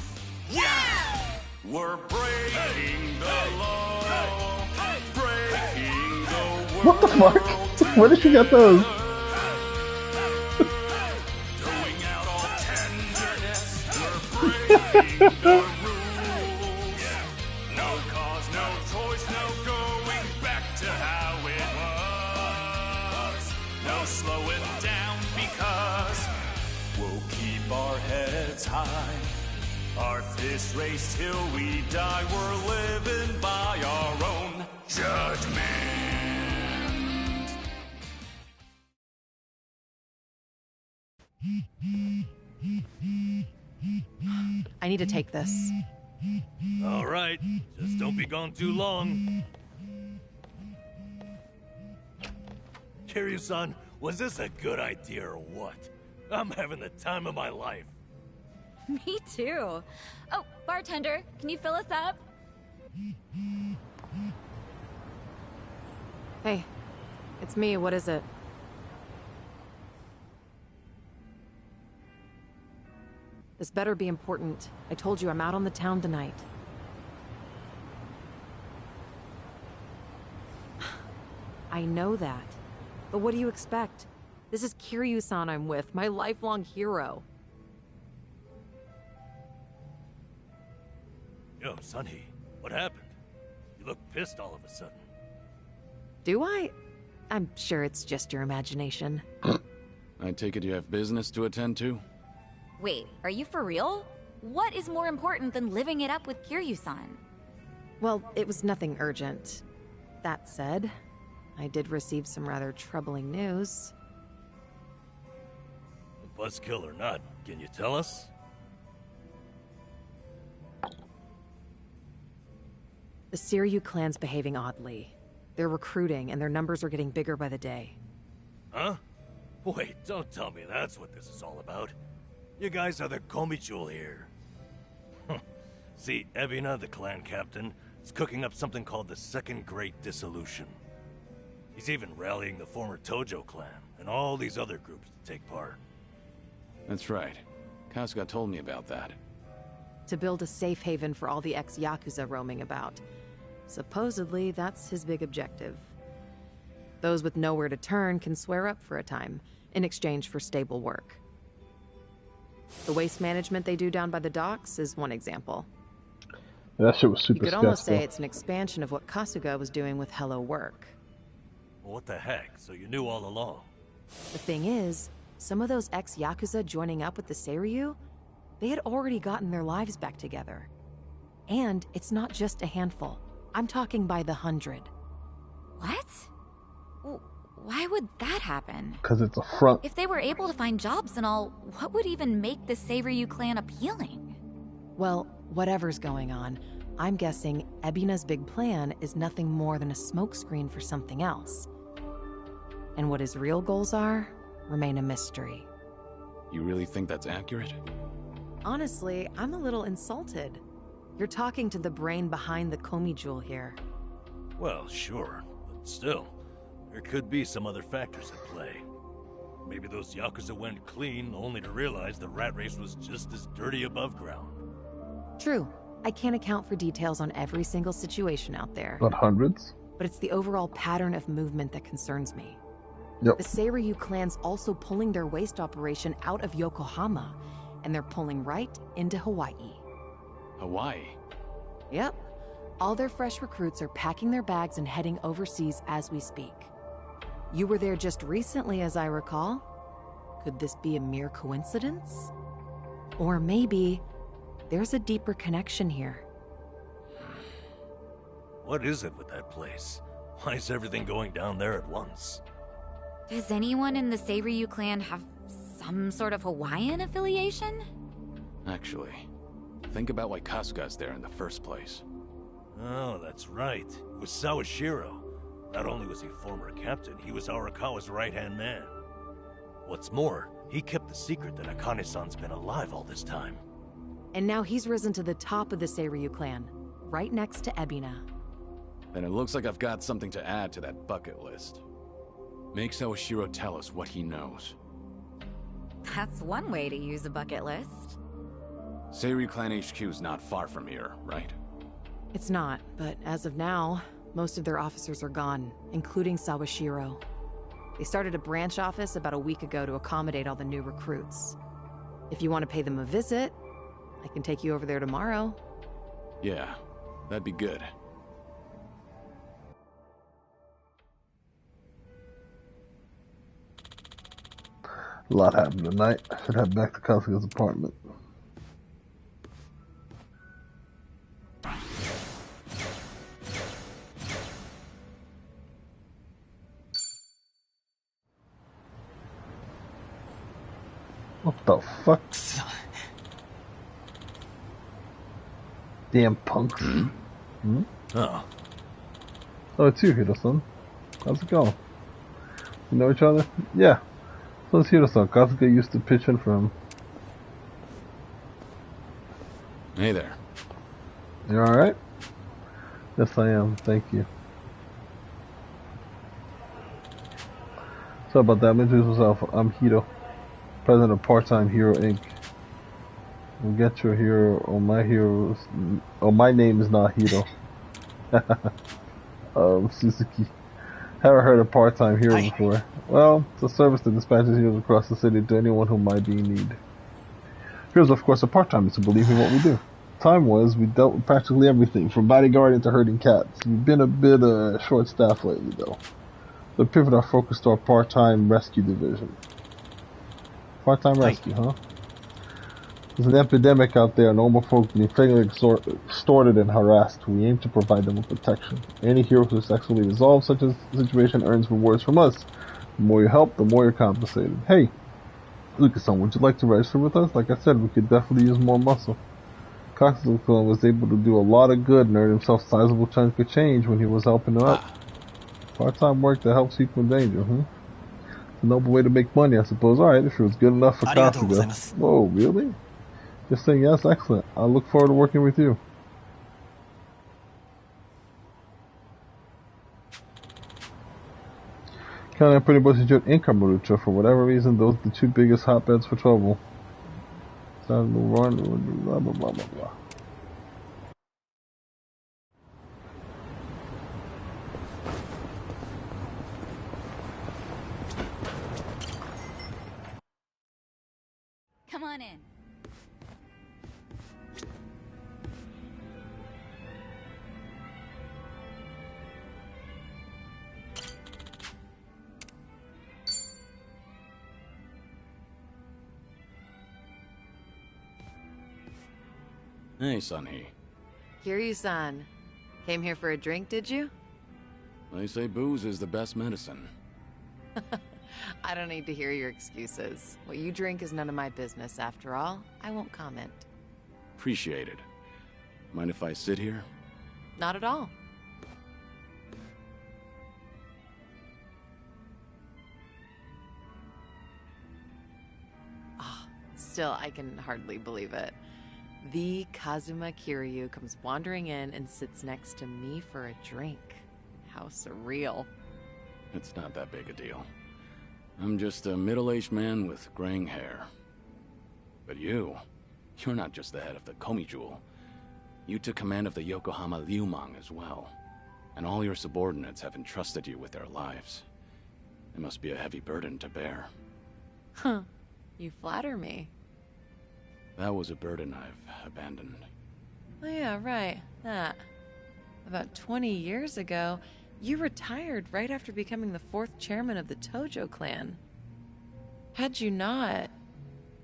Yeah! We're breaking the law, breaking the world. What the fuck? Where did you get those? Throwing out all tenderness, we're breaking the rules. No cause, no choice, no going back to how it was. No slowing down because we'll keep our heads high. Our fist raised till we die. We're living by our own judgment. I need to take this. All right, just don't be gone too long. Kyriu-san, was this a good idea or what? I'm having the time of my life. Me too. Oh, bartender, can you fill us up? Hey, it's me. What is it? This better be important. I told you I'm out on the town tonight. I know that. But what do you expect? This is Kyriu-san I'm with, my lifelong hero. Yo, Sunny, what happened? You look pissed all of a sudden. Do I? I'm sure it's just your imagination. I take it you have business to attend to? Wait, are you for real? What is more important than living it up with Kyriu-san? Well, it was nothing urgent. That said, I did receive some rather troubling news. Buzzkill or not, can you tell us? The Kyriu clan's behaving oddly. They're recruiting, and their numbers are getting bigger by the day. Huh? Wait, don't tell me that's what this is all about. You guys are the Komijul here. See, Ebina, the clan captain, is cooking up something called the Second Great Dissolution. He's even rallying the former Tojo clan and all these other groups to take part. That's right. Kasuga told me about that. To build a safe haven for all the ex-Yakuza roaming about. Supposedly, that's his big objective. Those with nowhere to turn can swear up for a time, in exchange for stable work. The waste management they do down by the docks is one example. That shit was super You could almost say sketchy. it's an expansion of what Kasuga was doing with Hello Work. Well, what the heck? So you knew all along? The thing is, some of those ex-Yakuza joining up with the Seiryu, they had already gotten their lives back together. And it's not just a handful. I'm talking by the 100. What? Why would that happen? Because it's a front. If they were able to find jobs and all, what would even make the Seiryu clan appealing? Well, whatever's going on, I'm guessing Ebina's big plan is nothing more than a smokescreen for something else. And what his real goals are remain a mystery. You really think that's accurate? Honestly, I'm a little insulted. You're talking to the brain behind the Komijul here. Well, sure, but still, there could be some other factors at play. Maybe those Yakuza went clean only to realize the rat race was just as dirty above ground. True. I can't account for details on every single situation out there. But hundreds? But it's the overall pattern of movement that concerns me. Yep. The Seiryu clan's also pulling their waste operation out of Yokohama, and they're pulling right into Hawaii. Hawaii? Yep. All their fresh recruits are packing their bags and heading overseas as we speak. You were there just recently, as I recall. Could this be a mere coincidence? Or maybe there's a deeper connection here. What is it with that place? Why is everything going down there at once? Does anyone in the Seiryu clan have some sort of Hawaiian affiliation? Actually, think about why Kasuga's there in the first place. Oh, that's right. It was Sawashiro. Not only was he former captain, he was Arakawa's right-hand man. What's more, he kept the secret that Akane-san's been alive all this time. And now he's risen to the top of the Seiryu clan, right next to Ebina. Then it looks like I've got something to add to that bucket list. Make Sawashiro tell us what he knows. That's one way to use a bucket list. Seiryu Clan HQ's not far from here, right? It's not, but as of now, most of their officers are gone, including Sawashiro. They started a branch office about a week ago to accommodate all the new recruits. If you want to pay them a visit, I can take you over there tomorrow. Yeah, that'd be good. A lot happened tonight. I should head back to Kasuga's apartment. What the fuck? Damn punks. Hmm? Oh. Oh, it's you, Hiro-san. How's it going? You know each other? Yeah. So it's Hiro-san. Kasuga used to pitch in for him. Hey there. You alright? Yes, I am. Thank you. Sorry about that. I'm introducing myself. I'm Hiro, president of Part-Time Hero Inc. We'll get your hero. Oh, my heroes. Oh, my name is not Hiro. Suzuki. Haven't heard of Part-Time Hero before. Well, it's a service that dispatches heroes across the city to anyone who might be in need. Heroes, of course, are part-timers who believe in what we do. Time was, we dealt with practically everything, from bodyguarding to herding cats. We've been a bit short-staffed lately, though. So pivot our focus to our part-time rescue division. Part-time rescue, huh? There's an epidemic out there, normal folk being physically extorted and harassed. We aim to provide them with protection. Any hero who successfully resolves such a situation earns rewards from us. The more you help, the more you're compensated. Hey, Lucas-san, would you like to register with us? Like I said, we could definitely use more muscle. Kasuga was able to do a lot of good and earn himself a sizable chunk of change when he was helping out. Part-time work that helps people in danger, It's a noble way to make money, I suppose. Alright, if it was good enough for Kasuga. Whoa, really? Just saying yes, excellent. I look forward to working with you. Counting on pretty much your income, Marucha. For whatever reason, those are the two biggest hotbeds for trouble. Blah, blah, blah, blah, blah. Come on in. Hey, Sunny. Kyriu-san. Came here for a drink, did you? They say booze is the best medicine. I don't need to hear your excuses. What you drink is none of my business, after all. I won't comment. Appreciate it. Mind if I sit here? Not at all. Still, I can hardly believe it. The Kazuma Kyriu comes wandering in and sits next to me for a drink. How surreal. It's not that big a deal. I'm just a middle-aged man with graying hair. But you're not just the head of the Komijul. You took command of the Yokohama Liumang as well. And all your subordinates have entrusted you with their lives. It must be a heavy burden to bear. Huh. You flatter me. That was a burden I've abandoned. Oh yeah, right. That. About 20 years ago, you retired right after becoming the 4th chairman of the Tojo clan. Had you not,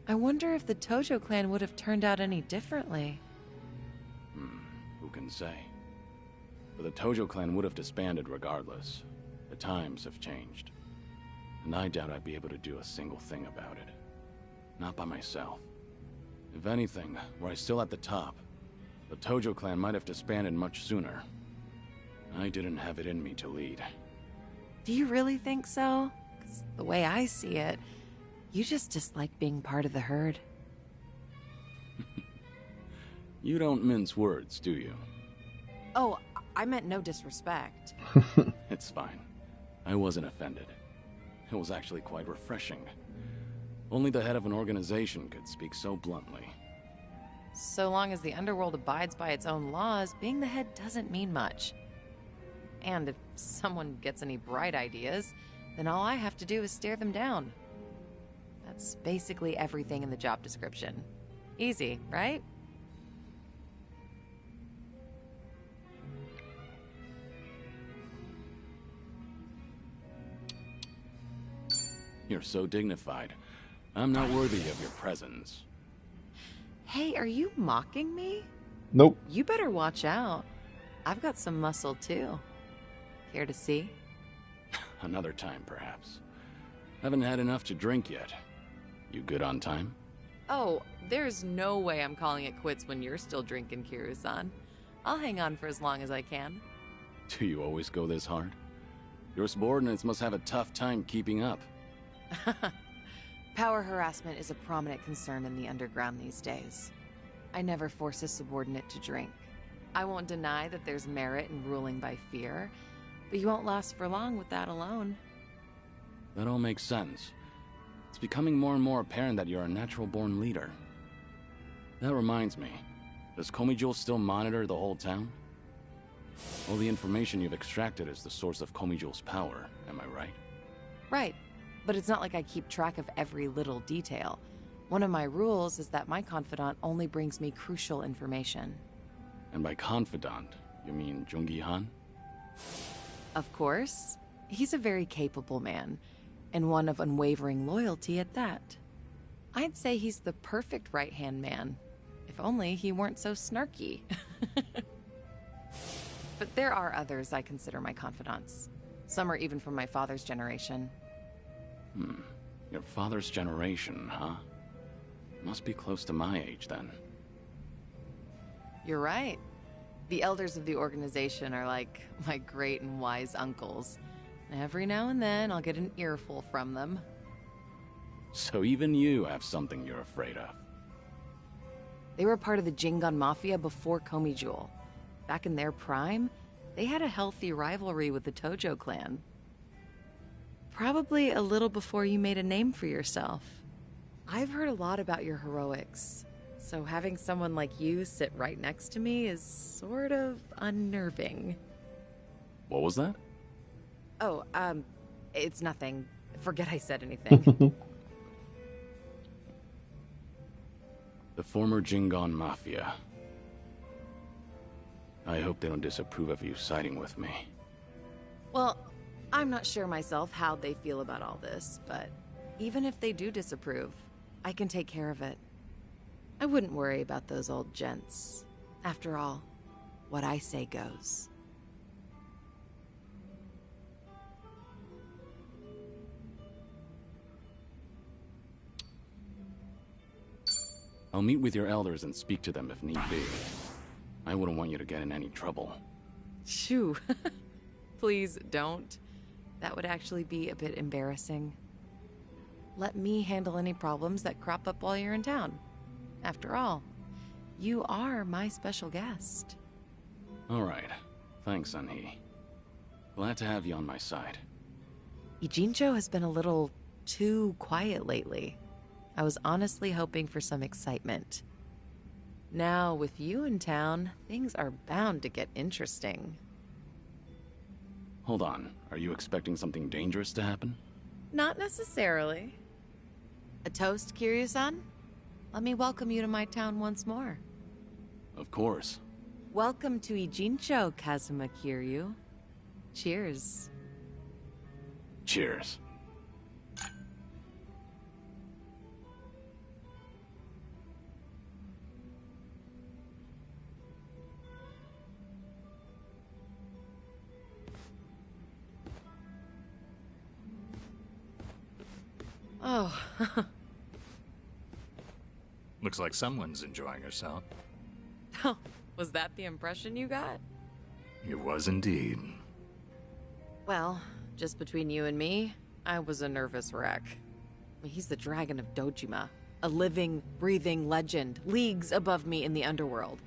I wonder if the Tojo clan would have turned out any differently. Who can say? But the Tojo clan would have disbanded regardless. The times have changed. And I doubt I'd be able to do a single thing about it. Not by myself. If anything, were I still at the top, the Tojo clan might have disbanded much sooner. I didn't have it in me to lead. Do you really think so? 'Cause the way I see it, you just dislike being part of the herd. You don't mince words, do you? Oh, I meant no disrespect. It's fine. I wasn't offended. It was actually quite refreshing. Only the head of an organization could speak so bluntly. So long as the underworld abides by its own laws, being the head doesn't mean much. And if someone gets any bright ideas, then all I have to do is stare them down. That's basically everything in the job description. Easy, right? You're so dignified. I'm not worthy of your presence. Hey, are you mocking me? Nope. You better watch out. I've got some muscle too. Care to see? Another time, perhaps. Haven't had enough to drink yet. You good on time? Oh, there's no way I'm calling it quits when you're still drinking, Kyriu-san. I'll hang on for as long as I can. Do you always go this hard? Your subordinates must have a tough time keeping up. Power harassment is a prominent concern in the underground these days. I never force a subordinate to drink. I won't deny that there's merit in ruling by fear, but you won't last for long with that alone. That all makes sense. It's becoming more and more apparent that you're a natural-born leader. That reminds me, does Komijul still monitor the whole town? All the information you've extracted is the source of Komijul's power, am I right? Right, but it's not like I keep track of every little detail. One of my rules is that my confidant only brings me crucial information. And by confidant, you mean Jungi-han? Of course. He's a very capable man, and one of unwavering loyalty at that. I'd say he's the perfect right-hand man, if only he weren't so snarky. But there are others I consider my confidants. Some are even from my father's generation. Your father's generation, huh? Must be close to my age, then. You're right. The elders of the organization are like my great and wise uncles. Every now and then, I'll get an earful from them. So even you have something you're afraid of. They were part of the Jingon Mafia before Komijul. Back in their prime, they had a healthy rivalry with the Tojo clan. Probably a little before you made a name for yourself. I've heard a lot about your heroics, so having someone like you sit right next to me is sort of unnerving. What was that? Oh, it's nothing. Forget I said anything. The former Jingon Mafia. I hope they don't disapprove of you siding with me. Well, I'm not sure myself how they feel about all this, but even if they do disapprove, I can take care of it. I wouldn't worry about those old gents. After all, what I say goes. I'll meet with your elders and speak to them if need be. I wouldn't want you to get in any trouble. Shoo. Please don't. That would actually be a bit embarrassing. Let me handle any problems that crop up while you're in town. After all, you are my special guest. All right. Thanks, Anhi. Glad to have you on my side. Ijincho has been a little too quiet lately. I was honestly hoping for some excitement. Now, with you in town, things are bound to get interesting. Hold on. Are you expecting something dangerous to happen? Not necessarily. A toast, Kyriu-san? Let me welcome you to my town once more. Of course. Welcome to Ijincho, Kazuma Kyriu. Cheers. Cheers. Oh, Looks like someone's enjoying herself. was that the impression you got? It was indeed. Well, just between you and me, I was a nervous wreck. He's the dragon of Dojima, a living, breathing legend, leagues above me in the underworld.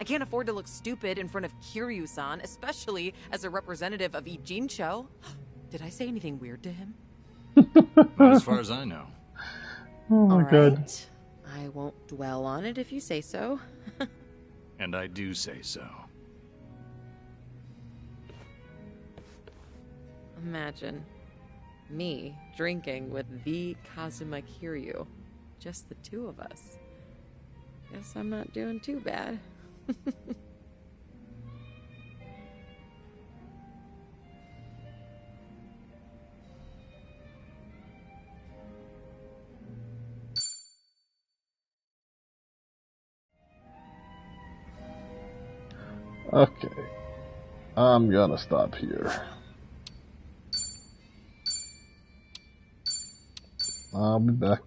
I can't afford to look stupid in front of Kyriu-san, especially as a representative of Ijincho. Did I say anything weird to him? Not as far as I know. Oh my god. Right. I won't dwell on it if you say so. And I do say so. Imagine me drinking with the Kazuma Kyriu. Just the two of us. Guess I'm not doing too bad. Okay. I'm gonna stop here. I'll be back.